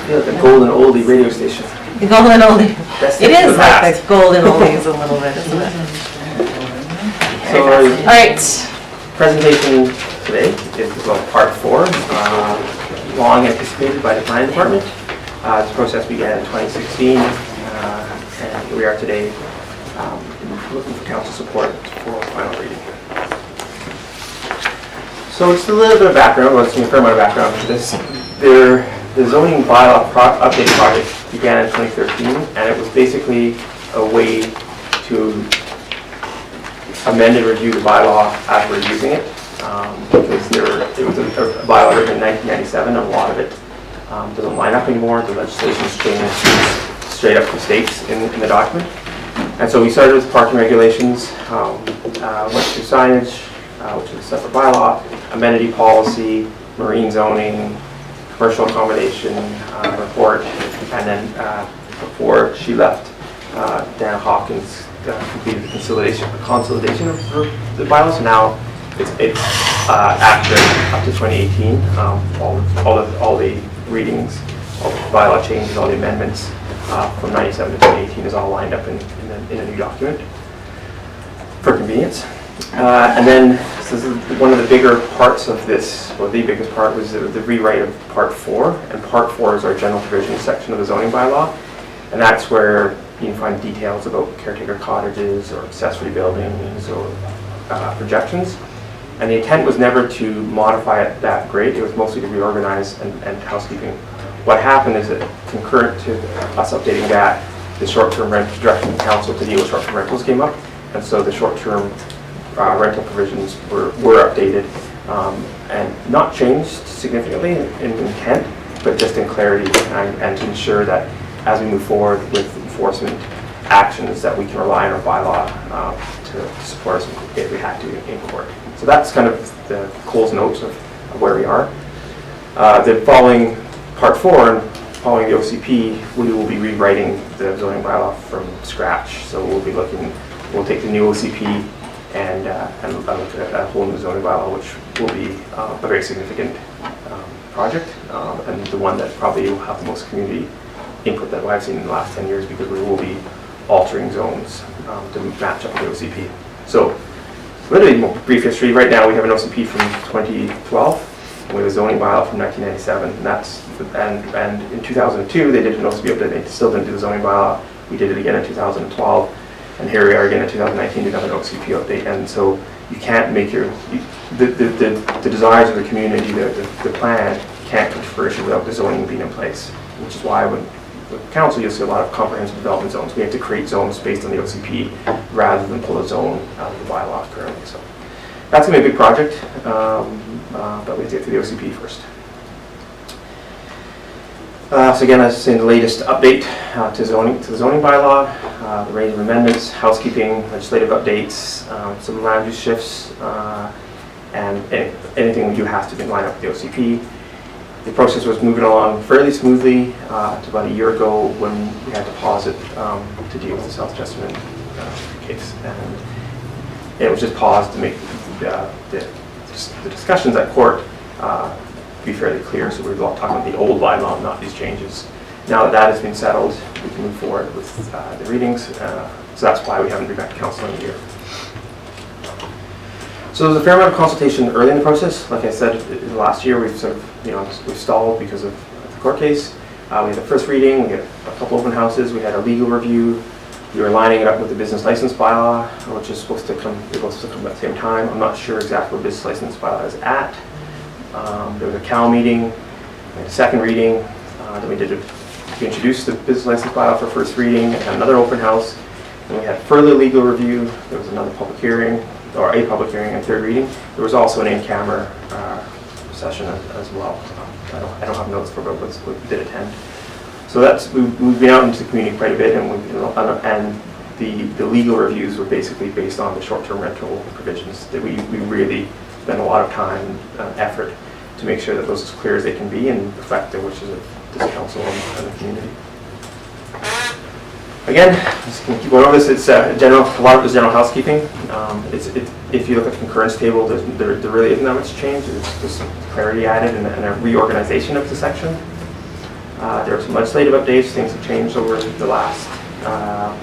The golden oldie radio station. The golden oldie. Best It thing for is the like past. the golden oldies a little bit, isn't it? So All right, presentation today is about part 4, long anticipated by the planning department. This process began in 2016, and here we are today looking for council support for final reading. So just a little bit of background, well, it's a fair amount of background for this. The zoning bylaw update project began in 2013, and it was basically a way to amend and review the bylaw as we're using it. Because it was a bylaw written in 1997, and a lot of it doesn't line up anymore. The legislation's changed straight up to states in the document. And so we started with parking regulations, went through signage, which is a separate bylaw, amenity policy, marine zoning, commercial accommodation report, and then before she left, Dan Hawkins completed the consolidation of the bylaws. So now it's accurate up to 2018. All the readings, all the bylaw changes, all the amendments from 97 to 2018 is all lined up in a new document for convenience. And then so this is one of the bigger parts of this, or the biggest part, was the rewrite of Part 4. And Part 4 is our general provisions section of the zoning bylaw. And that's where you can find details about caretaker cottages or accessory buildings or projections. And the intent was never to modify it that great. It was mostly to reorganize and housekeeping. What happened is that concurrent to us updating that, the short-term rent direction of council to deal with short-term rentals came up. And so the short-term rental provisions were updated and not changed significantly in intent, but just in clarity and to ensure that as we move forward with enforcement actions that we can rely on our bylaw to support us if we had to in court. So that's kind of the Coles notes of where we are. The following Part 4 and following the OCP, we will be rewriting the zoning bylaw from scratch. So we'll take the new OCP and look at a whole new zoning bylaw, which will be a very significant project and the one that probably will have the most community input that I've seen in the last 10 years, because we will be altering zones to match up with the OCP. So literally more brief history. Right now we have an OCP from 2012 and we have a zoning bylaw from 1997, and in 2002 they did an OCP update. They still didn't do the zoning bylaw. We did it again in 2012. And here we are again in 2019 to have an OCP update, and so you can't make the desires of the community, the plan can't come to fruition without the zoning being in place, which is why with council you'll see a lot of comprehensive development zones. We have to create zones based on the OCP rather than pull a zone out of the bylaw currently. So that's going to be a big project, but we have to get to the OCP first. So again, as I say, the latest update to the zoning bylaw, the range of amendments, housekeeping, legislative updates, some land use shifts, and anything we do has to be in line up with the OCP. The process was moving along fairly smoothly to about a year ago when we had to pause it to deal with the South Chesterman case, and it was just paused to make the discussions at court be fairly clear, so we were talking about the old bylaw, not these changes. Now that that has been settled, we can move forward with the readings, so that's why we haven't been back to council in a year. So there was a fair amount of consultation early in the process. Like I said, in the last year we've sort of, we've stalled because of the court case. We had the first reading, we had a couple open houses, we had a legal review. We were lining it up with the business license bylaw, which is supposed to come, they're both supposed to come at the same time. I'm not sure exactly where business license bylaw is at. There was a CAL meeting, we had a second reading, then we introduced the business license bylaw for first reading, and had another open house. Then we had further legal review, there was another public hearing, or a public hearing and third reading. There was also an in-camera session as well. I don't have notes for what we did attend. So we've been out into the community quite a bit, and the legal reviews were basically based on the short-term rental provisions that we really spent a lot of time and effort to make sure that those are as clear as they can be and reflect the wishes of this council and the community. Again, just going to keep going over this. It's a lot of it is general housekeeping. If you look at the concurrence table, there really isn't that much change. There's just some clarity added and a reorganization of the section. There are some legislative updates. Things have changed over the last how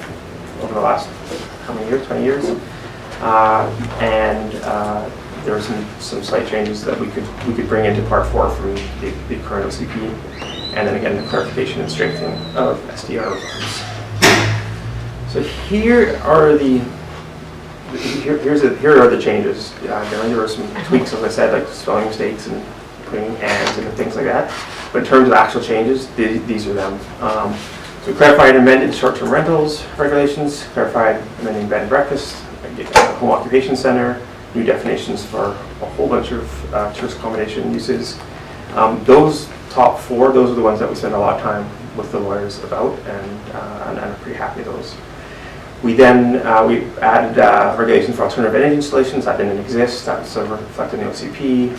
many years? 20 years. There are some slight changes that we could bring into Part 4 from the current OCP, and then again the clarification and strengthening of SDR requirements. So here are the changes. There were some tweaks, as I said, like spelling mistakes and putting ands and things like that. But in terms of actual changes, these are them. So we clarified and amended short-term rentals regulations, clarified amending bed and breakfast, home occupation center, new definitions for a whole bunch of tourist accommodation uses. Those top four, those are the ones that we spend a lot of time with the lawyers about, and I'm pretty happy with those. We then we added regulations for alternative energy installations that didn't exist. That was sort of reflected in the OCP.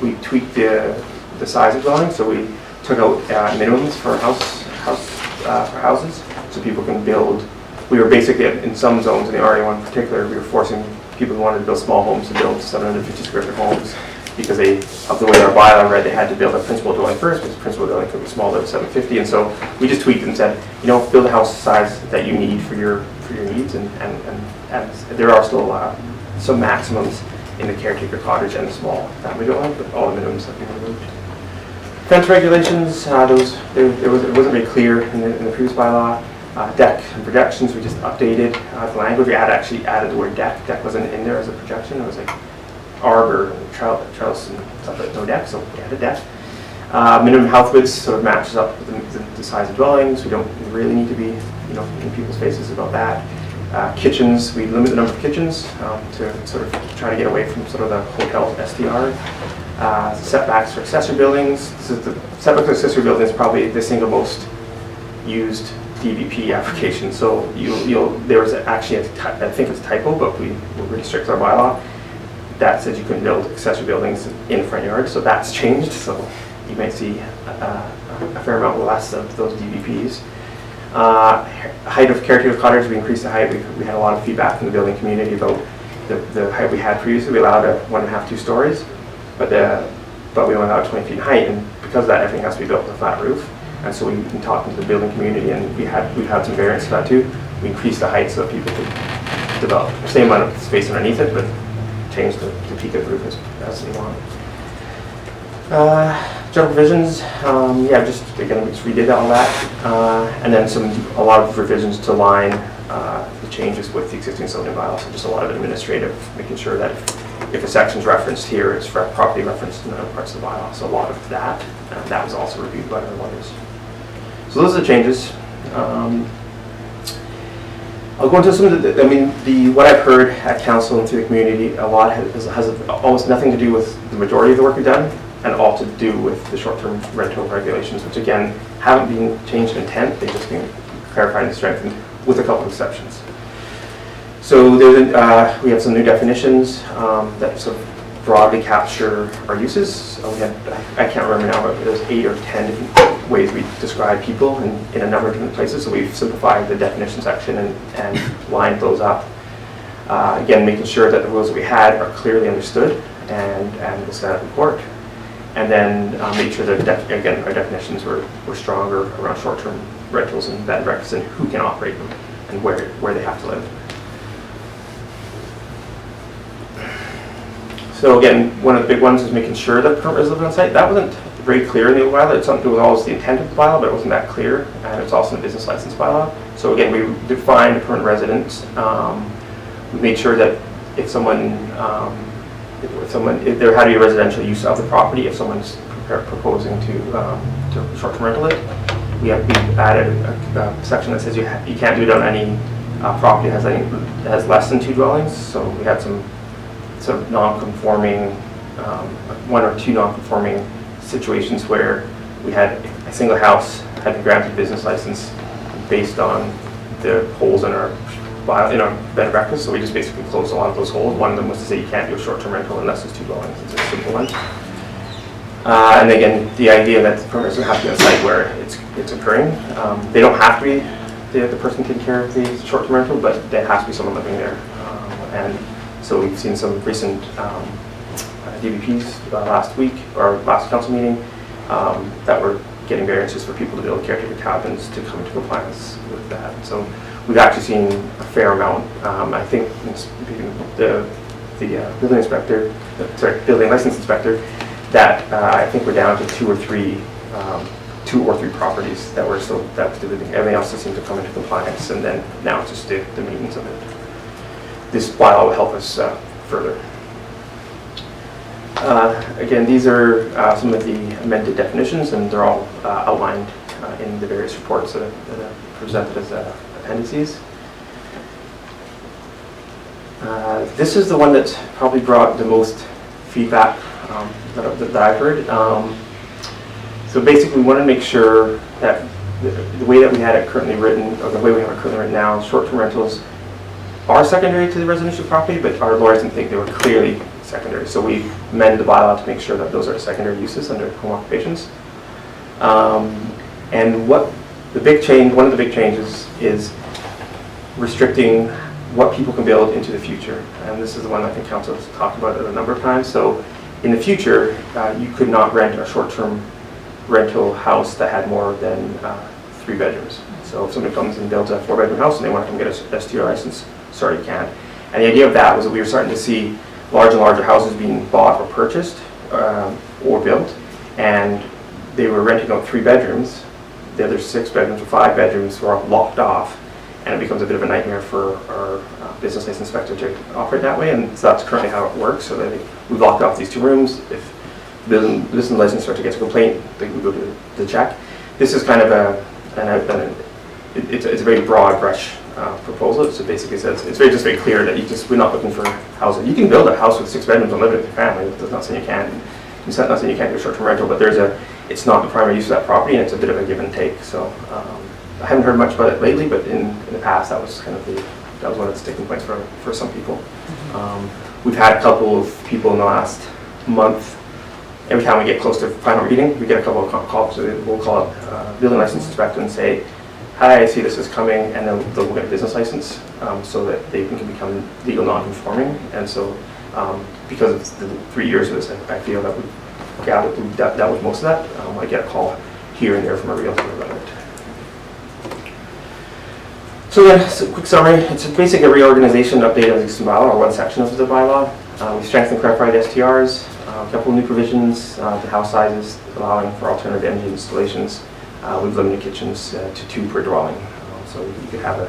We tweaked the size of dwellings, so we took out minimums for houses, so people can build. We were basically in some zones in the RA1 in particular, we were forcing people who wanted to build small homes to build 750 square foot homes because of the way our bylaw read, they had to build a principal dwelling first, because the principal dwelling could be smaller than 750, and so we just tweaked and said, build a house size that you need for your needs, and there are still some maximums in the caretaker cottage and the small family dwelling, but all the minimums have been removed. Fence regulations, it wasn't very clear in the previous bylaw. Deck and projections, we just updated the language. We actually added the word deck. Deck wasn't in there as a projection. It was like arbor and trellis and stuff like no deck, so we added deck. Minimum house width sort of matches up with the size of dwellings. We don't really need to be in people's faces about that. Kitchens, we limit the number of kitchens to sort of try to get away from sort of the hotel SDR. Setbacks for accessory buildings. The setback for accessory buildings is probably the single most used DVP application. So there was actually I think it's a typo, but we were really strict with our bylaw that says you couldn't build accessory buildings in the front yard. So that's changed. So you might see a fair amount less of those DVPs. Height of caretaker cottage, we increased the height. We had a lot of feedback from the building community about the height we had previously. We allowed 1.5 to 2 stories, but we only allowed 20 feet in height, and because of that, everything has to be built with a flat roof. And so we've been talking to the building community, and we've had some variance for that too. We increased the height so that people could develop the same amount of space underneath it, but change the peak of the roof as they want. General provisions, we just redid all that, and then a lot of revisions to align the changes with the existing zoning bylaw. So just a lot of administrative, making sure that if a section's referenced here, it's properly referenced in other parts of the bylaw. So a lot of that, that was also reviewed by the lawyers. So those are the changes. I'll go into some of the, what I've heard at council and through the community, a lot has almost nothing to do with the majority of the work we've done, and all to do with the short-term rental regulations, which again, haven't been changed in intent, they've just been clarified and strengthened with a couple of exceptions. So we have some new definitions that sort of broadly capture our uses. I can't remember now, but there's 8 or 10 different ways we describe people in a number of different places. So we've simplified the definition section and lined those up. Again, making sure that the rules that we had are clearly understood and the staff report. And then make sure that, again, our definitions were stronger around short-term rentals and bed and breakfasts and who can operate them and where they have to live. So again, one of the big ones is making sure that permanent residents live on site. That wasn't very clear in the bylaw. It's something that was always the intent of the bylaw, but it wasn't that clear. And it's also in the business license bylaw. So again, we defined permanent residents. We made sure that if there had to be a residential use of the property, if someone's proposing to short-term rental it, we added a section that says you can't do it on any property that has less than 2 dwellings. So we had some sort of non-conforming, 1 or 2 non-conforming situations where we had a single house had been granted a business license based on the holes in our bed and breakfast. So we just basically closed a lot of those holes. One of them was to say you can't do a short-term rental unless there's 2 dwellings. It's a simple one. And again, the idea that the permits would have to be on site where it's occurring. They don't have to be the person taking care of the short-term rental, but there has to be someone living there. And so we've seen some recent DVPs last week, or last council meeting, that were getting variances for people to build caretaker cabins to come into compliance with that. So we've actually seen a fair amount. I think the building license inspector, that I think we're down to 2 or 3 properties that were still living. Everything else just seemed to come into compliance, and then now it's just the maintenance of it. This bylaw will help us further. Again, these are some of the amended definitions, and they're all outlined in the various reports that are presented as appendices. This is the one that's probably brought the most feedback that I've heard. So basically, we want to make sure that the way that we had it currently written, or the way we have it currently written now, short-term rentals are secondary to the residential property, but our lawyers didn't think they were clearly secondary. So we amended the bylaw to make sure that those are secondary uses under home occupations. And one of the big changes is restricting what people can build into the future. And this is the one I think council has talked about it a number of times. So in the future, you could not rent a short-term rental house that had more than 3 bedrooms. So if somebody comes and builds a 4-bedroom house and they want to come get a STR license, sorry, you can't. And the idea of that was that we were starting to see larger and larger houses being bought or purchased or built, and they were renting out 3 bedrooms. The other 6 bedrooms or 5 bedrooms were locked off, and it becomes a bit of a nightmare for our business license inspector to operate that way, and so that's currently how it works. So that we locked off these 2 rooms. If the business license inspector gets a complaint, they can go to the check. This is kind of it's a very broad brush proposal. So basically says it's just very clear that we're not looking for houses. You can build a house with 6 bedrooms and live with your family. That's not saying you can't. It's not saying you can't do a short-term rental, but it's not the primary use of that property, and it's a bit of a give and take. So I haven't heard much about it lately, but in the past that was kind of one of the sticking points for some people. We've had a couple of people in the last month. Every time we get close to final reading, we get a couple of calls. We'll call up building license inspector and say, "Hi, I see this is coming," and then they'll get a business license so that they can become legal non-conforming. And so, because of the 3 years of this, I feel that we've gathered that was most of that. I get a call here and there from a realtor about it. So then, a quick summary. It's basically a reorganization update of the existing bylaw, or one section of the bylaw. We strengthened clarified STRs, a couple of new provisions, the house sizes, allowing for alternative energy installations. We've limited kitchens to 2 per dwelling. So you could have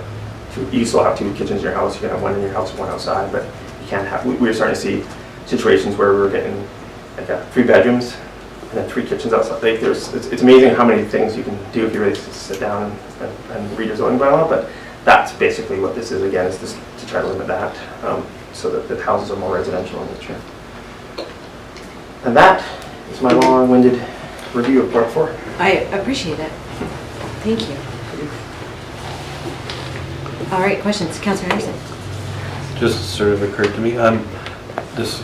you still have 2 kitchens in your house. You can have 1 in your house and 1 outside, but you can't have. We're starting to see situations where we're getting like 3 bedrooms and then 3 kitchens outside. Like it's amazing how many things you can do if you really sit down and read your zoning bylaw, but that's basically what this is, again, is just to try to limit that so that the houses are more residential in nature. And that is my long-winded review of Part 4. I appreciate it. Thank you. All right, questions? Councillor Anderson. Just sort of occurred to me, this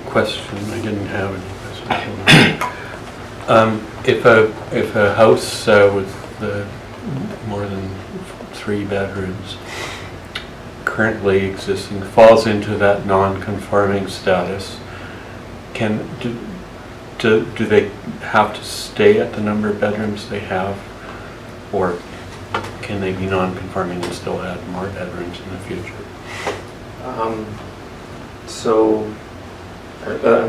question, I didn't have any questions. If a house with more than 3 bedrooms currently existing falls into that non-conforming status, do they have to stay at the number of bedrooms they have, or can they be non-conforming and still add more bedrooms in the future? I'm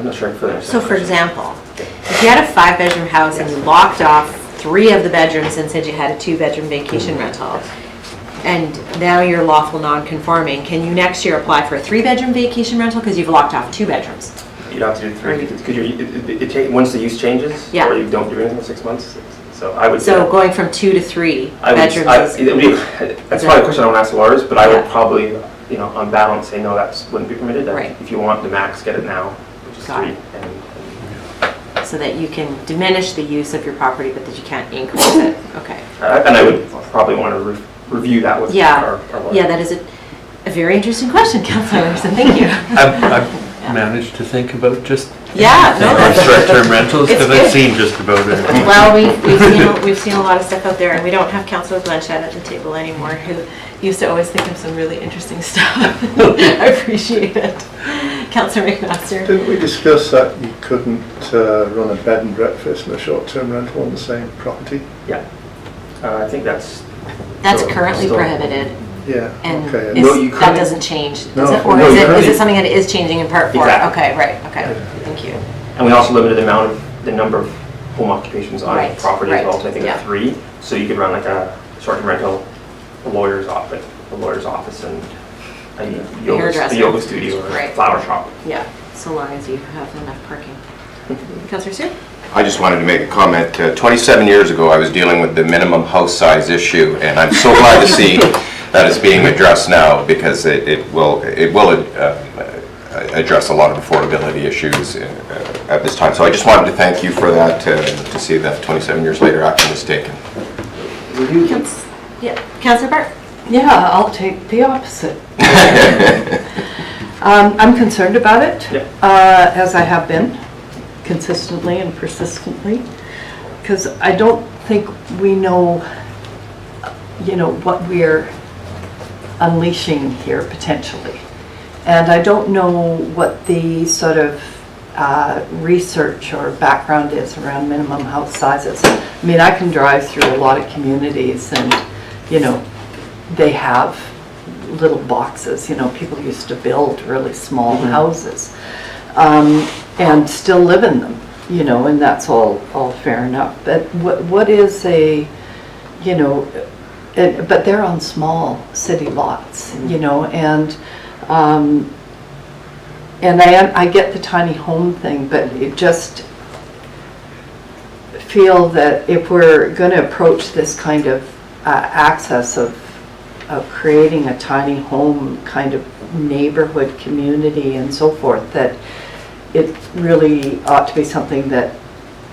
not sure if I So for example, if you had a 5-bedroom house and you locked off 3 of the bedrooms and said you had a 2-bedroom vacation rental, and now you're lawful non-conforming, can you next year apply for a 3-bedroom vacation rental because you've locked off 2 bedrooms? You'd have to do 3 because once the use changes, Yeah. or you don't do anything for 6 months. So I would. So going from 2 to 3 bedrooms that's probably a question I want to ask the lawyers, but I would Yeah. probably, on balance, say no, that wouldn't be permitted. Right. If you want the max, get it now, which is Got 3. it. So that you can diminish the use of your property, but that you can't increase it. Okay. And I would probably want to review that with our lawyer. Yeah, that is a very interesting question, Councillor Anderson. Thank you. I've managed to think about just Yeah, no, that's- short-term rentals it's because I've good. seen just about it. Well, we've seen a lot of stuff out there, and we don't have Councillor Blanchette at the table anymore, who used to always think of some really interesting stuff. I appreciate it. Councillor McMaster. Didn't we discuss that you couldn't run a bed and breakfast and a short-term rental on the same property? Yeah. I think that's Currently still prohibited. Yeah, And okay. that doesn't change, does No, it? Or no, is you it couldn't. something that is changing in Part 4? Exactly. Okay, right, okay, thank you. And we also limited the number of home occupations on Right, the property as well, to I think yeah. 3. So you could run like a short-term rental, a lawyer's office, and a Hairdresser. yoga studio or a Right. flower shop. Yeah, so long as you have enough parking. Councillor Sue? I just wanted to make a comment. 27 years ago, I was dealing with the minimum house size issue, and I'm so glad to see that it's being addressed now, because it will address a lot of affordability issues at this time. So I just wanted to thank you for that, to see that 27 years later action was taken. Yeah, Councillor Bart? Yeah, I'll take the opposite. I'm concerned about it, as I have been, consistently and persistently, because I don't think we know, what we're unleashing here potentially. And I don't know what the sort of research or background is around minimum house sizes. I mean, I can drive through a lot of communities and, they have little boxes, people used to build really small houses and still live in them, and that's all fair enough. But what is a, but they're on small city lots, and I get the tiny home thing, but it just feel that if we're going to approach this kind of access of creating a tiny home kind of neighborhood community and so forth, that it really ought to be something that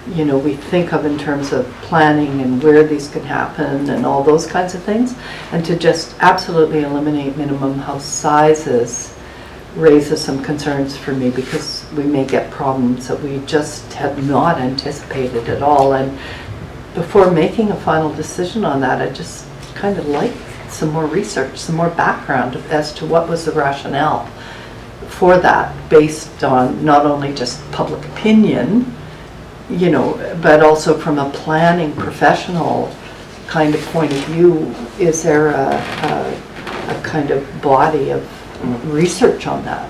we think of in terms of planning and where these can happen and all those kinds of things, and to just absolutely eliminate minimum house sizes raises some concerns for me, because we may get problems that we just had not anticipated at all. And before making a final decision on that, I just kind of like some more research, some more background as to what was the rationale for that, based on not only just public opinion, but also from a planning professional kind of point of view. Is there a kind of body of research on that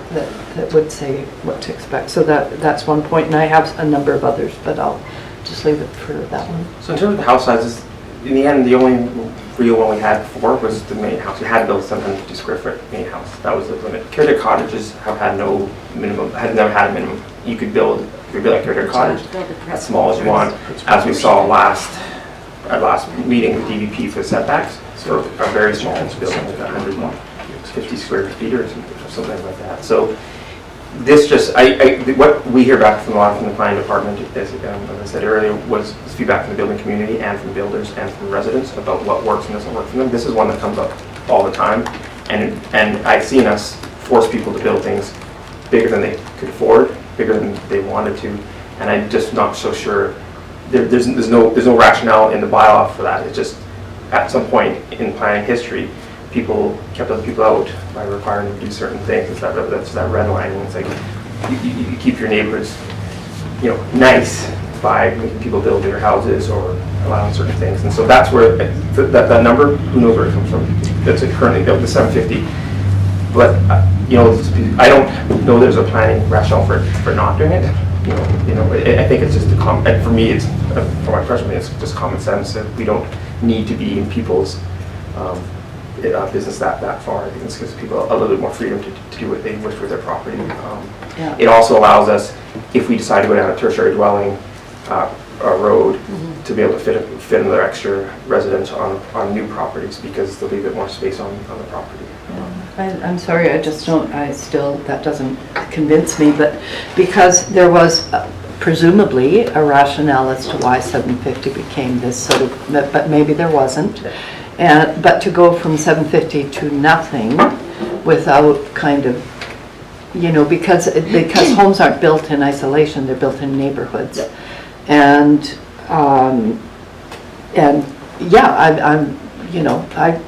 would say what to expect? So that's one point, and I have a number of others, but I'll just leave it for that one. So in terms of the house sizes, in the end, the only real one we had before was the main house. We had to build a 750 square foot main house. That was the limit. Caretaker cottages have had no minimum, had never had a minimum. You could build a caretaker cottage as small as you want. As we saw at last meeting with DVP for setbacks, so a very small building, like 150 square feet or something like that. So this just, what we hear back from a lot from the planning department, as I said earlier, was feedback from the building community and from builders and from residents about what works and doesn't work for them. This is one that comes up all the time, and I've seen us force people to build things bigger than they could afford, bigger than they wanted to, and I'm just not so sure. There's no rationale in the bylaw for that. It's just at some point in planning history, people kept other people out by requiring them to do certain things. That's that red line. And it's like you keep your neighborhoods, nice by making people build bigger houses or allowing certain things. And so that's where that number, who knows where it comes from? That's currently built, the 750. But I don't know there's a planning rationale for not doing it. I think it's just and for me, it's for my personal, it's just common sense that we don't need to be in people's business that far. I think this gives people a little bit more freedom to do what they wish with their property. It also allows us, if we decide to go down a tertiary dwelling road, to be able to fit another extra residence on new properties, because there'll be a bit more space on the property. I'm sorry, that doesn't convince me, but because there was presumably a rationale as to why 750 became this sort of, but maybe there wasn't. But to go from 750 to nothing without kind of, because homes aren't built in isolation, they're built in neighborhoods. Yep. And yeah,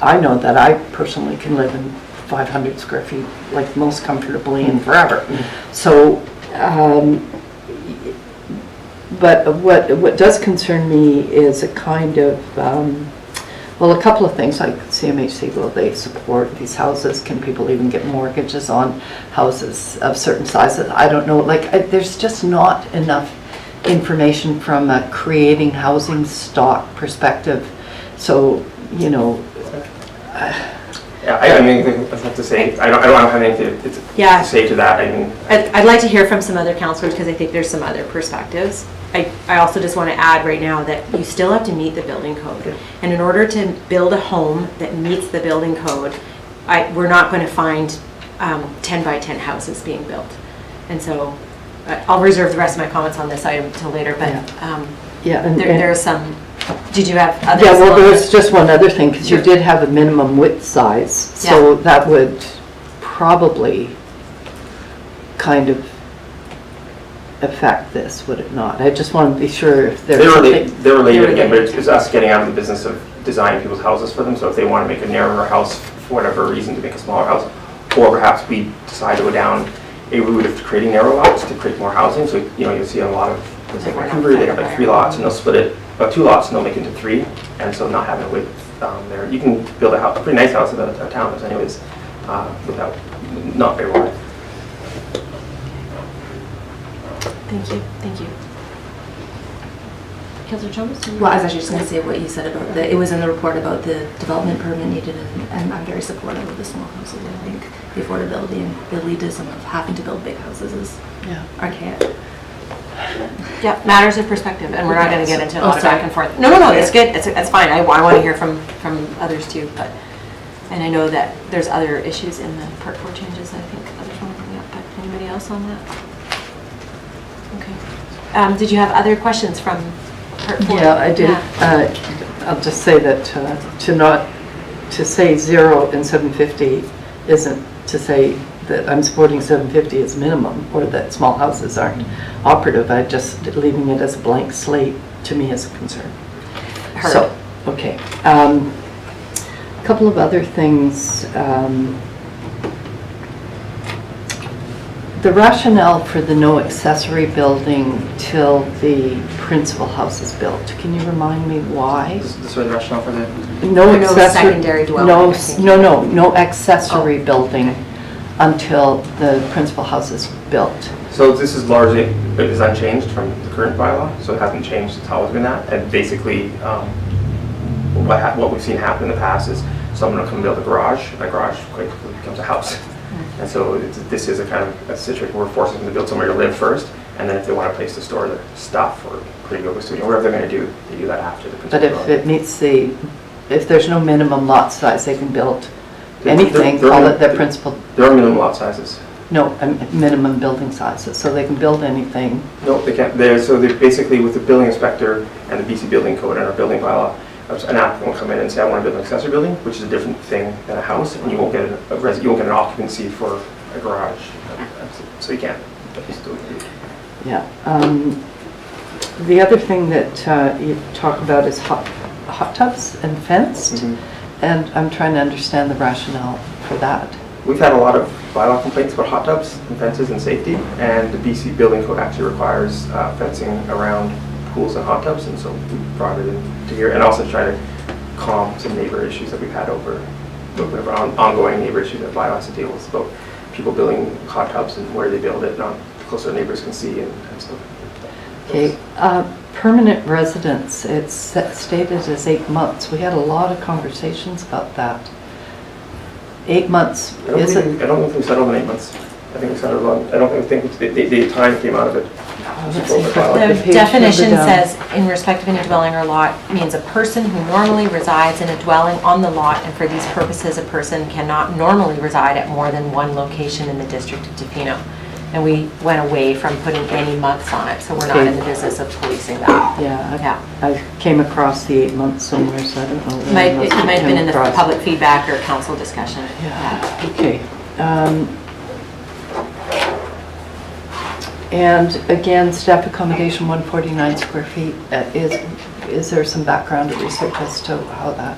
I know that I personally can live in 500 square feet, like most comfortably and forever. So, but what does concern me is a kind of, a couple of things, like CMHC, will they support these houses? Can people even get mortgages on houses of certain sizes? I don't know, there's just not enough information from a creating housing stock perspective. So, Yeah, I have to say, I don't have anything to say to that. I'd like to hear from some other councillors, because I think there's some other perspectives. I also just want to add right now that you still have to meet the building code. And in order to build a home that meets the building code, we're not going to find 10 by 10 houses being built. And so I'll reserve the rest of my comments on this item until later, but there are some. Did you have others? Yeah, well, there's just one other thing, because you did have a minimum width size, so that would probably kind of affect this, would it not? I just want to be sure if there's They're related again, but it's us getting out of the business of designing people's houses for them. So if they want to make a narrower house for whatever reason, to make a smaller house, or perhaps we decide to go down a route of creating narrow lots to create more housing. So you'll see a lot of, let's say Vancouver, they have like 3 lots, and they'll split it, 2 lots, and they'll make it into 3, and so not having a width there. You can build a pretty nice house in a townhouse anyways, without, not very wide. Thank you. Councillor Chalmers? Well, I was actually just going to say what you said about it was in the report about the development permit needed, and I'm very supportive of the small houses. I think the affordability and the elitism of having to build big houses is archaic. Yeah, matters of perspective, and we're not going to get into a lot of back and forth. No, it's good. It's fine. I want to hear from others too, and I know that there's other issues in the Part 4 changes that I think others want to bring up. But anybody else on that? Okay. Did you have other questions from Part 4? Yeah, I did. I'll just say that to say 0 and 750 isn't to say that I'm supporting 750 as minimum, or that small houses aren't operative. I just leaving it as a blank slate to me is a concern. Heard. So, okay. A couple of other things. The rationale for the no accessory building till the principal house is built. Can you remind me why? This is the rationale for that? No secondary dwelling. No accessory building until the principal house is built. So this is largely, it is unchanged from the current bylaw, so it hasn't changed. It's always been that. And basically, what we've seen happen in the past is someone will come build a garage, and that garage quite quickly becomes a house. And so this is a kind of a situation where we're forcing them to build somewhere to live first, and then if they want a place to store their stuff or put a yoga studio, whatever they're going to do, they do that after the But if it meets if there's no minimum lot size, they can build anything, call it their principal. There are minimum lot sizes. No, minimum building sizes, so they can build anything. No, they can't. So they basically, with the building inspector and the BC building code and our building bylaw, an applicant will come in and say, I want to build an accessory building, which is a different thing than a house, and you won't get you won't get an occupancy for a garage. So you can't. Yeah. The other thing that you talk about is hot tubs and fenced, and I'm trying to understand the rationale for that. We've had a lot of bylaw complaints about hot tubs and fences and safety, and the BC building code actually requires fencing around pools and hot tubs, and so we brought it into here, and also try to calm some neighbor issues that we've had over ongoing neighbor issues that bylaw has to deal with, about people building hot tubs and where they build it, not close their neighbors can see and stuff. Okay, permanent residence, it's stated as 8 months. We had a lot of conversations about that. 8 months, is it? I don't think we settled on 8 months. I think we settled on, I don't think the time came out of it. The definition says, in respect of any dwelling or lot, means a person who normally resides in a dwelling on the lot, and for these purposes, a person cannot normally reside at more than one location in the district of Tofino. And we went away from putting any months on it, so we're not in the business of policing that. Yeah, I came across the 8 months somewhere, so I don't know. It might have been in the public feedback or council discussion. Yeah, okay. And again, staff accommodation 149 square feet. Is there some background or research as to how that?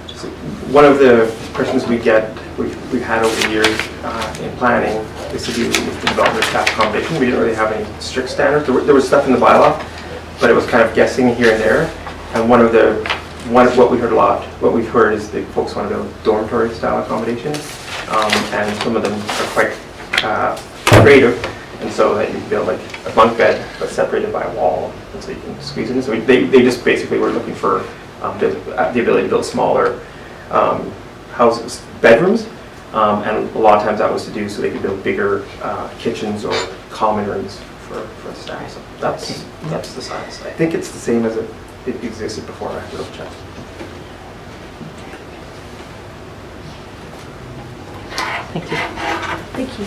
One of the questions we've had over the years in planning is to do with the development of staff accommodation. We didn't really have any strict standards. There was stuff in the bylaw, but it was kind of guessing here and there. And what we heard a lot, what we've heard is that folks want to build dormitory style accommodations, and some of them are quite creative. And so that you build like a bunk bed, but separated by a wall, and so you can squeeze in. So they just basically were looking for the ability to build smaller houses, bedrooms, and a lot of times that was to do so they could build bigger kitchens or common rooms for the staff. So that's the size. I think it's the same as it existed before. I have to double check. Thank you. Thank you.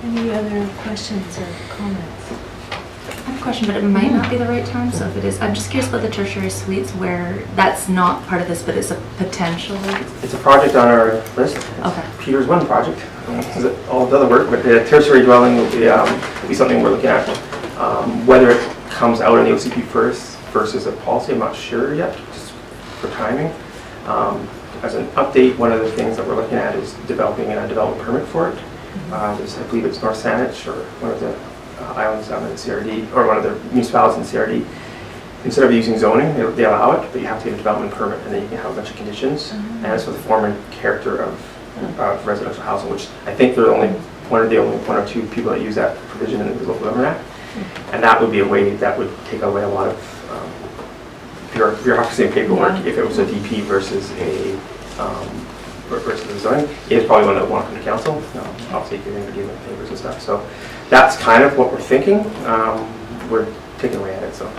Any other questions or comments? I have a question, but it might not be the right time, so if it is, I'm just curious about the tertiary suites where that's not part of this, but it's a potential. It's a project on our list. Okay. Peter's one project. This is all the other work, but the tertiary dwelling will be something we're looking at. Whether it comes out in the OCP first versus a policy, I'm not sure yet, just for timing. As an update, one of the things that we're looking at is developing a development permit for it. I believe it's North Saanich, or one of the islands down in the CRD, or one of the municipalities in the CRD. Instead of using zoning, they allow it, but you have to get a development permit, and then you can have a bunch of conditions. And it's for the form and character of residential housing, which I think they're only one or two people that use that provision in the Local Government Act. And that would be a way that would take away a lot of bureaucracy and paperwork if it was a DP versus a zoning. It's probably one that would want to come to council. Obviously, you're going to be dealing with neighbors and stuff. So that's kind of what we're thinking. We're taking away at it. So.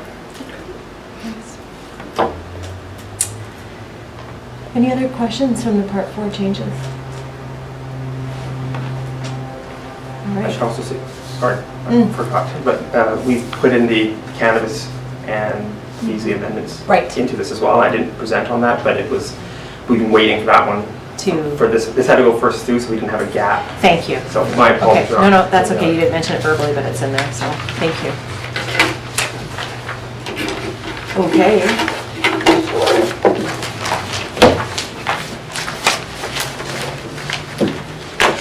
Any other questions from the Part 4 changes? All right. I should also say, sorry, I forgot, but we put in the cannabis and easy amendments into this as well. I didn't present on that, but we've been waiting for that one. For this had to go first through, so we didn't have a gap. Thank you. So my apologies. Okay. No, that's okay. You didn't mention it verbally, but it's in there, so thank you. Okay.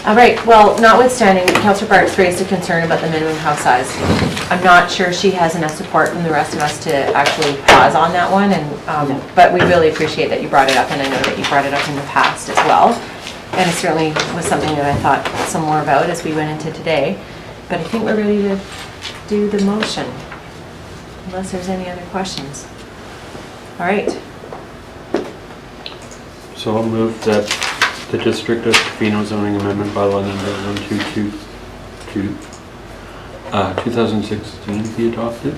All right, well, notwithstanding, Councillor Bart's raised a concern about the minimum house size. I'm not sure she has enough support from the rest of us to actually pause on that one, and but we really appreciate that you brought it up, and I know that you brought it up in the past as well. And it certainly was something that I thought some more about as we went into today. But I think we're ready to do the motion, unless there's any other questions. All right, So I'll move that the District of Tofino zoning amendment bylaw number 2016 be adopted.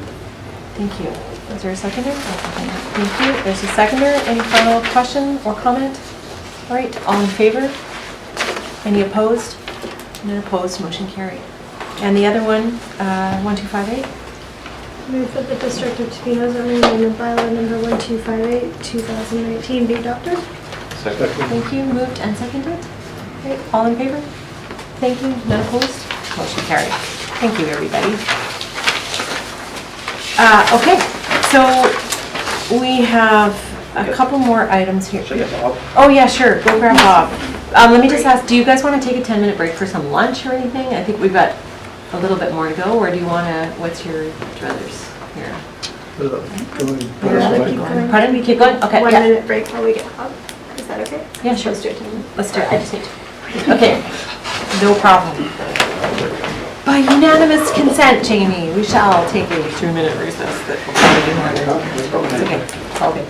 Thank you. Is there a seconder? Thank you. There's a seconder. Any final question or comment? All right, all in favor? Any opposed? None opposed, motion carried. And the other one, 1258? Move that the District of Tofino zoning amendment bylaw number 1258, 2019 be adopted. Second. Thank you. Moved and seconded. Okay, all in favor? Thank you. None opposed? Motion carried. Thank you, everybody. Okay, so we have a couple more items here. Oh yeah, sure. Go grab Bob. Let me just ask, do you guys want to take a 10-minute break for some lunch or anything? I think we've got a little bit more to go, or do you want to, what's your druthers here? Pardon? We keep going? Okay. 1 minute break while we get Bob. Is that okay? Yeah, sure. Let's do it. Let's do it. I just need to. Okay. No problem. By unanimous consent, Jamie, we shall take a 3-minute recess that will probably be more than it's okay. It's all good.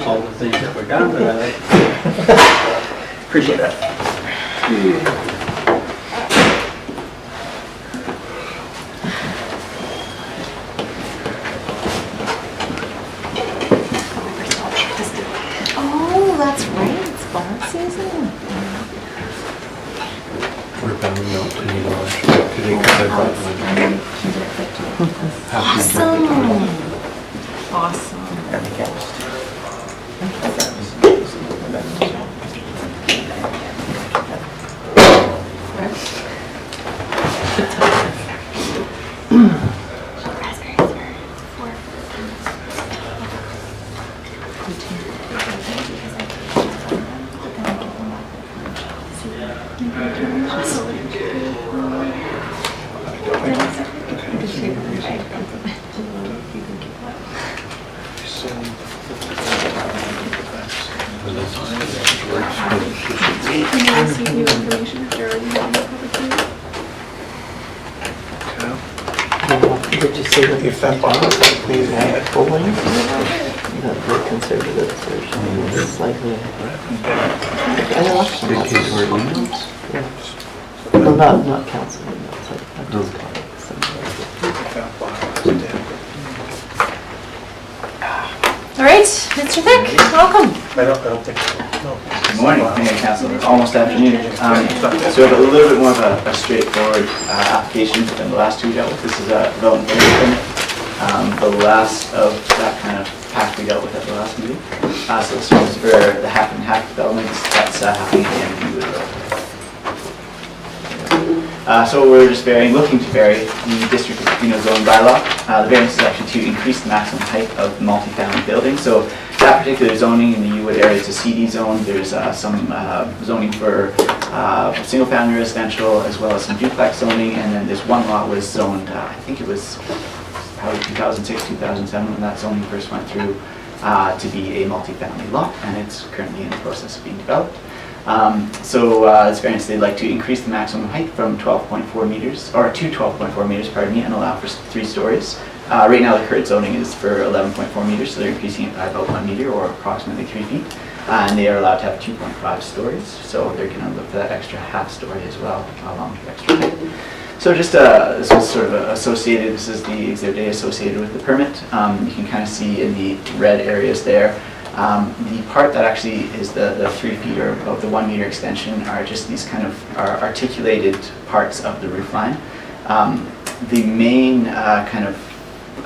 All the things that were done, but I like. Appreciate that. Oh, that's right. It's fall season. We're bound not to need lunch today because I brought my Awesome. Did you say that if that box please add polling? That the conservative version is slightly. Well, not council emails. I'm just calling All right, Mr. Thick, welcome. I don't think so. No. Good morning, Mayor Council. Almost afternoon. So we have a little bit more of a straightforward application than the last two we dealt with. This is a development permit. The last of that kind of pack we dealt with at the last meeting. So this one's for the Hackett development that's happening at the end of the road. So we're just looking to vary the District of Tofino zone bylaw. The variance is actually to increase the maximum height of the multifamily building. So that particular zoning in the U-Wood area is a CD zone. There's some zoning for single-family residential as well as some duplex zoning. And then this one lot was zoned, I think it was probably 2006, 2007 when that zoning first went through to be a multifamily lot, and it's currently in the process of being developed. This variance, they'd like to increase the maximum height from 12.4 meters, or to 12.4 meters, pardon me, and allow for 3 stories. Right now the current zoning is for 11.4 meters, so they're increasing it by about 1 meter or approximately 3 feet. And they are allowed to have 2.5 stories, so they're going to look for that extra half story as well, along with the extra height. So just this was sort of associated, this is the exhibit A associated with the permit. You can kind of see in the red areas there. The part that actually is the 3 feet or of the 1 meter extension are just these kind of articulated parts of the roof line. The main kind of,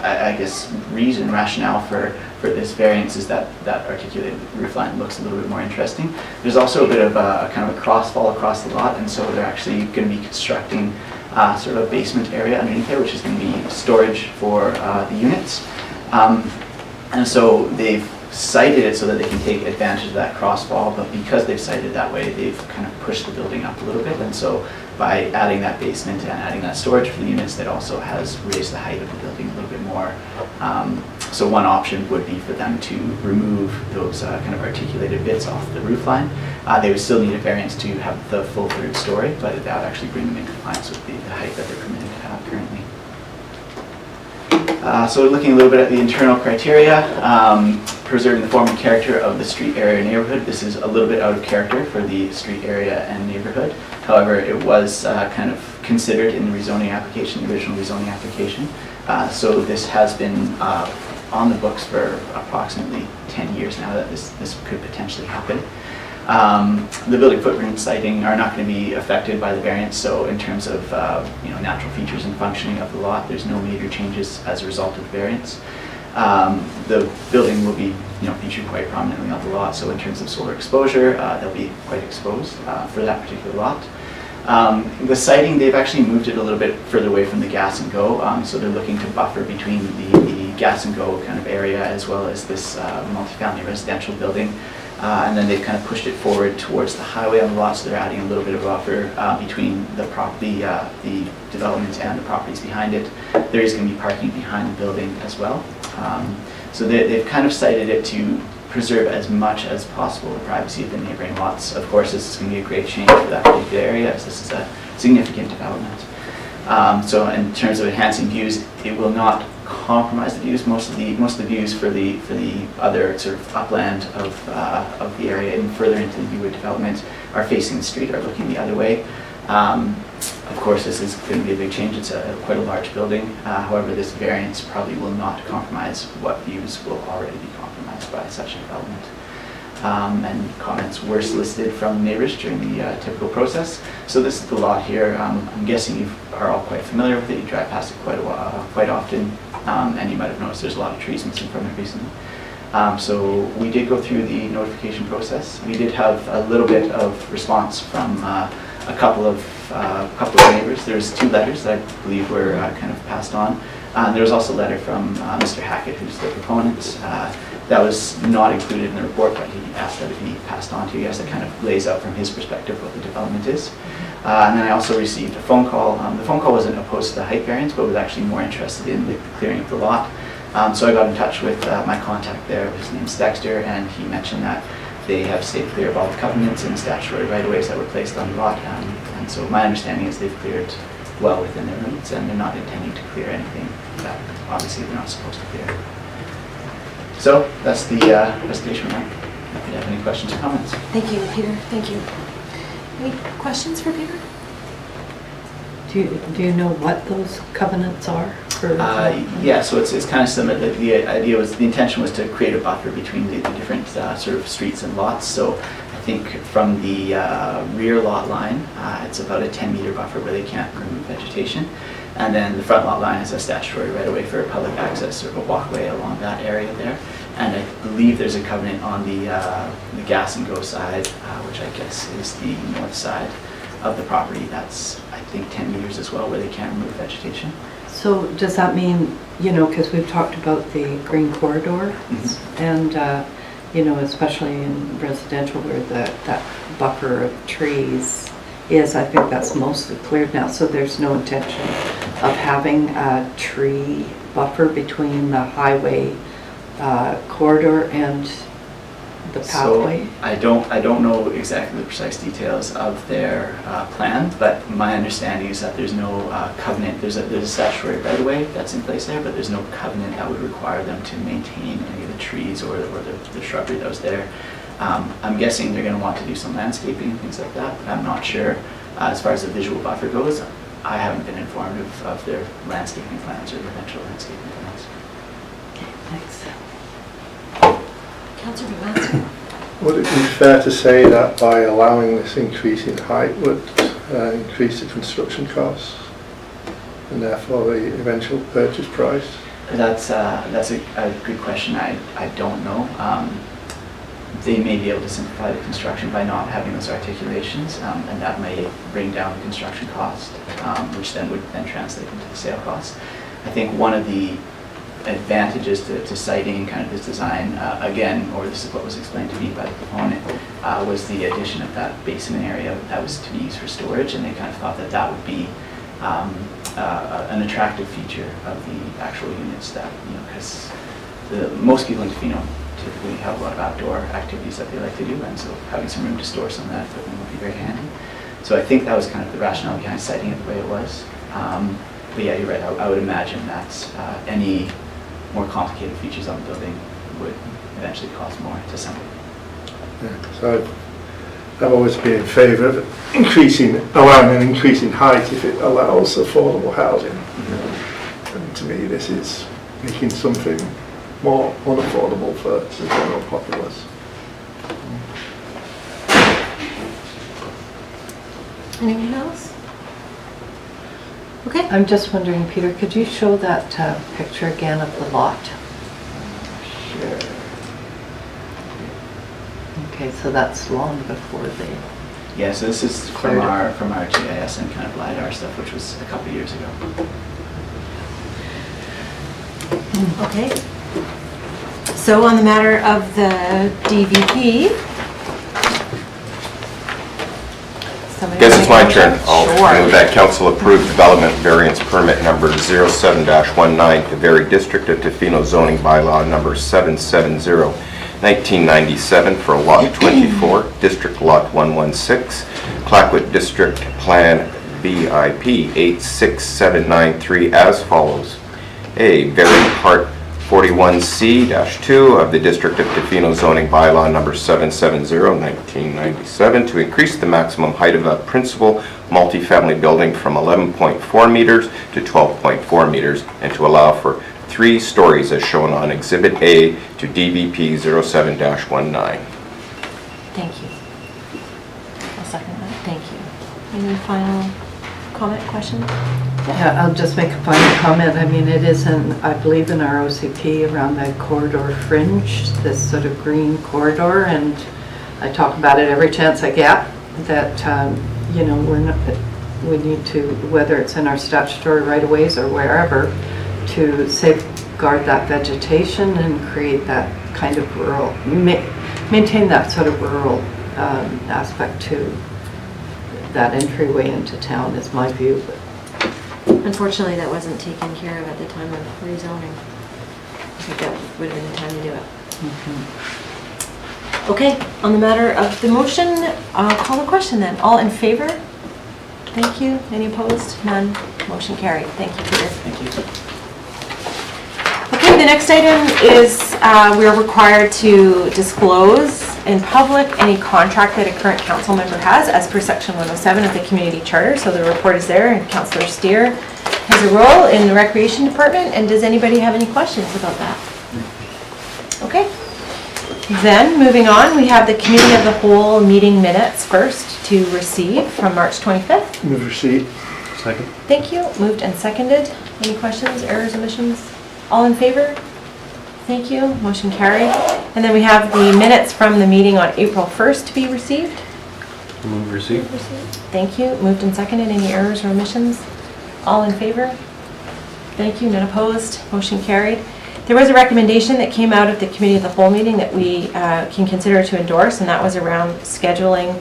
I guess, rationale for this variance is that articulated roof line looks a little bit more interesting. There's also a bit of a kind of a crossfall across the lot, and so they're actually going to be constructing sort of a basement area underneath there, which is going to be storage for the units. And so they've cited it so that they can take advantage of that crossfall, but because they've cited it that way, they've kind of pushed the building up a little bit, and so by adding that basement and adding that storage for the units, that also has raised the height of the building a little bit more. So one option would be for them to remove those kind of articulated bits off the roof line. They would still need a variance to have the full 3rd story, but that would actually bring them in compliance with the height that they're permitted to have currently. So looking a little bit at the internal criteria, preserving the form and character of the street area neighborhood. This is a little bit out of character for the street area and neighborhood. However, it was kind of considered in the rezoning application, the original rezoning application. So this has been on the books for approximately 10 years now that this could potentially happen. The building footprint and siting are not going to be affected by the variance, so in terms of natural features and functioning of the lot, there's no major changes as a result of the variance. The building will be featured quite prominently on the lot, so in terms of solar exposure, they'll be quite exposed for that particular lot. The siting, they've actually moved it a little bit further away from the gas and go, so they're looking to buffer between the gas and go kind of area as well as this multifamily residential building. And then they've kind of pushed it forward towards the highway on the lot, so they're adding a little bit of buffer between the property, the development and the properties behind it. There is going to be parking behind the building as well. So they've kind of cited it to preserve as much as possible the privacy of the neighboring lots. Of course, this is going to be a great change for that particular area, as this is a significant development. So in terms of enhancing views, it will not compromise the views. Most of the views for the other sort of upland of the area and further into the U-Wood development are facing the street, are looking the other way. Of course, this is going to be a big change. It's quite a large building. However, this variance probably will not compromise what views will already be compromised by such a development. And comments were solicited from neighbors during the typical process. So this is the lot here. I'm guessing you are all quite familiar with it. You drive past it quite often, and you might have noticed there's a lot of trees missing from it recently. So we did go through the notification process. We did have a little bit of response from a couple of neighbors. There's 2 letters that I believe were kind of passed on. There was also a letter from Mr. Hackett, who's the proponent. That was not included in the report, but he asked that it be passed on to you guys. That kind of lays out from his perspective what the development is. And then I also received a phone call. The phone call wasn't opposed to the height variance, but was actually more interested in the clearing of the lot. So I got in touch with my contact there. His name's Dexter, and he mentioned that they have stayed clear of all the covenants and statutory right-of-ways that were placed on the lot. And so my understanding is they've cleared well within their limits, and they're not intending to clear anything that obviously they're not supposed to clear. So that's the presentation. If you have any questions or comments. Thank you, Peter. Thank you. Any questions for Peter? Do you know what those covenants are? Yeah, so it's kind of similar. The intention was to create a buffer between the different sort of streets and lots. So I think from the rear lot line, it's about a 10-meter buffer where they can't remove vegetation. And then the front lot line is a statutory right-of-way for public access, sort of a walkway along that area there. And I believe there's a covenant on the gas and go side, which I guess is the north side of the property. That's, I think, 10 meters as well, where they can't remove vegetation. So does that mean, because we've talked about the green corridor, and, especially in residential where that buffer of trees is, I think that's mostly cleared now, so there's no intention of having a tree buffer between the highway corridor and the pathway? So I don't know exactly the precise details of their plan, but my understanding is that there's no covenant. There's a statutory right-of-way that's in place there, but there's no covenant that would require them to maintain any of the trees or the shrubbery that was there. I'm guessing they're going to want to do some landscaping and things like that, but I'm not sure. As far as the visual buffer goes, I haven't been informed of their landscaping plans or eventual landscaping plans. Okay, thanks. Councillor Vance? Would it be fair to say that by allowing this increase in height would increase the construction costs and therefore the eventual purchase price? That's a good question. I don't know. They may be able to simplify the construction by not having those articulations, and that may bring down the construction cost, which then would translate into the sale cost. I think one of the advantages to siting kind of this design, again, or this is what was explained to me by the proponent, was the addition of that basement area that was to be used for storage, and they kind of thought that that would be an attractive feature of the actual units that, because most people in Tofino typically have a lot of outdoor activities that they like to do, and so having some room to store some of that equipment would be very handy. So I think that was kind of the rationale behind siting it the way it was. But yeah, you're right. I would imagine that any more complicated features on the building would eventually cost more to assemble. Yeah, so I've always been in favour of allowing an increase in height if it allows affordable housing. And to me, this is making something more unaffordable for the general populace. Anyone else? Okay. I'm just wondering, Peter, could you show that picture again of the lot? Sure. Okay, so that's long before they... Yeah, so this is from our GIS and kind of LiDAR stuff, which was a couple of years ago. Okay. So on the matter of the DVP, I guess it's my turn. I'll move that council approve development variance permit number 07-19 to vary District of Tofino zoning bylaw number 770, 1997 for lot 24, District Lot 116, Clayoquot District Plan BIP 86793 as follows. A, vary Part 41C-2 of the District of Tofino zoning bylaw number 770, 1997 to increase the maximum height of a principal multifamily building from 11.4 meters to 12.4 meters and to allow for 3 stories as shown on Exhibit A to DVP 07-19. thank you. I'll second that. Thank you. Any final comment, question? Yeah, I'll just make a final comment. I mean, it is I believe in our OCP around the corridor fringe, this sort of green corridor, and I talk about it every chance I get, that, we need to, whether it's in our statutory right-of-ways or wherever, to safeguard that vegetation and create that kind of rural, maintain that sort of rural aspect to that entryway into town is my view. Unfortunately, that wasn't taken care of at the time of rezoning. I think that would have been the time to do it. Mm-hmm. Okay, on the matter of the motion, I'll call the question then. All in favor? Thank you. Any opposed? None. Motion carried. Thank you, Peter. Thank you. Okay, the next item is we are required to disclose in public any contract that a current council member has as per section 107 of the community charter. So the report is there, and Councillor Steer has a role in the recreation department. And does anybody have any questions about that? Okay. Then moving on, we have the committee of the whole meeting minutes first to receive from March 25th. Move receipt. Second. Thank you. Moved and seconded. Any questions, errors, omissions? All in favor? Thank you. Motion carried. And then we have the minutes from the meeting on April 1st to be received. Move receipt. Thank you. Moved and seconded. Any errors or omissions? All in favor? Thank you. None opposed. Motion carried. There was a recommendation that came out of the committee of the whole meeting that we can consider to endorse, and that was around scheduling,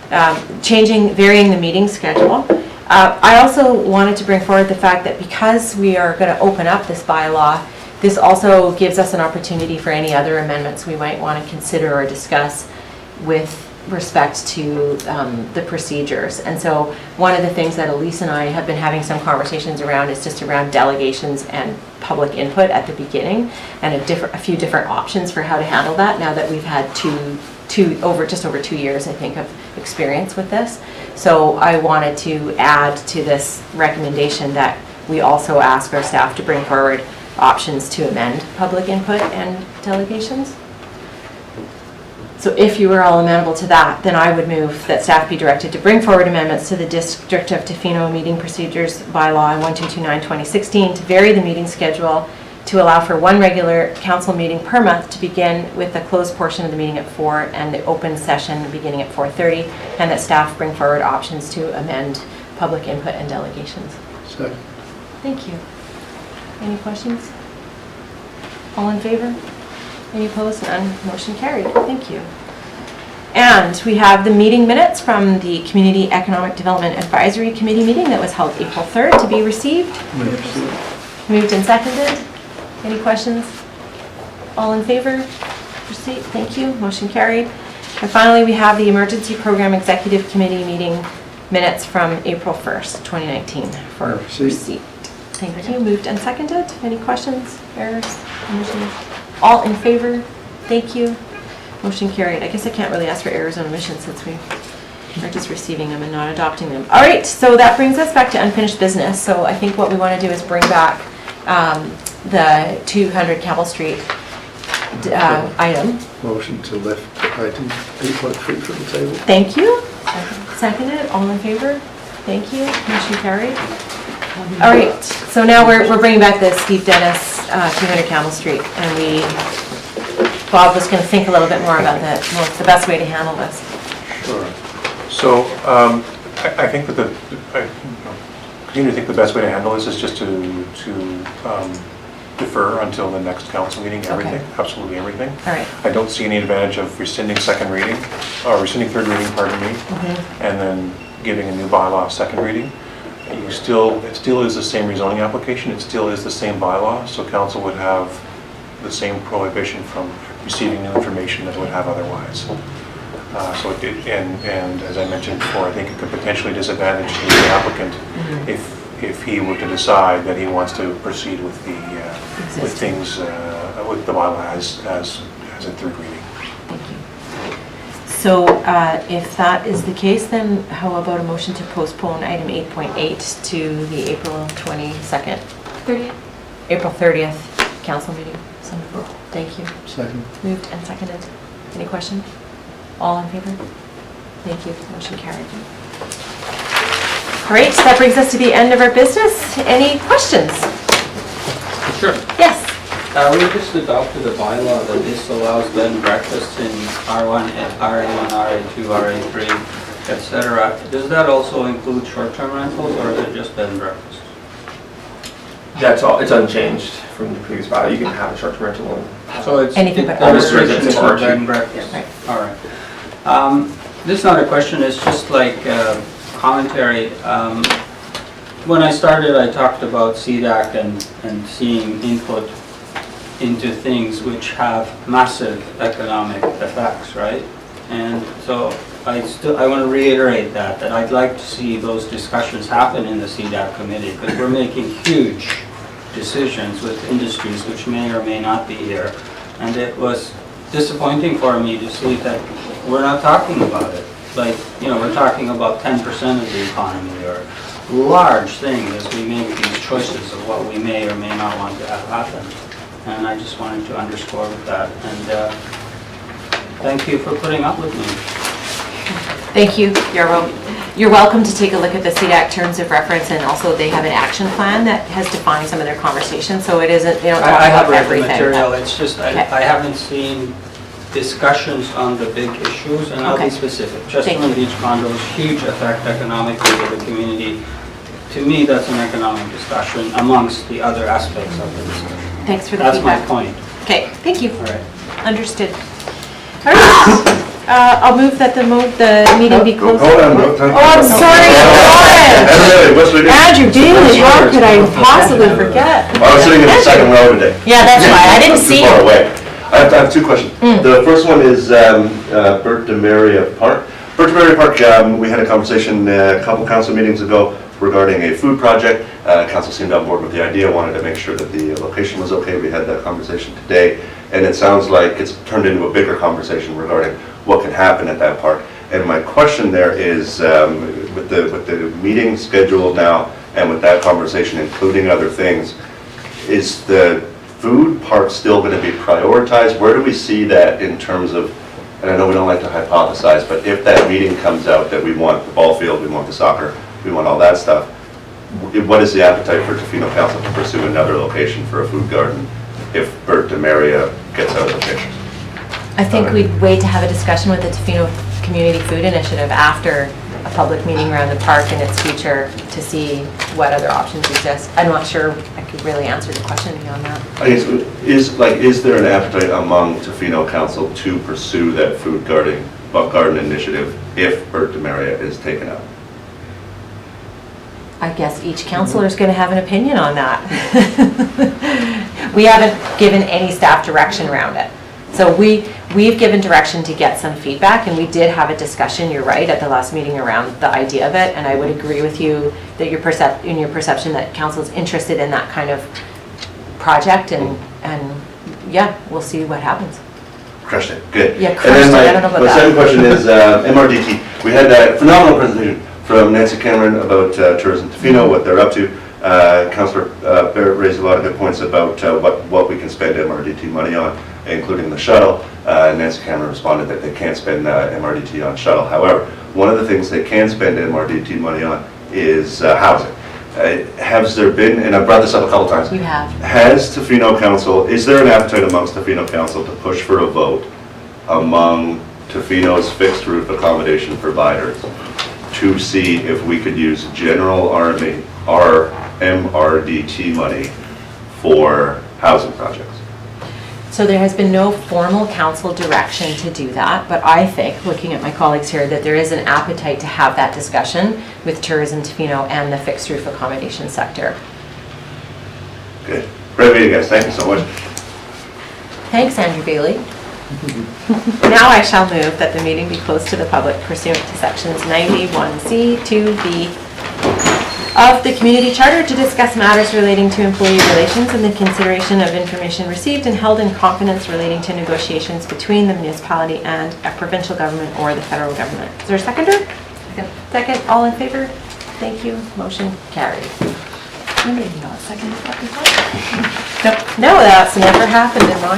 varying the meeting schedule. I also wanted to bring forward the fact that because we are going to open up this bylaw, this also gives us an opportunity for any other amendments we might want to consider or discuss with respect to the procedures. And so one of the things that Elise and I have been having some conversations around is just around delegations and public input at the beginning, and a few different options for how to handle that now that we've had just over 2 years, I think, of experience with this. So I wanted to add to this recommendation that we also ask our staff to bring forward options to amend public input and delegations. So if you were all amenable to that, then I would move that staff be directed to bring forward amendments to the District of Tofino Meeting Procedures Bylaw 1229/2016 to vary the meeting schedule to allow for one regular council meeting per month to begin with the closed portion of the meeting at 4 and the open session beginning at 4:30, and that staff bring forward options to amend public input and delegations. Second. Thank you. Any questions? All in favor? Any opposed? None. Motion carried. Thank you. And we have the meeting minutes from the Community Economic Development Advisory Committee meeting that was held April 3rd to be received. Moved and seconded. Any questions? All in favor? Receipt. Thank you. Motion carried. And finally, we have the Emergency Program Executive Committee meeting minutes from April 1st, 2019 for receipt. Thank you. Moved and seconded. Any questions, errors, omissions? All in favor? Thank you. Motion carried. I guess I can't really ask for errors and omissions since we are just receiving them and not adopting them. All right, so that brings us back to unfinished business. So I think what we want to do is bring back the 200 Campbell Street item. Motion to lift item 8.3 from the table. Thank you. Seconded. All in favor? Thank you. Motion carried. All right, so now we're bringing back the Steve Dennis 200 Campbell Street, and Bob was going to think a little bit more about what's the best way to handle this. Sure. So I think that I continue to think the best way to handle this is just to defer until the next council meeting, everything, absolutely everything. All right. I don't see any advantage of rescinding second reading, or rescinding third reading, pardon me, and then giving a new bylaw second reading. It still is the same rezoning application, it still is the same bylaw, so council would have the same prohibition from receiving new information that it would have otherwise. So it did, and as I mentioned before, I think it could potentially disadvantage the applicant if he were to decide that he wants to proceed with the with things with the bylaw as a third reading. Thank you. So if that is the case, then how about a motion to postpone item 8.8 to the April 22nd? 30th? April 30th council meeting. Thank you. Second. Moved and seconded. Any questions? All in favor? Thank you. Motion carried. All right, that brings us to the end of our business. Any questions? Sure. Yes. We just adopted a bylaw that disallows bed and breakfast in R1, RA1, RA2, RA3, etc. Does that also include short-term rentals, or is it just bed and breakfast? That's all, it's unchanged from the previous bylaw. You can have a short-term rental. So it's anything but the restrictions residential for R2. bed and breakfast. Yeah, right. All right. This is not a question, it's just like commentary. When I started, I talked about CDAC and seeing input into things which have massive economic effects, right? And so I want to reiterate that I'd like to see those discussions happen in the CDAC committee, because we're making huge decisions with industries which may or may not be here. And it was disappointing for me to see that we're not talking about it. Like, you know, we're talking about 10% of the economy, or large thing as we make these choices of what we may or may not want to have happen. And I just wanted to underscore with that. And thank you for putting up with me. Thank you, Jarmo. You're welcome to take a look at the CDAC terms of reference, and also they have an action plan that has defined some of their conversations, so it isn't, they don't talk I have about read the everything. material, it's just I haven't seen discussions on the big issues, and I'll be specific. Chesterland Beach condos, huge effect economically to the community. To me, that's an economic discussion amongst the other aspects of the discussion. Thanks for the That's feedback. my point. Okay, thank you. All right. Understood. All right. I'll move that the meeting be closed. Hold on. I'm sorry, Andrew Daly, how could I possibly forget? I was sitting in the second row today. Yeah, that's why, I didn't see Too far you. away. I have two questions. The first one is Bert Demeria Park. Bert Demeria Park, we had a conversation a couple council meetings ago regarding a food project. Council seemed on board with the idea, wanted to make sure that the location was okay. We had that conversation today, and it sounds like it's turned into a bigger conversation regarding what can happen at that park. And my question there is, with the meeting scheduled now, and with that conversation including other things, is the food park still going to be prioritized? Where do we see that in terms of, and I know we don't like to hypothesize, but if that meeting comes out that we want the ball field, we want the soccer, we want all that stuff, what is the appetite for Tofino Council to pursue another location for a food garden if Bert Demeria gets out of the picture? I think we'd wait to have a discussion with the Tofino Community Food Initiative after a public meeting around the park and its future to see what other options exist. I'm not sure I could really answer the question beyond that. I guess, is there an appetite among Tofino Council to pursue that food garden initiative if Bert Demeria is taken up? I guess each councillor is going to have an opinion on that. We haven't given any staff direction around it. So we've given direction to get some feedback, and we did have a discussion, you're right, at the last meeting around the idea of it, and I would agree with you that in your perception that council's interested in that kind of project, and yeah, we'll see what happens. Crushed it, good. Yeah, crushed and then it, I don't know about my that. second question is MRDT. We had a phenomenal presentation from Nancy Cameron about Tourism Tofino, what they're up to. Councillor Barrett raised a lot of good points about what we can spend MRDT money on, including the shuttle. Nancy Cameron responded that they can't spend MRDT on shuttle. However, one of the things they can spend MRDT money on is housing. Has there been, and I've brought this up a couple times. You have. Has Tofino Council, is there an appetite amongst Tofino Council to push for a vote among Tofino's fixed roof accommodation providers to see if we could use general MRDT money for housing projects? So there has been no formal council direction to do that, but I think, looking at my colleagues here, that there is an appetite to have that discussion with Tourism Tofino and the fixed roof accommodation sector. Good. Great meeting, guys. Thank you so much. Thanks, Andrew Bailey. Now I shall move that the meeting be closed to the public pursuant to sections 91C, 2B of the Community Charter to discuss matters relating to employee relations and the consideration of information received and held in confidence relating to negotiations between the municipality and a provincial government or the federal government. Is there a seconder? Second. All in favor? Thank you. Motion carried. You maybe not second that before? No, that's never happened in my